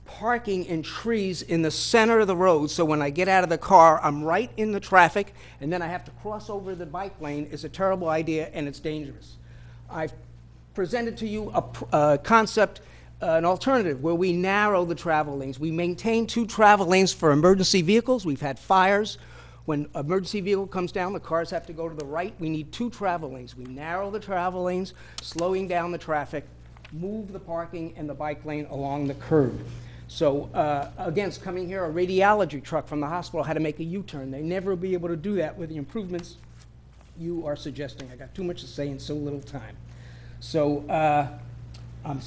parking and trees in the center of the road so when I get out of the car, I'm right in the traffic and then I have to cross over the bike lane is a terrible idea and it's dangerous. I've presented to you a concept an alternative where we narrow the travel lanes. We maintain 2 travel lanes for emergency vehicles. We've had fires. When an emergency vehicle comes down, the cars have to go to the right. We need 2 travel lanes. We narrow the travel lanes, slowing down the traffic, move the parking and the bike lane along the curb. So against coming here, a radiology truck from the hospital had to make a U-turn. They never will be able to do that with the improvements you are suggesting. I got too much to say in so little time. So I'm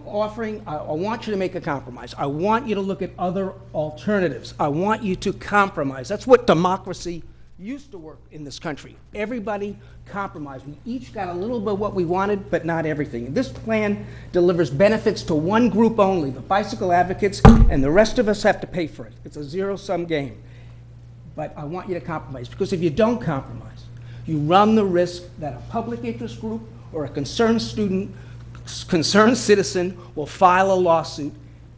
offering, I want you to make a compromise. I want you to look at other alternatives. I want you to compromise. That's what democracy used to work in this country. Everybody compromised. We each got a little bit of what we wanted, but not everything. And this plan delivers benefits to one group only, the bicycle advocates, and the rest of us have to pay for it. It's a zero-sum game. But I want you to compromise, because if you don't compromise, you run the risk that a public interest group or a concerned citizen will file a lawsuit,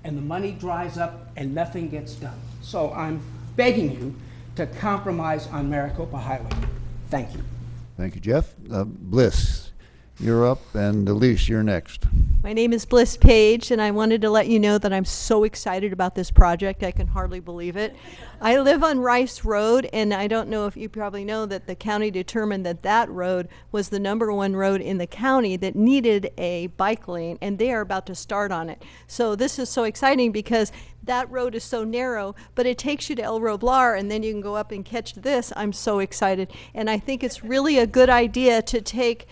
and the money dries up and nothing gets done. So I'm begging you to compromise on Maricopa Highway. Thank you. Thank you, Jeff. Bliss, you're up, and Elise, you're next. My name is Bliss Page, and I wanted to let you know that I'm so excited about this project. I can hardly believe it. I live on Rice Road, and I don't know if you probably know that the county determined that that road was the #1 road in the county that needed a bike lane, and they are about to start on it. So this is so exciting because that road is so narrow, but it takes you to El Roblar, and then you can go up and catch this. I'm so excited, and I think it's really a good idea to take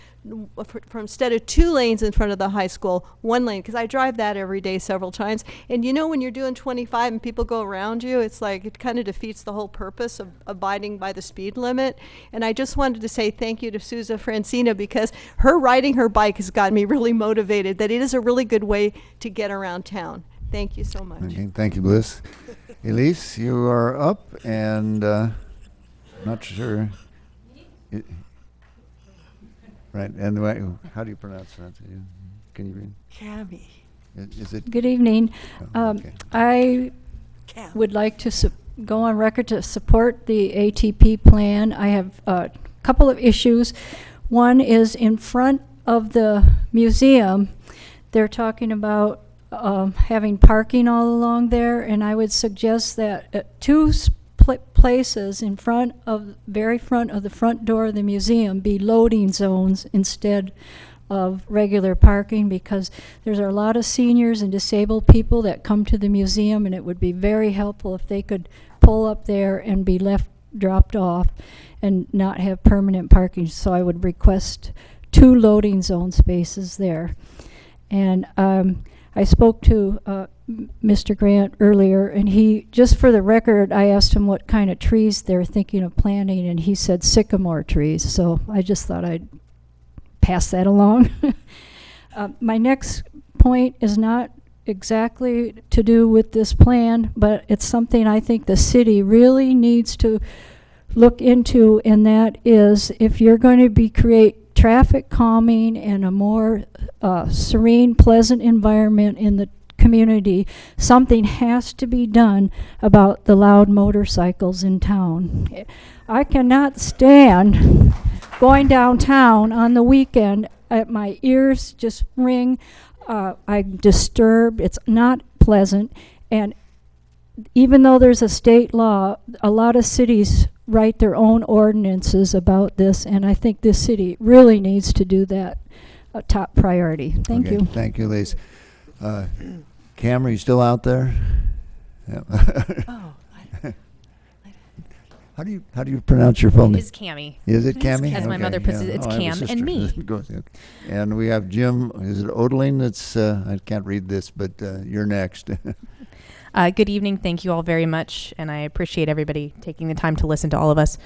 from instead of 2 lanes in front of the high school, 1 lane, because I drive that every day several times. And you know, when you're doing 25 and people go around you, it's like it kind of defeats the whole purpose of abiding by the speed limit. And I just wanted to say thank you to Sousa Francina, because her riding her bike has gotten me really motivated that it is a really good way to get around town. Thank you so much. Okay, thank you, Bliss. Elise, you are up, and not sure. Right, and how do you pronounce that? Can you read? Cammy. Is it? Good evening. Oh, okay. I would like to go on record to support the ATP plan. I have a couple of issues. One is in front of the museum, they're talking about having parking all along there, and I would suggest that 2 places in front of, very front of the front door of the museum be loading zones instead of regular parking, because there's a lot of seniors and disabled people that come to the museum, and it would be very helpful if they could pull up there and be dropped off and not have permanent parking. So I would request 2 loading zone spaces there. And I spoke to Mr. Grant earlier, and he, just for the record, I asked him what kind of trees they're thinking of planting, and he said sycamore trees. So I just thought I'd pass that along. My next point is not exactly to do with this plan, but it's something I think the city really needs to look into, and that is, if you're going to create traffic calming and a more serene, pleasant environment in the community, something has to be done about the loud motorcycles in town. I cannot stand going downtown on the weekend. My ears just ring. I'm disturbed. It's not pleasant. And even though there's a state law, a lot of cities write their own ordinances about this, and I think this city really needs to do that a top priority. Thank you. Thank you, Lise. Cam, are you still out there? Yeah. How do you pronounce your full name? It is Cammy. Is it Cammy? As my mother puts it, it's I have a Cam sister. and me. And we have Jim. Is it Odeling? That's I can't read this, but you're next. Good evening. Thank you all very much, and I appreciate everybody taking the time to listen to all of us.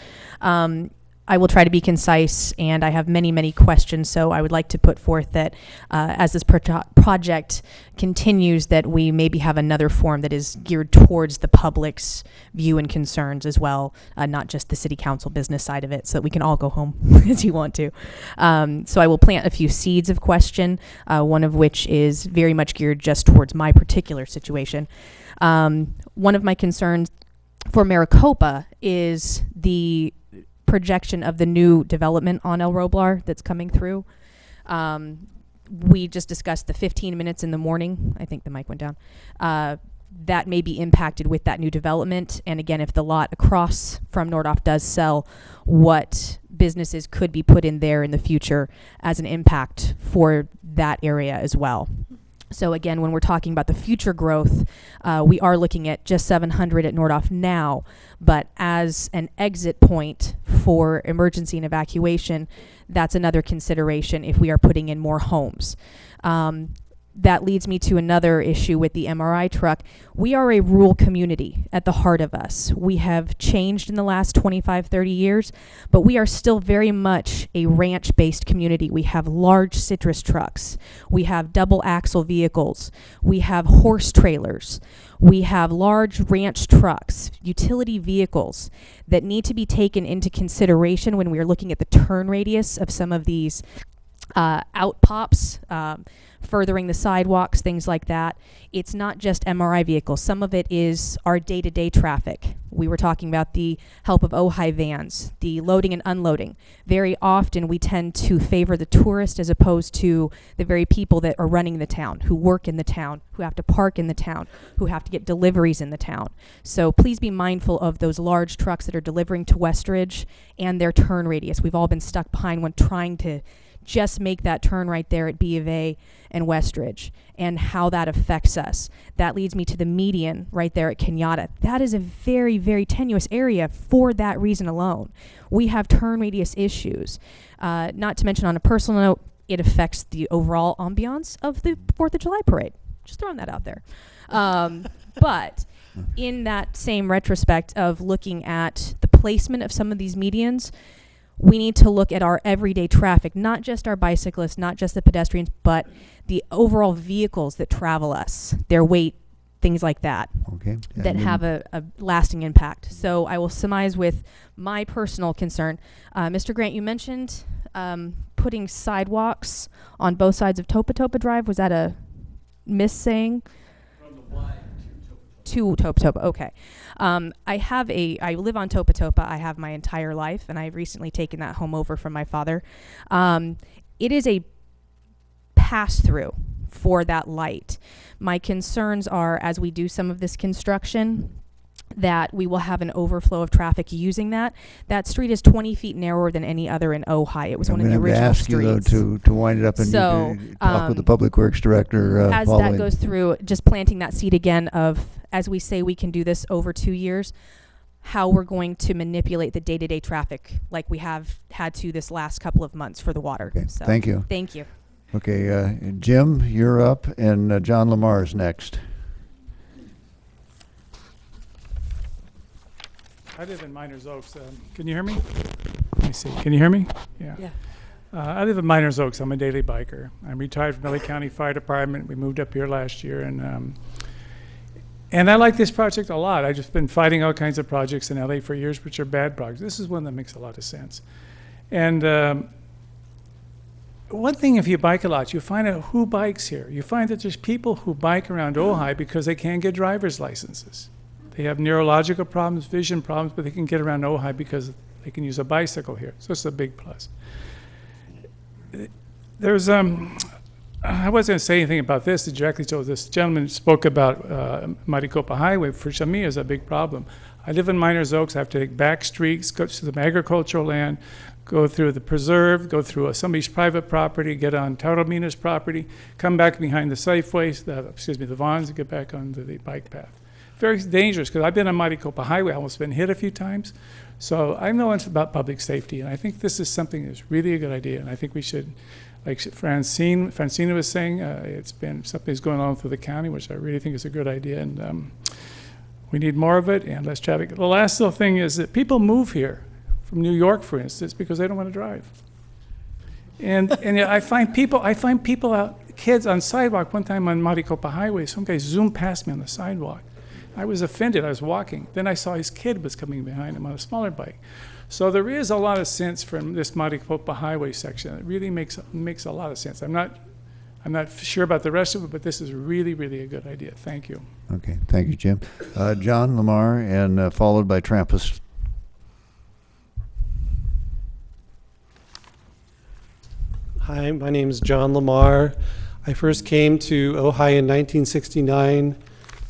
I will try to be concise, and I have many, many questions, so I would like to put forth that as this project continues, that we maybe have another form that is geared towards the public's view and concerns as well, not just the city council business side of it, so that we can all go home as you want to. So I will plant a few seeds of question, one of which is very much geared just towards my particular situation. One of my concerns for Maricopa is the projection of the new development on El Roblar that's coming through. we just discussed the 15 minutes in the morning. I think the mic went down. That may be impacted with that new development. And again, if the lot across from Nordhoff does sell, what businesses could be put in there in the future as an impact for that area as well. So again, when we're talking about the future growth, we are looking at just 700 at Nordhoff now, but as an exit point for emergency and evacuation, that's another consideration if we are putting in more homes. That leads me to another issue with the MRI truck. We are a rural community at the heart of us. We have changed in the last 25, 30 years, but we are still very much a ranch-based community. We have large citrus trucks. We have double axle vehicles. We have horse trailers. We have large ranch trucks, utility vehicles that need to be taken into consideration when we are looking at the turn radius of some of these outpops, furthering the sidewalks, things like that. It's not just MRI vehicles. Some of it is our day-to-day traffic. We were talking about the help of Ojai vans, the loading and unloading. Very often we tend to favor the tourist as opposed to the very people that are running the town, who work in the town, who have to park in the town, who have to get deliveries in the town. So please be mindful of those large trucks that are delivering to Westridge and their turn radius. We've all been stuck behind one trying to just make that turn right there at B of A and Westridge, and how that affects us. That leads me to the median right there at Kenyatta. That is a very, very tenuous area for that reason alone. We have turn radius issues. Not to mention, on a personal note, it affects the overall ambiance of the 4th of July parade. Just throwing that out there. But in that same retrospect of looking at the placement of some of these medians, we need to look at our everyday traffic, not just our bicyclists, not just the pedestrians, but the overall vehicles that travel us, their weight, things like that, Okay. that have a lasting impact. So I will surmise with my personal concern. Mr. Grant, you mentioned putting sidewalks on both sides of Topa Topa Drive. Was that a missaying? From the Y to Topa Topa, okay. I live on Topa Topa. I have my entire life, and I've recently taken that home over from my father. It is a pass-through for that light. My concerns are, as we do some of this construction, that we will have an overflow of traffic using that. That street is 20 feet narrower than any other in Ojai. It was one of the original streets. I'm going to ask you, though, to wind it up and So, talk with the Public Works Director as following. that goes through, just planting that seed again of, as we say we can do this over 2 years, how we're going to manipulate the day-to-day traffic like we have had to this last couple of months for the water. Okay, So, thank you. Thank you. Okay, Jim, you're up, and John Lamar's next. I live in Miners Oaks. Can you hear me? Let me see. Can you hear me? Yeah. I live in Miners Oaks. I'm a daily biker. I'm retired from LA County Fire Department. We moved up here last year, and I like this project a lot. I've just been fighting all kinds of projects in LA for years, which are bad projects. This is one that makes a lot of sense. And one thing, if you bike a lot, you find out who bikes here. You find that there's people who bike around Ojai because they can't get driver's licenses. They have neurological problems, vision problems, but they can get around Ojai because they can use a bicycle here. So it's a big plus. There's, I wasn't going to say anything about this directly, so this gentleman spoke about Maricopa Highway, which to me is a big problem. I live in Miners Oaks. I have to take back streets, go to the agricultural land, go through the preserve, go through somebody's private property, get on Taormina's property, come back behind the Safeways, the Vons, and get back onto the bike path. Very dangerous, because I've been on Maricopa Highway, almost been hit a few times. So I know it's about public safety, and I think this is something that's really a good idea, and I think we should, like Francina was saying, it's been something that's going on through the county, which I really think is a good idea, and we need more of it and less traffic. The last little thing is that people move here from New York, for instance, because they don't want to drive. And I find people out, kids on sidewalk. One time on Maricopa Highway, some guy zoomed past me on the sidewalk. I was offended. I was walking. Then I saw his kid was coming behind him on a smaller bike. So there is a lot of sense from this Maricopa Highway section. It really makes a lot of sense. I'm not sure about the rest of it, but this is really, really a good idea. Thank you. Okay, thank you, Jim. John Lamar, and followed by Trampus. Hi, my name is John Lamar. I first came to Ojai in 1969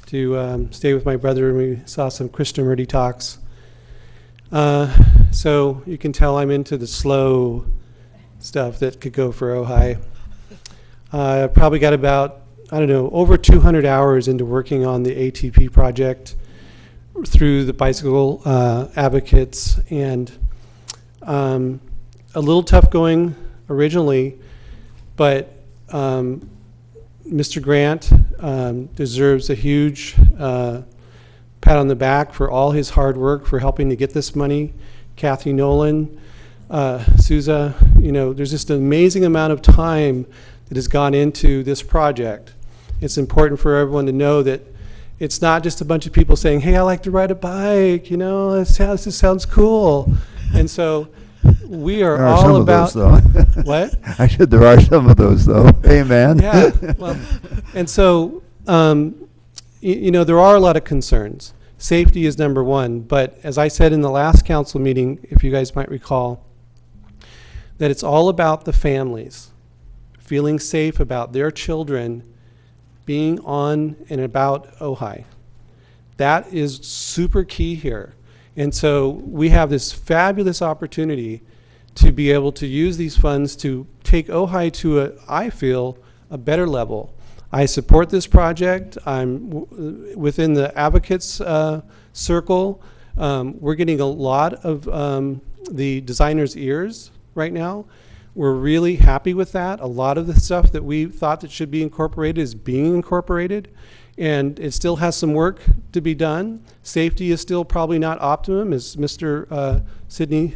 to stay with my brother, and we saw some Krishnamurti talks. So you can tell I'm into the slow stuff that could go for Ojai. I probably got about, I don't know, over 200 hours into working on the ATP project through the bicycle advocates, and a little tough going originally, but Mr. Grant deserves a huge pat on the back for all his hard work for helping to get this money. Kathy Nolan, Souza, you know, there's just an amazing amount of time that has gone into this project. It's important for everyone to know that it's not just a bunch of people saying, hey, I like to ride a bike, you know, this sounds cool. And so we are all about what? I said there are some of those, though. Amen. Yeah. Well, and so, you know, there are a lot of concerns. Safety is number one. But as I said in the last council meeting, if you guys might recall, that it's all about the families feeling safe about their children being on and about Ojai. That is super key here. And so we have this fabulous opportunity to be able to use these funds to take Ojai to I feel, a better level. I support this project. I'm within the advocates circle. We're getting a lot of the designers' ears right now. We're really happy with that. A lot of the stuff that we thought that should be incorporated is being incorporated, and it still has some work to be done. Safety is still probably not optimum, as Mr. Sidney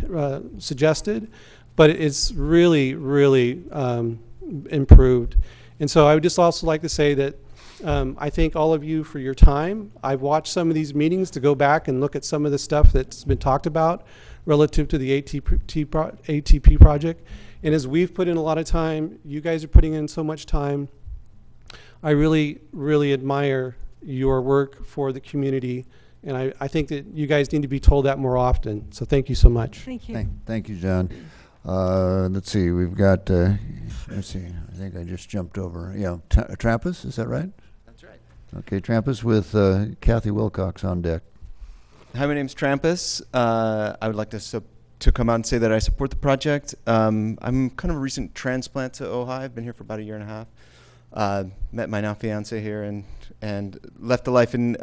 suggested, but it's really, really improved. And so I would just also like to say that I thank all of you for your time. I've watched some of these meetings to go back and look at some of the stuff that's been talked about relative to the ATP project. And as we've put in a lot of time, you guys are putting in so much time. I really, really admire your work for the community, and I think that you guys need to be told that more often. So thank you so much. Thank you. Thank you, John. Let's see, we've got, let's see, I think I just jumped over. Yeah, Trampus, is that right? That's right. Okay, Trampus with Kathy Wilcox on deck. Hi, my name's Trampus. I would like to come out and say that I support the project. I'm kind of a recent transplant to Ojai. I've been here for about a year and a half. Met my now fiance here and left the life in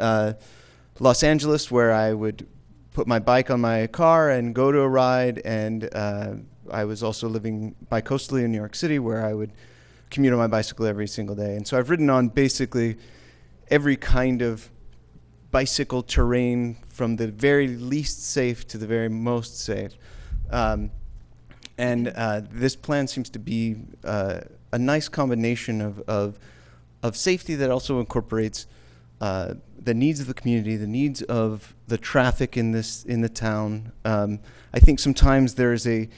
Los Angeles, where I would put my bike on my car and go to a ride, and I was also living bi-coastally in New York City, where I would commute on my bicycle every single day. And so I've ridden on basically every kind of bicycle terrain, from the very least safe to the very most safe. This plan seems to be a nice combination of safety that also incorporates the needs of the community, the needs of the traffic in the town. I think sometimes there's an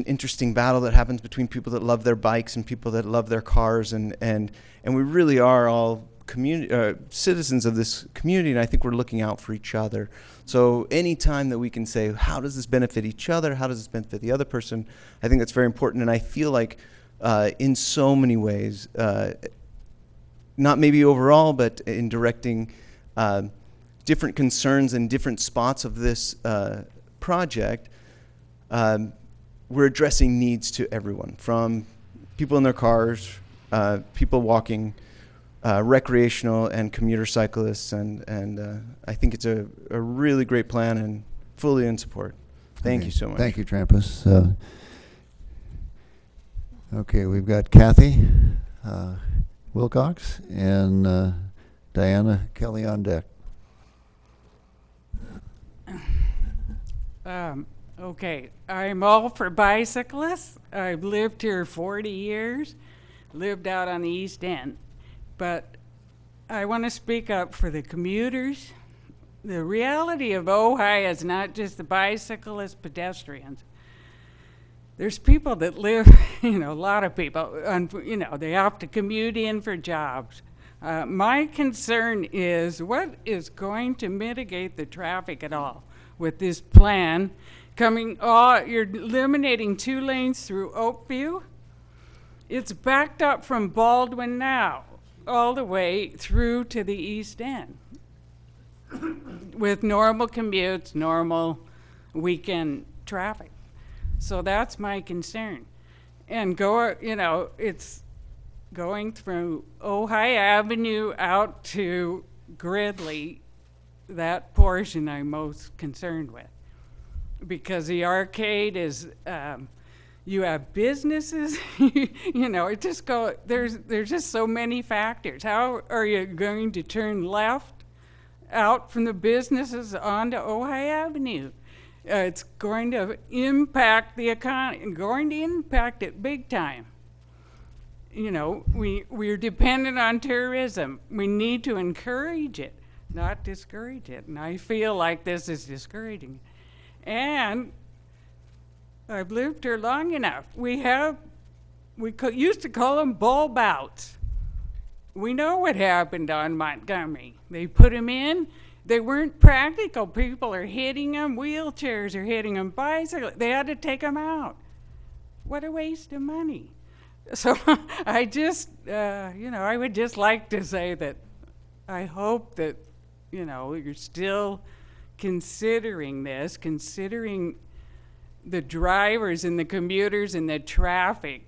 interesting battle that happens between people that love their bikes and people that love their cars, and we really are all citizens of this community, and I think we're looking out for each other. So any time that we can say, how does this benefit each other? How does this benefit the other person? I think that's very important, and I feel like in so many ways, not maybe overall, but in directing different concerns in different spots of this project, we're addressing needs to everyone, from people in their cars, people walking, recreational and commuter cyclists, and I think it's a really great plan and fully in support. Thank you so much. Thank you, Trampus. Okay, we've got Kathy Wilcox and Diana Kelly on deck. Okay, I'm all for bicyclists. I've lived here 40 years, lived out on the East End. But I want to speak up for the commuters. The reality of Ojai is not just the bicyclists, pedestrians. There's people that live, a lot of people, they have to commute in for jobs. My concern is, what is going to mitigate the traffic at all with this plan? You're eliminating 2 lanes through Oakview. It's backed up from Baldwin now, all the way through to the East End, with normal commutes, normal weekend traffic. So that's my concern. And it's going through Ojai Avenue out to Gridley, that portion I'm most concerned with. Because the arcade is, you have businesses, it just there's just so many factors. How are you going to turn left out from the businesses onto Ojai Avenue? It's going to impact the economy, going to impact it big time. We're dependent on tourism. We need to encourage it, not discourage it. And I feel like this is discouraging. And I've lived here long enough. We used to call them bulb outs. We know what happened on Montgomery. They put them in. They weren't practical. People are hitting them. Wheelchairs are hitting them. Bicycles. They had to take them out. What a waste of money. So I just, I would just like to say that I hope that, you're still considering this, considering the drivers and the commuters and the traffic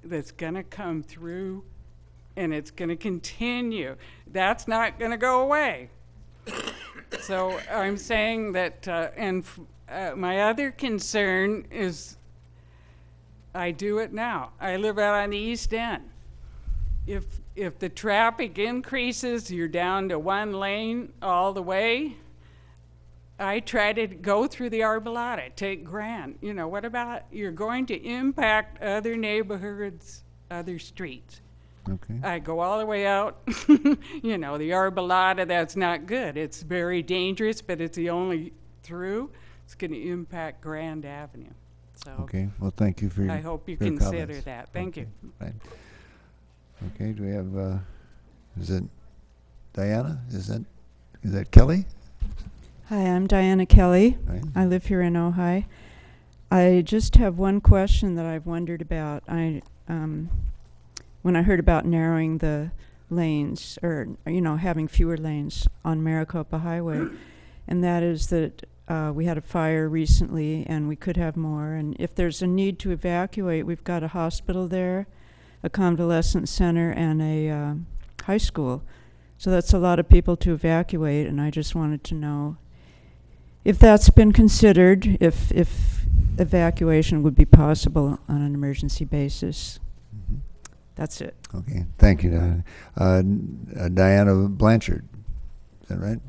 that's going to come through, and it's going to continue. That's not going to go away. So I'm saying that, my other concern is I do it now. I live out on the East End. If the traffic increases, you're down to one lane all the way. I try to go through the Arbolata, take Grand. What about, you're going to impact other neighborhoods, other streets. Okay. I go all the way out, the Arbolata, that's not good. It's very dangerous, but it's the only through. It's going to impact Grand Avenue. So Okay, well, thank you for your I hope you your consider comments. that. Thank you. Right. Okay, do we have, is it Diana? Is that Kelly? Hi, I'm Diana Kelly. Right. I live here in Ojai. I just have one question that I've wondered about. When I heard about narrowing the lanes, or having fewer lanes on Maricopa Highway, and that is that we had a fire recently and we could have more, and if there's a need to evacuate, we've got a hospital there, a convalescent center, and a high school. So that's a lot of people to evacuate, and I just wanted to know if that's been considered, if evacuation would be possible on an emergency basis. Mhm. That's it. Okay, thank you, Diana. Diana Blanchard, is that right?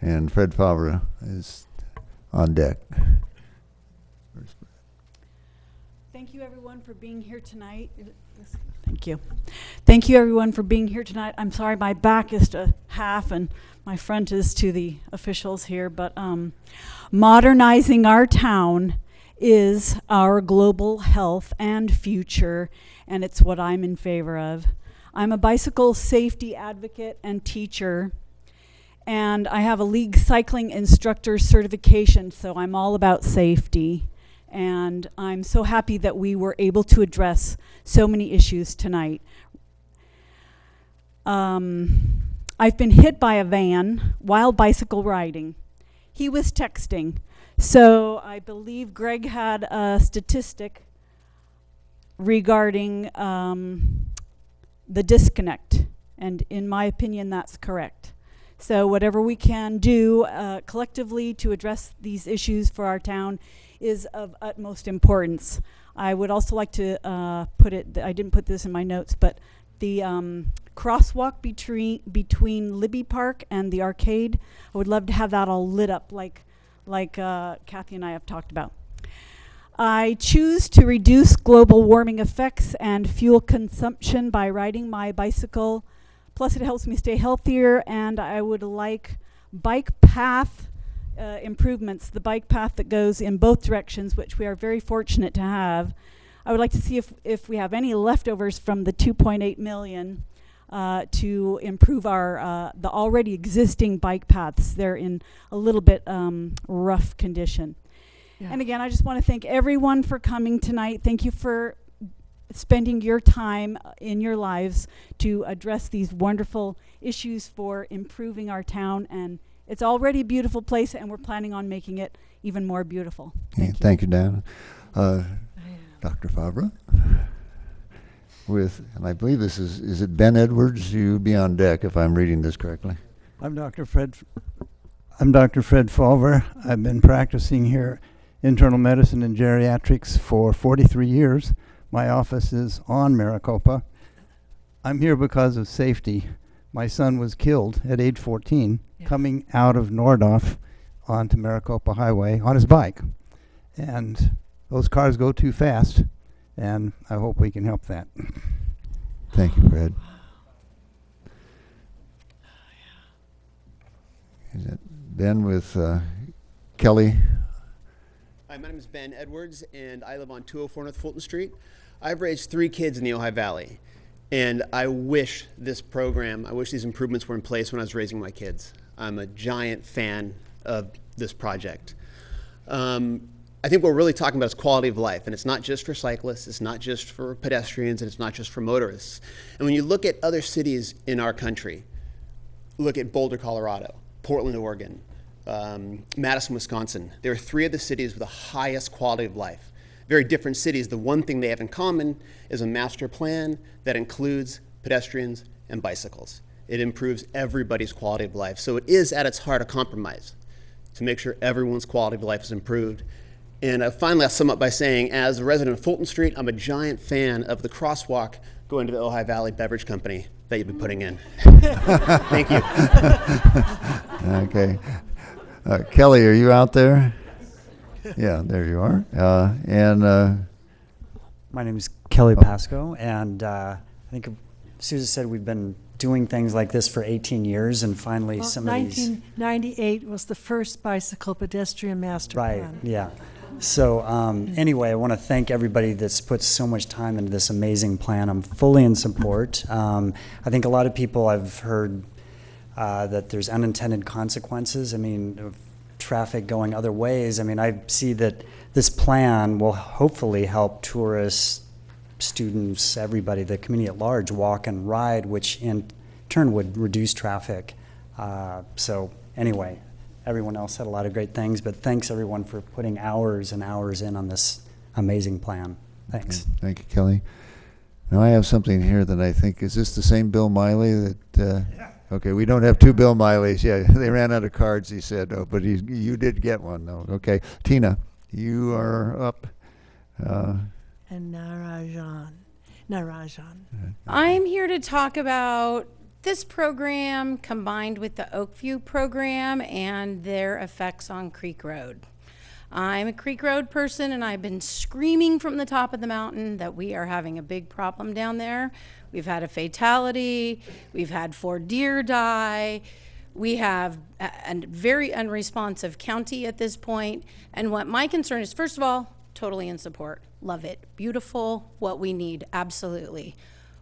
And Fred Favre is on deck. Thank you, everyone, for being here tonight. Thank you. Thank you, everyone, for being here tonight. I'm sorry, my back is to half and my front is to the officials here, but modernizing our town is our global health and future, and it's what I'm in favor of. I'm a bicycle safety advocate and teacher, and I have a league cycling instructor certification, so I'm all about safety. And I'm so happy that we were able to address so many issues tonight. I've been hit by a van while bicycle riding. He was texting. So I believe Greg had a statistic regarding the disconnect. And in my opinion, that's correct. So whatever we can do collectively to address these issues for our town is of utmost importance. I would also like to put it, I didn't put this in my notes, but the crosswalk between Libby Park and the arcade, I would love to have that all lit up like Kathy and I have talked about. I choose to reduce global warming effects and fuel consumption by riding my bicycle. Plus it helps me stay healthier, and I would like bike path improvements, the bike path that goes in both directions, which we are very fortunate to have. I would like to see if we have any leftovers from the 2.8 million to improve our the already existing bike paths. They're in a little bit rough condition. And again, I just want to thank everyone for coming tonight. Thank you for spending your time in your lives to address these wonderful issues for improving our town. And it's already a beautiful place, and we're planning on making it even more beautiful. Thank you, Dan. Dr. Favre? And I believe this is it Ben Edwards? You be on deck if I'm reading this correctly. I'm Dr. Fred Fulver. I've been practicing here internal medicine and geriatrics for 43 years. My office is on Maricopa. I'm here because of safety. My son was killed at age 14 coming out of Nordhoff onto Maricopa Highway on his bike. And those cars go too fast, and I hope we can help that. Thank you, Fred. Is it Ben with Kelly? Hi, my name is Ben Edwards, and I live on 204 North Fulton Street. I've raised 3 kids in the Ojai Valley, and I wish these improvements were in place when I was raising my kids. I'm a giant fan of this project. I think what we're really talking about is quality of life, and it's not just for cyclists, it's not just for pedestrians, and it's not just for motorists. And when you look at other cities in our country, look at Boulder, Colorado, Portland, Oregon, Madison, Wisconsin. There are 3 of the cities with the highest quality of life. Very different cities. The one thing they have in common is a master plan that includes pedestrians and bicycles. It improves everybody's quality of life. So it is at its heart a compromise to make sure everyone's quality of life is improved. And finally, I'll sum up by saying, as a resident of Fulton Street, I'm a giant fan of the crosswalk going to the Ojai Valley Beverage Company that you've been putting in. Thank you. Okay. Kelly, are you out there? Yeah, there you are. My name is Kelly Pasco, and I think Susan said we've been doing things like this for 18 years, and finally some of these... 1998 was the first bicycle pedestrian master plan. Right, yeah. So anyway, I want to thank everybody that's put so much time into this amazing plan. I'm fully in support. I think a lot of people, I've heard that there's unintended consequences. I mean, of traffic going other ways. I mean, I see that this plan will hopefully help tourists, students, everybody, the community at large, walk and ride, which in turn would reduce traffic. So anyway, everyone else said a lot of great things, but thanks everyone for putting hours and hours in on this amazing plan. Thanks. Thank you, Kelly. Now I have something here that I think, is this the same Bill Miley that, okay, we don't have 2 Bill Mileys. Yeah, they ran out of cards, he said, but you did get one though. Okay, Tina, you are up. And Narajan. I'm here to talk about this program combined with the Oakview program and their effects on Creek Road. I'm a Creek Road person, and I've been screaming from the top of the mountain that we are having a big problem down there. We've had a fatality, we've had 4 deer die, we have a very unresponsive county at this point, and what my concern is, first of all, totally in support. Love it. Beautiful, what we need, absolutely.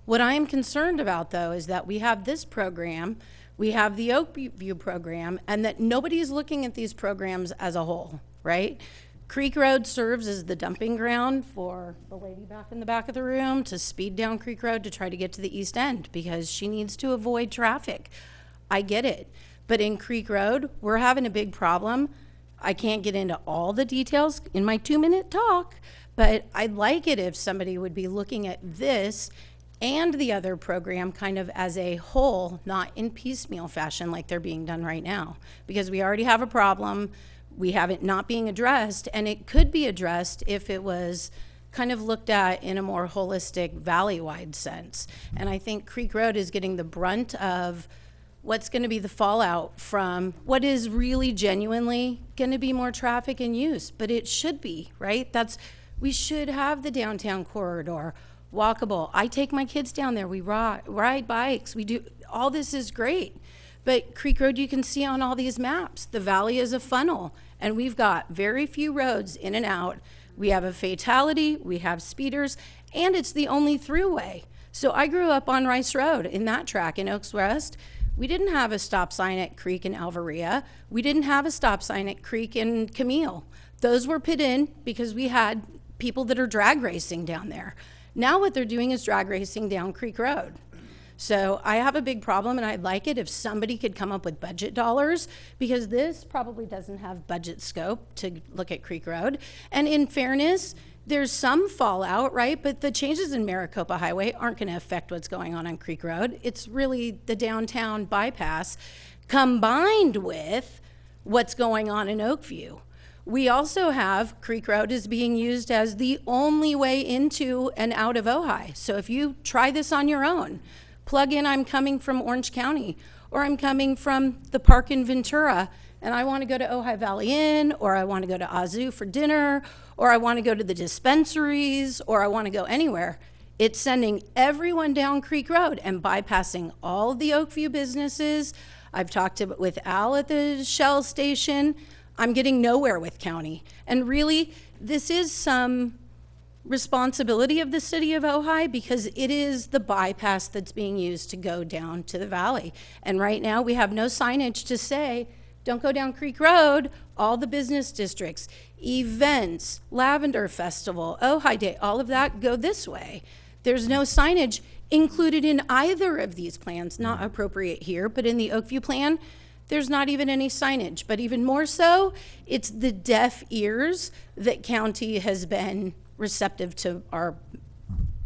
What I am concerned about, though, is that we have this program, we have the Oakview program, and that nobody is looking at these programs as a whole, right? Creek Road serves as the dumping ground for the lady back in the back of the room to speed down Creek Road to try to get to the East End because she needs to avoid traffic. I get it. But in Creek Road, we're having a big problem. I can't get into all the details in my 2-minute talk, but I'd like it if somebody would be looking at this and the other program kind of as a whole, not in piecemeal fashion like they're being done right now. Because we already have a problem, we have it not being addressed, and it could be addressed if it was kind of looked at in a more holistic valley-wide sense. And I think Creek Road is getting the brunt of what's going to be the fallout from what is really genuinely going to be more traffic and use, but it should be, right? We should have the downtown corridor, walkable. I take my kids down there, we ride bikes, we do, all this is great. But Creek Road, you can see on all these maps, the valley is a funnel, and we've got very few roads in and out. We have a fatality, we have speeders, and it's the only throughway. So I grew up on Rice Road in that track in Oaks West. We didn't have a stop sign at Creek and Alvaria. We didn't have a stop sign at Creek and Camille. Those were put in because we had people that are drag racing down there. Now what they're doing is drag racing down Creek Road. So I have a big problem, and I'd like it if somebody could come up with budget dollars, because this probably doesn't have budget scope to look at Creek Road. And in fairness, there's some fallout, right? But the changes in Maricopa Highway aren't going to affect what's going on Creek Road. It's really the downtown bypass combined with what's going on in Oakview. We also have Creek Road is being used as the only way into and out of Ojai. So if you try this on your own, plug in, I'm coming from Orange County, or I'm coming from the park in Ventura, and I want to go to Ojai Valley Inn, or I want to go to Azu for dinner, or I want to go to the dispensaries, or I want to go anywhere. It's sending everyone down Creek Road and bypassing all of the Oakview businesses. I've talked with Al at the Shell station. I'm getting nowhere with county. And really, this is some responsibility of the city of Ojai, because it is the bypass that's being used to go down to the valley. And right now we have no signage to say, don't go down Creek Road. All the business districts, events, Lavender Festival, Ojai Day, all of that go this way. There's no signage included in either of these plans, not appropriate here, but in the Oakview plan, there's not even any signage. But even more so, it's the deaf ears that county has been receptive to our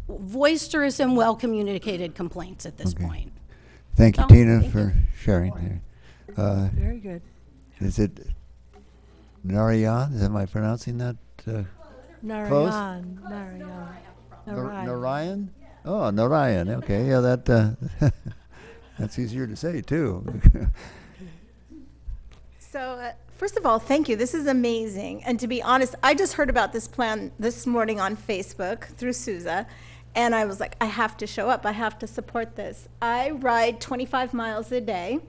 boisterous and well-communicated complaints at this point. Thank you, So, Tina, thank for sharing there. Very good. Is it Narayan? Am I pronouncing that close? Narayan. Narayan? Oh, Narayan. Okay, yeah, that that's easier to say too. So, first of all, thank you. This is amazing. And to be honest, I just heard about this plan this morning on Facebook through Sousa, and I was like, I have to show up. I have to support this. I ride 25 miles a day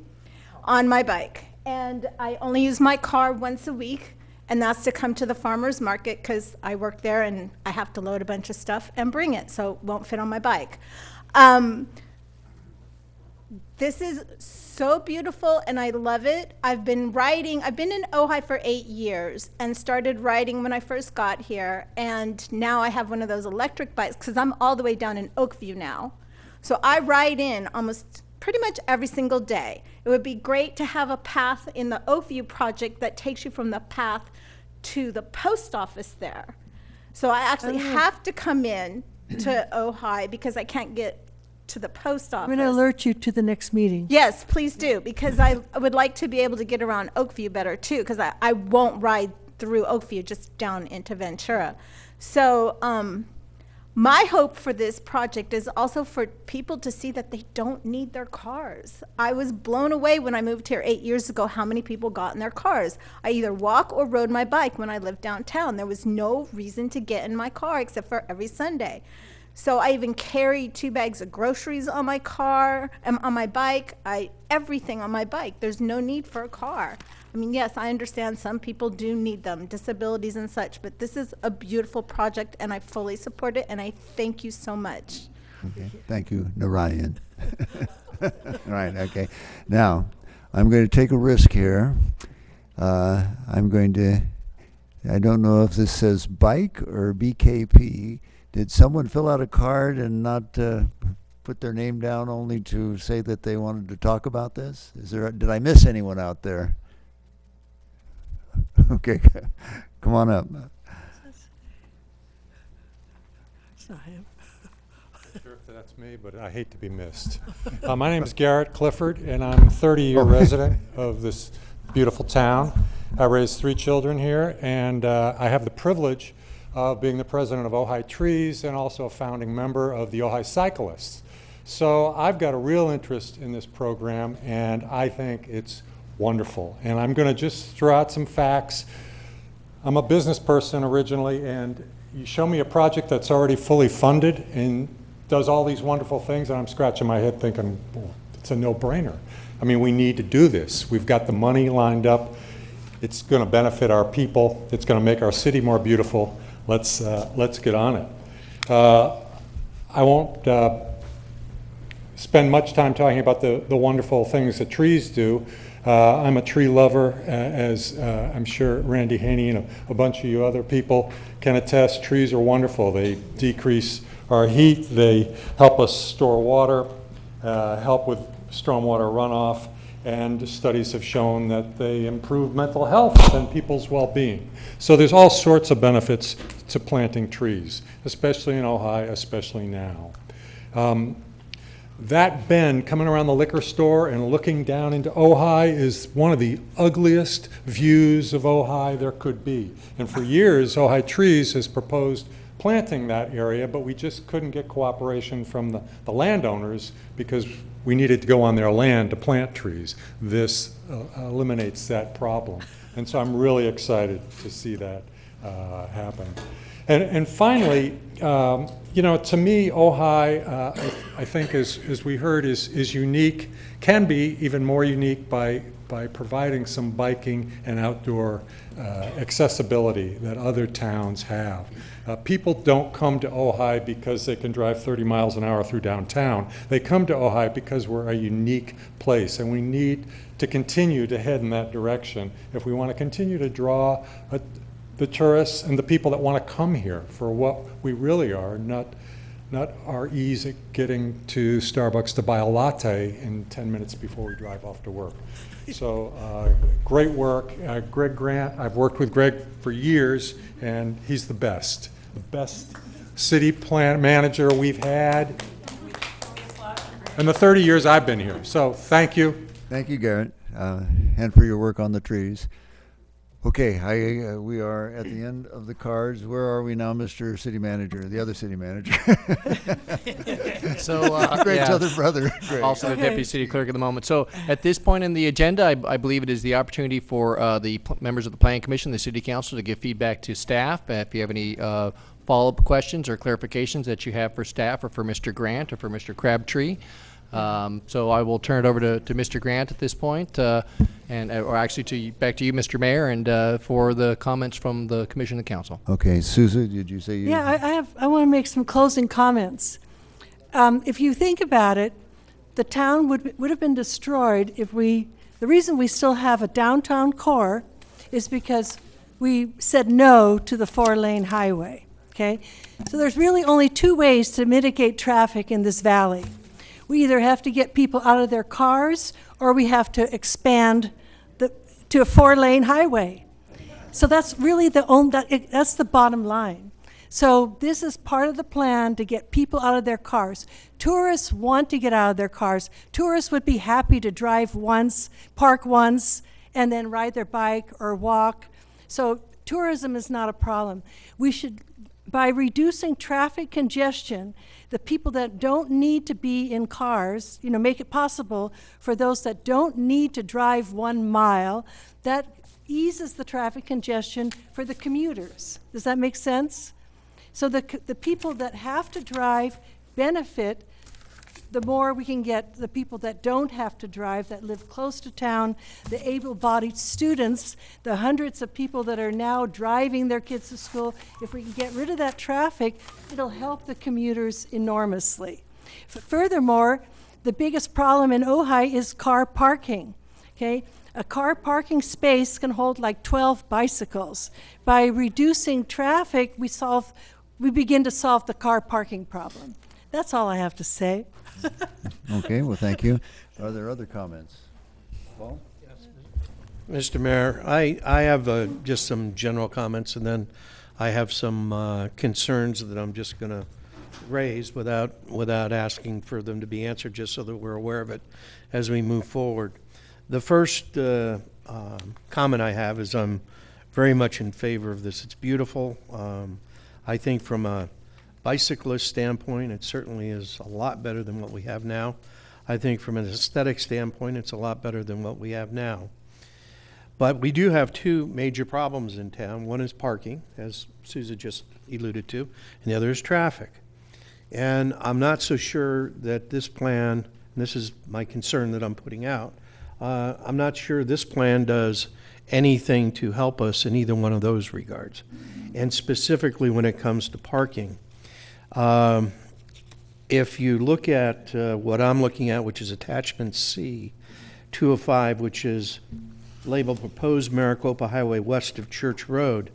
on my bike, and I only use my car once a week, and that's to come to the farmer's market because I work there and I have to load a bunch of stuff and bring it, so it won't fit on my bike. This is so beautiful and I love it. I've been in Ojai for 8 years and started riding when I first got here, and now I have one of those electric bikes because I'm all the way down in Oakview now. So I ride in almost pretty much every single day. It would be great to have a path in the Oakview project that takes you from the path to the post office there. So I actually have to come in to Ojai because I can't get to the post office. I'm going to alert you to the next meeting. Yes, please do, because I would like to be able to get around Oakview better too, because I won't ride through Oakview, just down into Ventura. So my hope for this project is also for people to see that they don't need their cars. I was blown away when I moved here 8 years ago how many people got in their cars. I either walk or rode my bike when I lived downtown. There was no reason to get in my car except for every Sunday. So I even carried 2 bags of groceries on my car, on my bike, everything on my bike. There's no need for a car. I mean, yes, I understand some people do need them, disabilities and such, but this is a beautiful project and I fully support it, and I thank you so much. Okay, thank you, Narayan. Right, okay. Now, I'm going to take a risk here. I don't know if this says bike or BKP. Did someone fill out a card and not put their name down only to say that they wanted to talk about this? Did I miss anyone out there? Okay, come on up. It's not him. Sure if that's me, but I hate to be missed. My name is Garrett Clifford, and I'm a 30-year resident of this beautiful town. I raised 3 children here, and I have the privilege of being the president of Ojai Trees and also a founding member of the Ojai Cyclists. So I've got a real interest in this program, and I think it's wonderful. And I'm going to just throw out some facts. I'm a business person originally, and you show me a project that's already fully funded and does all these wonderful things, and I'm scratching my head thinking, well, it's a no-brainer. I mean, we need to do this. We've got the money lined up. It's going to benefit our people. It's going to make our city more beautiful. Let's get on it. I won't spend much time talking about the wonderful things that trees do. I'm a tree lover, as I'm sure Randy Haney and a bunch of you other people can attest. Trees are wonderful. They decrease our heat. They help us store water, help with stormwater runoff, and studies have shown that they improve mental health and people's well-being. So there's all sorts of benefits to planting trees, especially in Ojai, especially now. That bend coming around the liquor store and looking down into Ojai is one of the ugliest views of Ojai there could be. And for years, Ojai Trees has proposed planting that area, but we just couldn't get cooperation from the landowners because we needed to go on their land to plant trees. This eliminates that problem. And so I'm really excited to see that happen. And finally, you know, to me, Ojai, I think, as we heard, is unique, can be even more unique by providing some biking and outdoor accessibility that other towns have. People don't come to Ojai because they can drive 30 miles an hour through downtown. They come to Ojai because we're a unique place, and we need to continue to head in that direction if we want to continue to draw the tourists and the people that want to come here for what we really are, not our ease at getting to Starbucks to buy a latte in 10 minutes before we drive off to work. So great work. Greg Grant, I've worked with Greg for years, and he's the best city plant manager we've had in the 30 years I've been here. So thank you. Thank you, Garrett, and for your work on the trees. Okay, we are at the end of the cards. Where are we now, Mr. City Manager, the other city manager? So, Greg's yeah, other brother. Greg. Also the deputy city clerk at the moment. So at this point in the agenda, I believe it is the opportunity for the members of the Planning Commission, the City Council, to give feedback to staff. If you have any follow-up questions or clarifications that you have for staff or for Mr. Grant or for Mr. Crabtree. So I will turn it over to Mr. Grant at this point, or actually back to you, Mr. Mayor, and for the comments from the Commission and Council. Okay, Susan, did you say you? Yeah, I want to make some closing comments. If you think about it, the town would have been destroyed if the reason we still have a downtown core is because we said no to the 4-lane highway, okay? So there's really only two ways to mitigate traffic in this valley. We either have to get people out of their cars or we have to expand to a 4-lane highway. So that's really that's the bottom line. So this is part of the plan to get people out of their cars. Tourists want to get out of their cars. Tourists would be happy to drive once, park once, and then ride their bike or walk. So tourism is not a problem. We should, by reducing traffic congestion, the people that don't need to be in cars, make it possible for those that don't need to drive 1 mile, that eases the traffic congestion for the commuters. Does that make sense? So the people that have to drive benefit, the more we can get the people that don't have to drive, that live close to town, the able-bodied students, the hundreds of people that are now driving their kids to school. If we can get rid of that traffic, it'll help the commuters enormously. Furthermore, the biggest problem in Ojai is car parking, okay? A car parking space can hold like 12 bicycles. By reducing traffic, we begin to solve the car parking problem. That's all I have to say. Okay, well, thank you. Are there other comments? Paul? Mr. Mayor, I have just some general comments, and then I have some concerns that I'm just going to raise without asking for them to be answered, just so that we're aware of it as we move forward. The first comment I have is I'm very much in favor of this. It's beautiful. I think from a bicyclist standpoint, it certainly is a lot better than what we have now. I think from an aesthetic standpoint, it's a lot better than what we have now. But we do have two major problems in town. One is parking, as Susan just alluded to, and the other is traffic. And I'm not so sure that this plan, and this is my concern that I'm putting out, I'm not sure this plan does anything to help us in either one of those regards. And specifically when it comes to parking. It if you look at what I'm looking at, which is attachment C, 205, which is labeled proposed Maricopa Highway west of Church Road,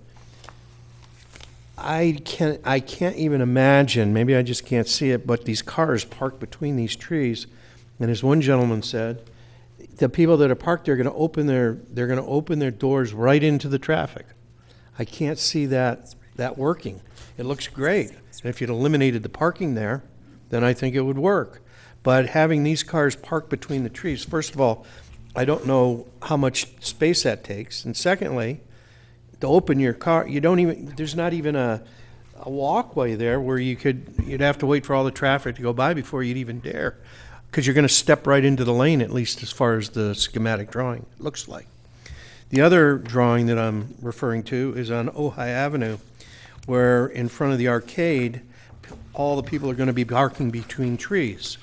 I can't even imagine, maybe I just can't see it, but these cars parked between these trees, and as one gentleman said, the people that are parked there are going to open their doors right into the traffic. I can't see that working. It looks great. And if you'd eliminated the parking there, then I think it would work. But having these cars parked between the trees, first of all, I don't know how much space that takes, and secondly, to open your car, there's not even a walkway there where you'd have to wait for all the traffic to go by before you'd even dare, because you're going to step right into the lane, at least as far as the schematic drawing looks like. The other drawing that I'm referring to is on Ojai Avenue, where in front of the arcade, all the people are going to be parking between trees.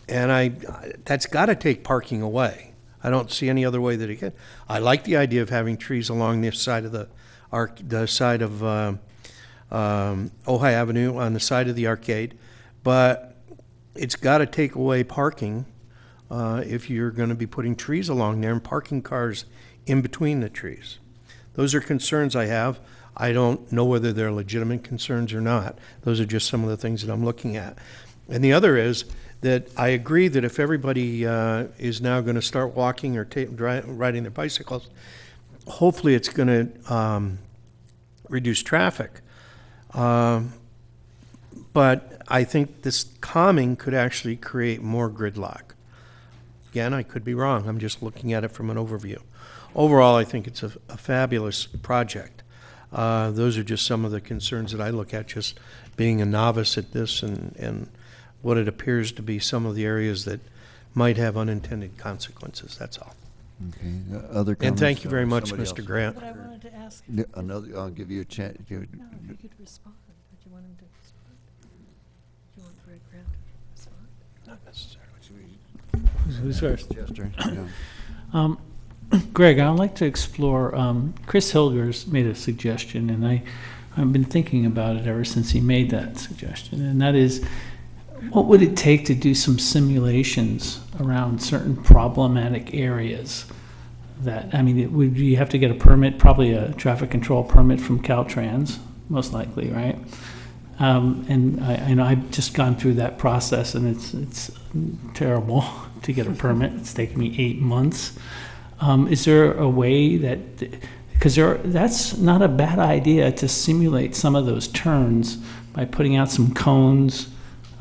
And that's got to take parking away. I don't see any other way that it can. I like the idea of having trees along this side of the side of Ojai Avenue on the side of the arcade, but it's got to take away parking if you're going to be putting trees along there and parking cars in between the trees. Those are concerns I have. I don't know whether they're legitimate concerns or not. Those are just some of the things that I'm looking at. And the other is that I agree that if everybody is now going to start walking or riding their bicycles, hopefully it's going to reduce traffic. But I think this calming could actually create more gridlock. Again, I could be wrong. I'm just looking at it from an overview. Overall, I think it's a fabulous project. Those are just some of the concerns that I look at, just being a novice at this and what it appears to be some of the areas that might have unintended consequences. That's all. Okay. Other comments? And thank you very much, Somebody Mr. else? Grant. But I wanted to ask. I'll give you a chance. No, if you could respond. Did you want him to respond? Do you want Greg Grant to respond? Not necessarily. Who's first? Chester. Yeah. Greg, I'd like to explore, Chris Hilgers made a suggestion, and I've been thinking about it ever since he made that suggestion, and that is, what would it take to do some simulations around certain problematic areas? That, I mean, you have to get a permit, probably a traffic control permit from Caltrans, most likely, right? And I've just gone through that process, and it's terrible to get a permit. It's taken me 8 months. Is there a way that, because that's not a bad idea to simulate some of those turns by putting out some cones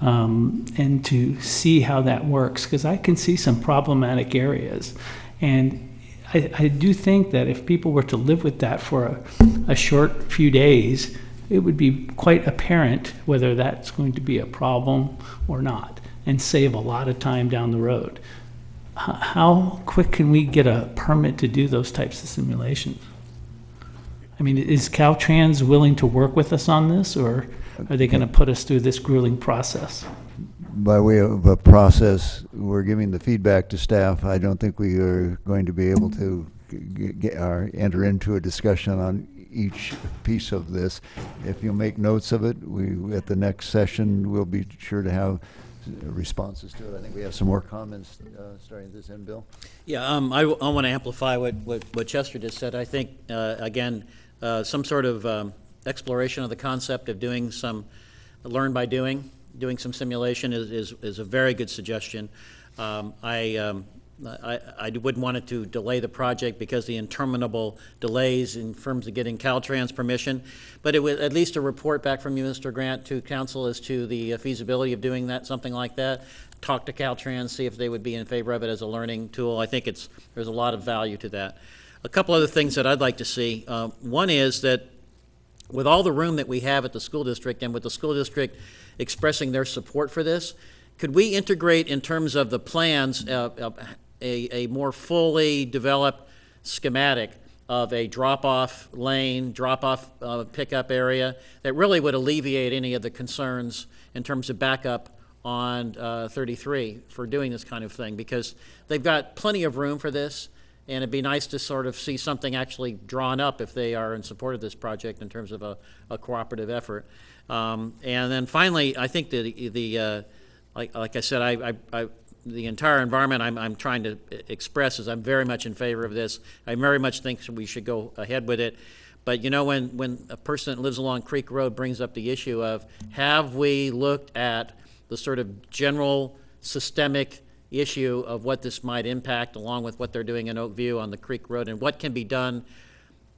and to see how that works, because I can see some problematic areas. And I do think that if people were to live with that for a short few days, it would be quite apparent whether that's going to be a problem or not, and save a lot of time down the road. How quick can we get a permit to do those types of simulations? I mean, is Caltrans willing to work with us on this, or are they going to put us through this grueling process? By way of a process, we're giving the feedback to staff. I don't think we are going to be able to enter into a discussion on each piece of this. If you'll make notes of it, at the next session, we'll be sure to have responses to it. I think we have some more comments starting at this end, Bill. Yeah, I want to amplify what Chester just said. I think, again, some sort of exploration of the concept of doing some learn by doing some simulation is a very good suggestion. I wouldn't want it to delay the project because the interminable delays in terms of getting Caltrans permission, but it would at least a report back from you, Mr. Grant, to council as to the feasibility of doing that, something like that. Talk to Caltrans, see if they would be in favor of it as a learning tool. I think there's a lot of value to that. A couple other things that I'd like to see. One is that with all the room that we have at the school district, and with the school district expressing their support for this, could we integrate in terms of the plans a more fully developed schematic of a drop-off lane, drop-off pickup area that really would alleviate any of the concerns in terms of backup on 33 for doing this kind of thing, because they've got plenty of room for this. And it'd be nice to sort of see something actually drawn up if they are in support of this project in terms of a cooperative effort. And then finally, I think like I said, the entire environment I'm trying to express is I'm very much in favor of this. I very much think we should go ahead with it. But you know, when a person that lives along Creek Road brings up the issue of, have we looked at the sort of general systemic issue of what this might impact, along with what they're doing in Oakview on the Creek Road, and what can be done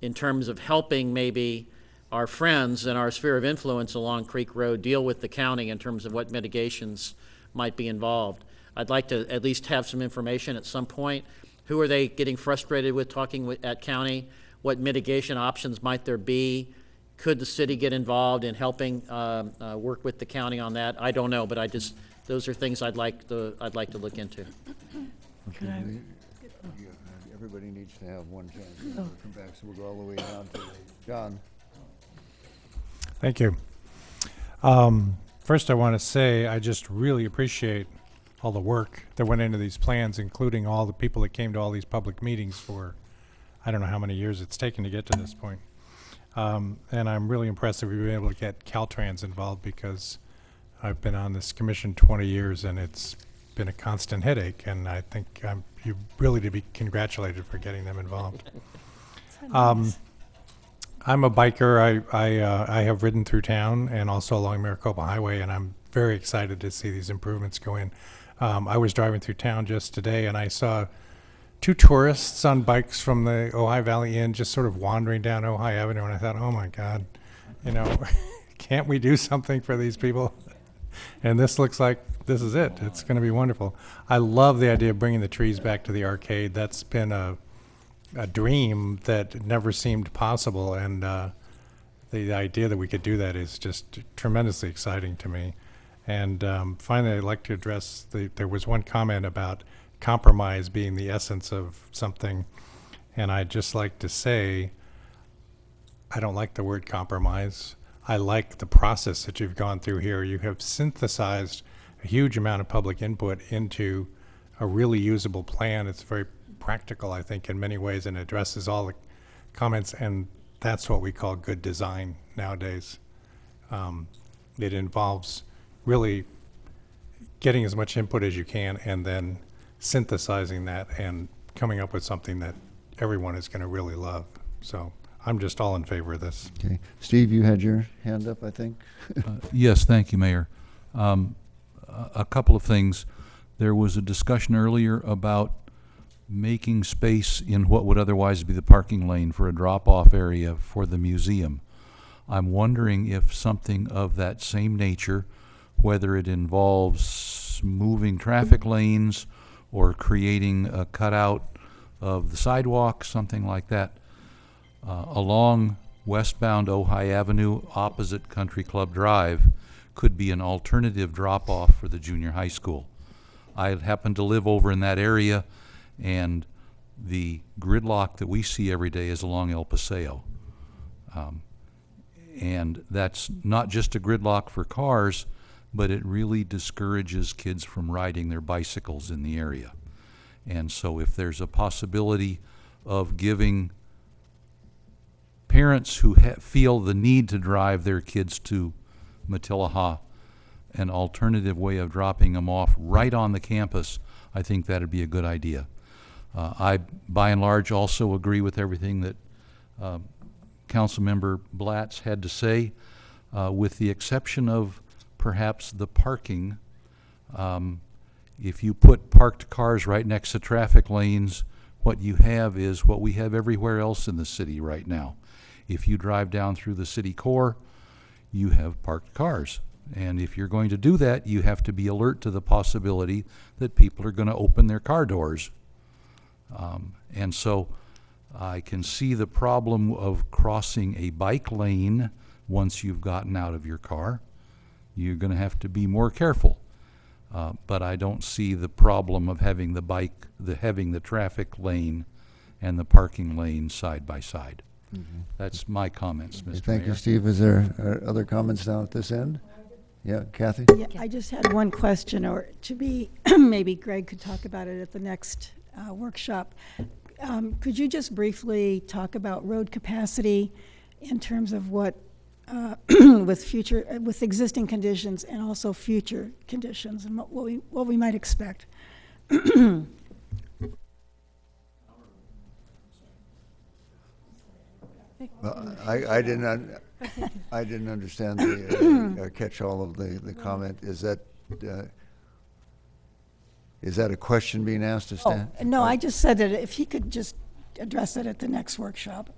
in terms of helping maybe our friends in our sphere of influence along Creek Road deal with the county in terms of what mitigations might be involved. I'd like to at least have some information at some point. Who are they getting frustrated with talking with at county? What mitigation options might there be? Could the city get involved in helping work with the county on that? I don't know, but those are things I'd like to look into. Okay. Everybody needs to have one chance to come back, so we'll go all the way down to John. Thank you. First, I want to say I just really appreciate all the work that went into these plans, including all the people that came to all these public meetings for, I don't know how many years it's taken to get to this point. And I'm really impressed that we've been able to get Caltrans involved, because I've been on this commission 20 years and it's been a constant headache, and I think you really to be congratulated for getting them involved. I'm a biker. I have ridden through town and also along Maricopa Highway, and I'm very excited to see these improvements go in. I was driving through town just today and I saw two tourists on bikes from the Ojai Valley Inn just sort of wandering down Ojai Avenue, and I thought, oh my God, you know, can't we do something for these people? And this looks like this is it. It's going to be wonderful. I love the idea of bringing the trees back to the arcade. That's been a dream that never seemed possible, and the idea that we could do that is just tremendously exciting to me. And finally, I'd like to address there was one comment about compromise being the essence of something, and I'd just like to say I don't like the word compromise. I like the process that you've gone through here. You have synthesized a huge amount of public input into a really usable plan. It's very practical, I think, in many ways, and addresses all the comments, and that's what we call good design nowadays. It involves really getting as much input as you can and then synthesizing that and coming up with something that everyone is going to really love. So I'm just all in favor of this. Okay. Steve, you had your hand up, I think. Yes, thank you, Mayor. A couple of things. There was a discussion earlier about making space in what would otherwise be the parking lane for a drop-off area for the museum. I'm wondering if something of that same nature, whether it involves moving traffic lanes or creating a cutout of the sidewalk, something like that, along westbound Ojai Avenue opposite Country Club Drive could be an alternative drop-off for the junior high school. I happen to live over in that area, and the gridlock that we see every day is along El Paseo. And that's not just a gridlock for cars, but it really discourages kids from riding their bicycles in the area. And so if there's a possibility of giving parents who feel the need to drive their kids to Matilaha an alternative way of dropping them off right on the campus, I think that'd be a good idea. I, by and large, also agree with everything that Councilmember Blatz had to say, with the exception of perhaps the parking. If you put parked cars right next to traffic lanes, what you have is what we have everywhere else in the city right now. If you drive down through the city core, you have parked cars. And if you're going to do that, you have to be alert to the possibility that people are going to open their car doors. And so I can see the problem of crossing a bike lane once you've gotten out of your car. You're going to have to be more careful. But I don't see the problem of having the traffic lane and the parking lane side by side. Mm-hmm. That's my comments, Mr. Thank Mayor. you, Steve. Is there other comments down at this end? Yeah, Kathy? Yeah, I just had one question, or to be, maybe Greg could talk about it at the next workshop. Could you just briefly talk about road capacity in terms of what, with existing conditions and also future conditions, and what we might expect? I didn't understand the catch all of the comment. Is that a question being asked to staff? No, I just said that if he could just address it at the next workshop,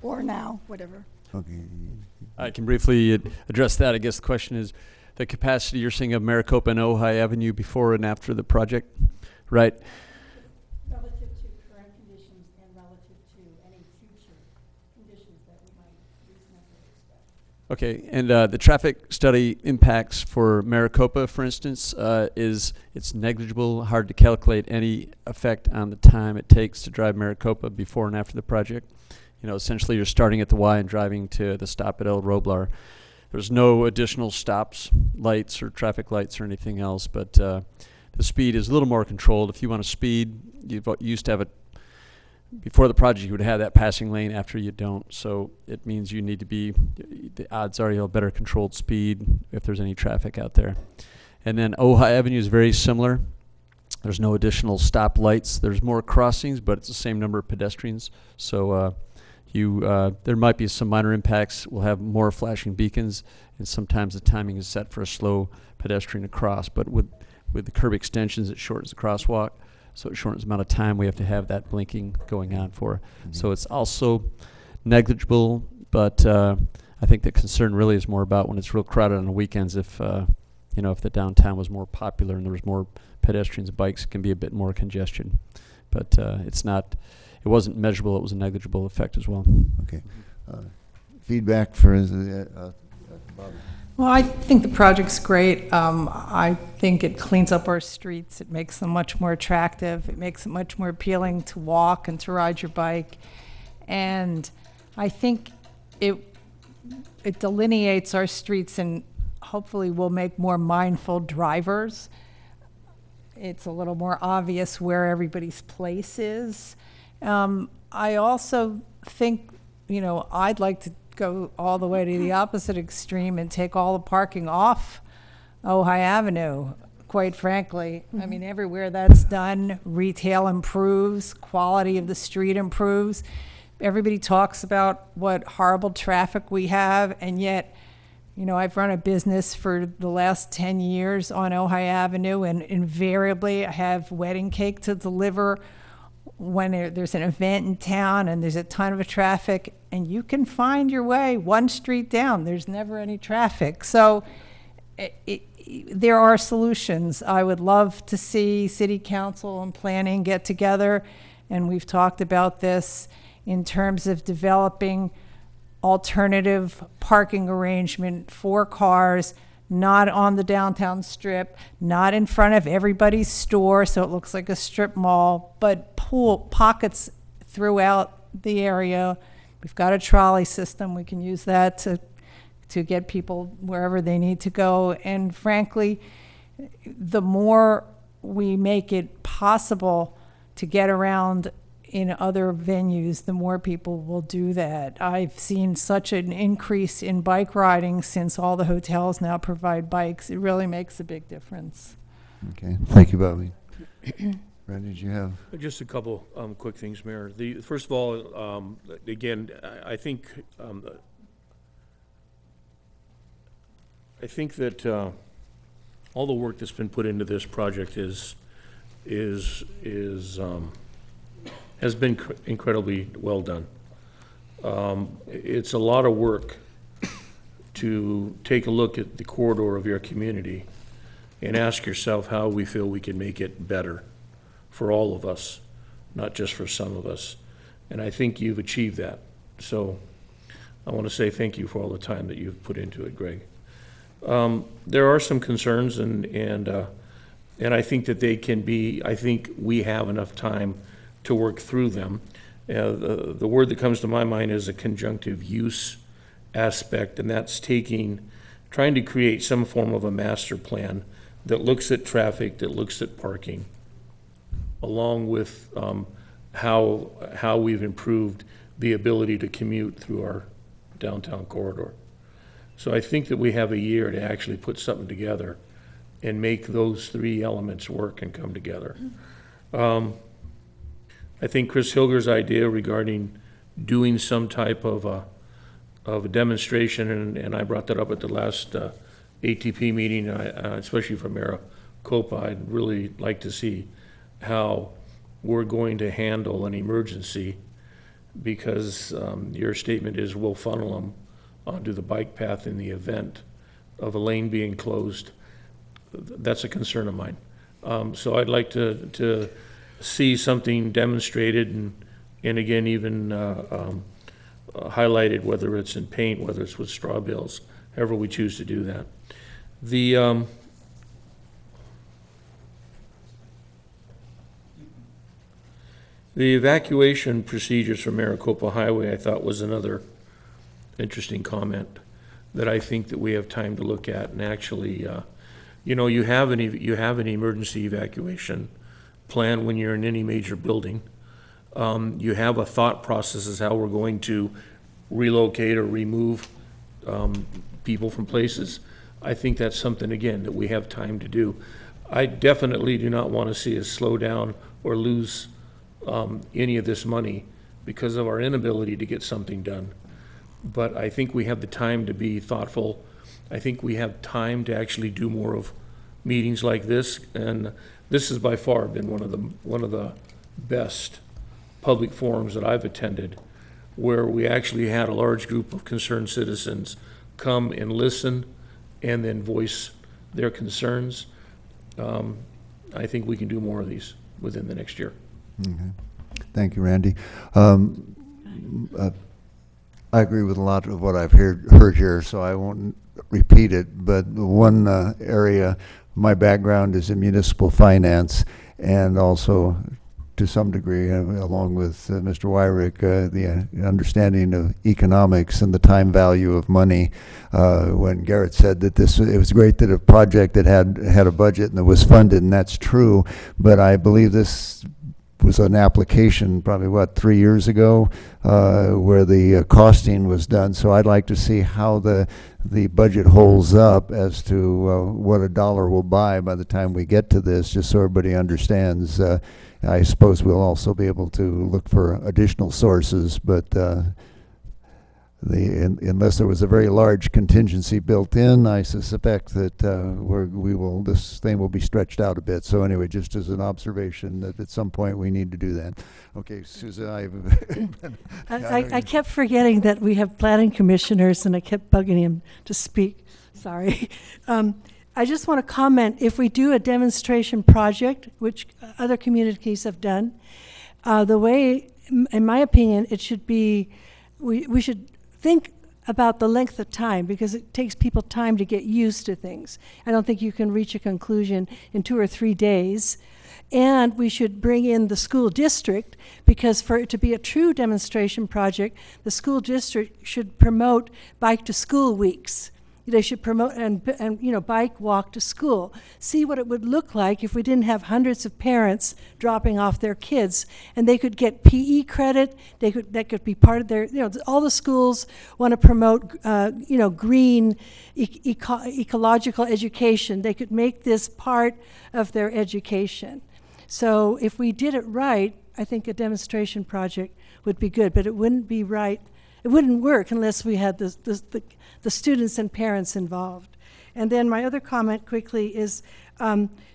or now, whatever. Okay. I can briefly address that. I guess the question is the capacity you're seeing of Maricopa and Ojai Avenue before and after the project, right? Relative to current conditions and relative to any future conditions that we might reasonably expect. Okay, and the traffic study impacts for Maricopa, for instance, it's negligible, hard to calculate any effect on the time it takes to drive Maricopa before and after the project. You know, essentially you're starting at the Y and driving to the stop at El Roblar. There's no additional stops, lights, or traffic lights or anything else, but the speed is a little more controlled. If you want to speed, you used to have it before the project, you would have that passing lane. After you don't, so it means you need to be, the odds are you'll have better controlled speed if there's any traffic out there. And then Ojai Avenue is very similar. There's no additional stop lights. There's more crossings, but it's the same number of pedestrians. So there might be some minor impacts. We'll have more flashing beacons, and sometimes the timing is set for a slow pedestrian to cross. But with the curb extensions, it shortens the crosswalk. So it shortens the amount of time we have to have that blinking going on for. Mm-hmm. So it's also negligible, but I think the concern really is more about when it's real crowded on the weekends. If if the downtown was more popular and there was more pedestrians and bikes, it can be a bit more congestion. But it wasn't measurable. It was a negligible effect as well. Okay. Feedback for Bob. Well, I think the project's great. I think it cleans up our streets. It makes them much more attractive. It makes it much more appealing to walk and to ride your bike. And I think it delineates our streets and hopefully will make more mindful drivers. It's a little more obvious where everybody's place is. I also think, I'd like to go all the way to the opposite extreme and take all the parking off Ojai Avenue, quite frankly. I mean, everywhere that's done, retail improves, quality of the street improves. Everybody talks about what horrible traffic we have, and yet, I've run a business for the last 10 years on Ojai Avenue, and invariably I have wedding cake to deliver when there's an event in town and there's a ton of traffic, and you can find your way one street down. There's never any traffic. So there are solutions. I would love to see city council and planning get together, and we've talked about this in terms of developing alternative parking arrangement for cars, not on the downtown strip, not in front of everybody's store so it looks like a strip mall, but pockets throughout the area. We've got a trolley system. We can use that to get people wherever they need to go. And frankly, the more we make it possible to get around in other venues, the more people will do that. I've seen such an increase in bike riding since all the hotels now provide bikes. It really makes a big difference. Okay, thank you, Bobby. Brad, did you have? Just a couple quick things, Mayor. First of all, again, I think that all the work that's been put into this project has been incredibly well done. It's a lot of work to take a look at the corridor of your community and ask yourself how we feel we can make it better for all of us, not just for some of us. And I think you've achieved that. So I want to say thank you for all the time that you've put into it, Greg. There are some concerns, and I think that they can be, I think we have enough time to work through them. The word that comes to my mind is a conjunctive use aspect, and that's trying to create some form of a master plan that looks at traffic, that looks at parking, along with how we've improved the ability to commute through our downtown corridor. So I think that we have a year to actually put something together and make those three elements work and come together. I think Chris Hilger's idea regarding doing some type of a demonstration, and I brought that up at the last ATP meeting, especially for Maricopa, I'd really like to see how we're going to handle an emergency, because your statement is we'll funnel them onto the bike path in the event of a lane being closed. That's a concern of mine. So I'd like to see something demonstrated and again, even highlighted, whether it's in paint, whether it's with straw bales, however we choose to do that. The evacuation procedures for Maricopa Highway, I thought, was another interesting comment that I think that we have time to look at and actually, you know, you have an emergency evacuation plan when you're in any major building. You have a thought process as how we're going to relocate or remove people from places. I think that's something, again, that we have time to do. I definitely do not want to see us slow down or lose any of this money because of our inability to get something done. But I think we have the time to be thoughtful. I think we have time to actually do more of meetings like this, and this has by far been one of the best public forums that I've attended, where we actually had a large group of concerned citizens come and listen and then voice their concerns. I think we can do more of these within the next year. Okay. Thank you, Randy. I agree with a lot of what I've heard here, so I won't repeat it, but one area, my background is in municipal finance, and also to some degree, along with Mr. Wyrick, the understanding of economics and the time value of money. When Garrett said that it was great that a project that had a budget and that was funded, and that's true, but I believe this was an application probably, 3 years ago, where the costing was done. So I'd like to see how the budget holds up as to what a dollar will buy by the time we get to this, just so everybody understands. I suppose we'll also be able to look for additional sources, but unless there was a very large contingency built in, I suspect that this thing will be stretched out a bit. So anyway, just as an observation that at some point we need to do that. Okay, Susan, I kept forgetting that we have planning commissioners, and I kept bugging him to speak. Sorry. I just want to comment, if we do a demonstration project, which other communities have done, the way, in my opinion, it should be, we should think about the length of time, because it takes people time to get used to things. I don't think you can reach a conclusion in 2 or 3 days. And we should bring in the school district, because for it to be a true demonstration project, the school district should promote bike to school weeks. They should promote and bike walk to school. See what it would look like if we didn't have hundreds of parents dropping off their kids, and they could get PE credit. That could be part of their. All the schools want to promote green, ecological education. They could make this part of their education. So if we did it right, I think a demonstration project would be good. But it wouldn't be right. It wouldn't work unless we had the students and parents involved. And then my other comment quickly is,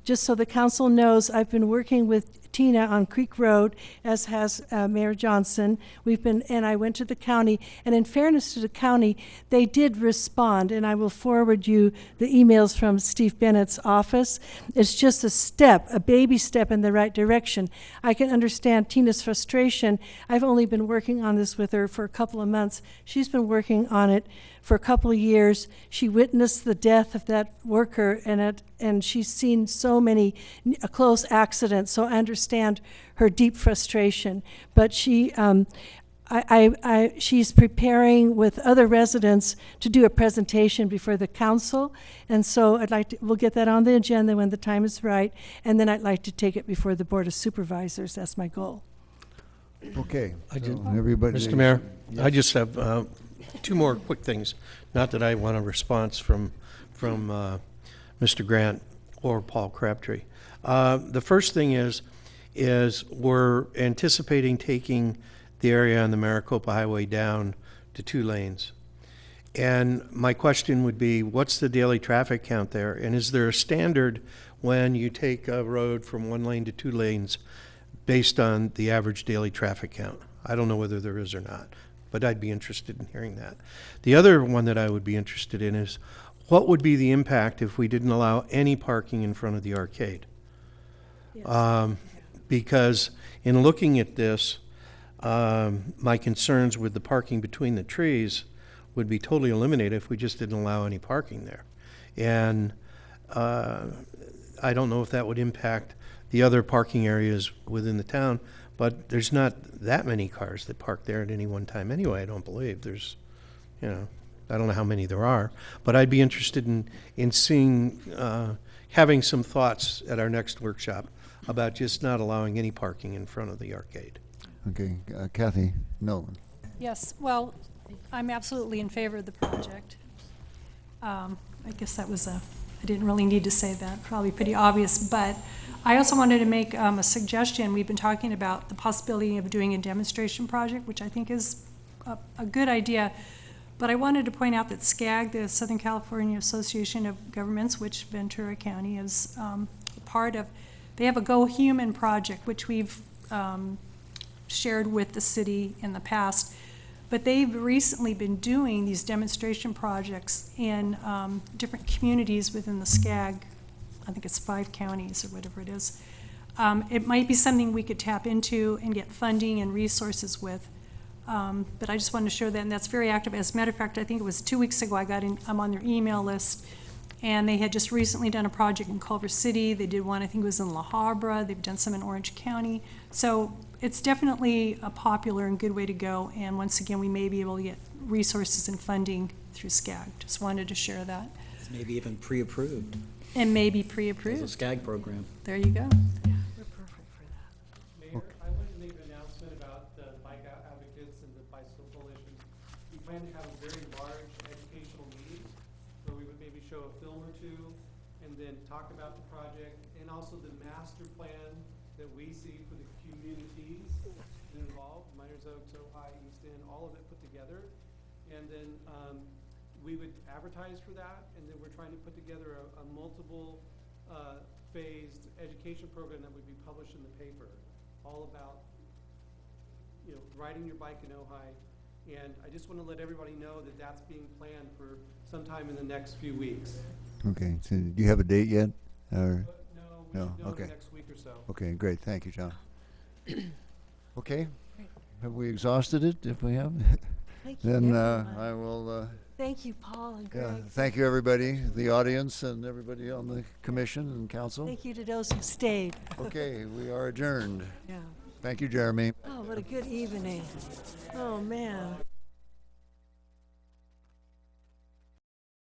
just so the council knows, I've been working with Tina on Creek Road, as has Mayor Johnson. And I went to the county, and in fairness to the county, they did respond, and I will forward you the emails from Steve Bennett's office. It's just a baby step in the right direction. I can understand Tina's frustration. I've only been working on this with her for a couple of months. She's been working on it for a couple of years. She witnessed the death of that worker, and she's seen so many close accidents, so I understand her deep frustration. But she's preparing with other residents to do a presentation before the council, and so we'll get that on the agenda when the time is right, and then I'd like to take it before the Board of Supervisors. That's my goal. Okay, I so just, everybody. Mr. Mayor, I Yes. just have two more quick things. Not that I want a response from Mr. Grant or Paul Crabtree. The first thing is we're anticipating taking the area on the Maricopa Highway down to 2 lanes. And my question would be, what's the daily traffic count there? And is there a standard when you take a road from 1 lane to 2 lanes based on the average daily traffic count? I don't know whether there is or not, but I'd be interested in hearing that. The other one that I would be interested in is, what would be the impact if we didn't allow any parking in front of the arcade? Because in looking at this, my concerns with the parking between the trees would be totally eliminated if we just didn't allow any parking there. And I don't know if that would impact the other parking areas within the town, but there's not that many cars that park there at any one time anyway, I don't believe. There's, you know, I don't know how many there are, but I'd be interested in seeing, having some thoughts at our next workshop about just not allowing any parking in front of the arcade. Okay, Kathy Nolan. Yes, well, I'm absolutely in favor of the project. I guess that was I didn't really need to say that, probably pretty obvious, but I also wanted to make a suggestion. We've been talking about the possibility of doing a demonstration project, which I think is a good idea, but I wanted to point out that SCAG, the Southern California Association of Governments, which Ventura County is part of, they have a Go Human project, which we've shared with the city in the past. But they've recently been doing these demonstration projects in different communities within the SCAG. I think it's 5 counties or whatever it is. It might be something we could tap into and get funding and resources with. But I just wanted to show that, and that's very active. As a matter of fact, I think it was 2 weeks ago I'm on their email list, and they had just recently done a project in Culver City. They did one, I think it was in La Habra. They've done some in Orange County. So it's definitely a popular and good way to go, and once again, we may be able to get resources and funding through SCAG. Just wanted to share that. It's maybe even pre-approved. And maybe pre-approved. There's a SCAG program. There you go. We're perfect for that. Mayor, I want to make an announcement about the bike advocates and the bicycle coalition. We plan to have a very large educational meeting where we would maybe show a film or two and then talk about the project and also the master plan that we see for the communities involved, Miners Oaks, Ojai, East End, all of it put together. And then we would advertise for that, and then we're trying to put together a multiple phased education program that would be published in the paper, all about, you know, riding your bike in Ojai. And I just want to let everybody know that that's being planned for sometime in the next few weeks. Okay, so do you have a date yet? Or? No, we No, should know in okay. the next week or so. Okay, great, thank you, John. Okay, have we exhausted it? If we have, Thank you, then everyone. I will. Thank you, Paul and Greg. Yeah, thank you, everybody, the audience and everybody on the commission and council. Thank you to those who stayed. Okay, we are adjourned. Yeah. Thank you, Jeremy. Oh, what a good evening. Oh, man.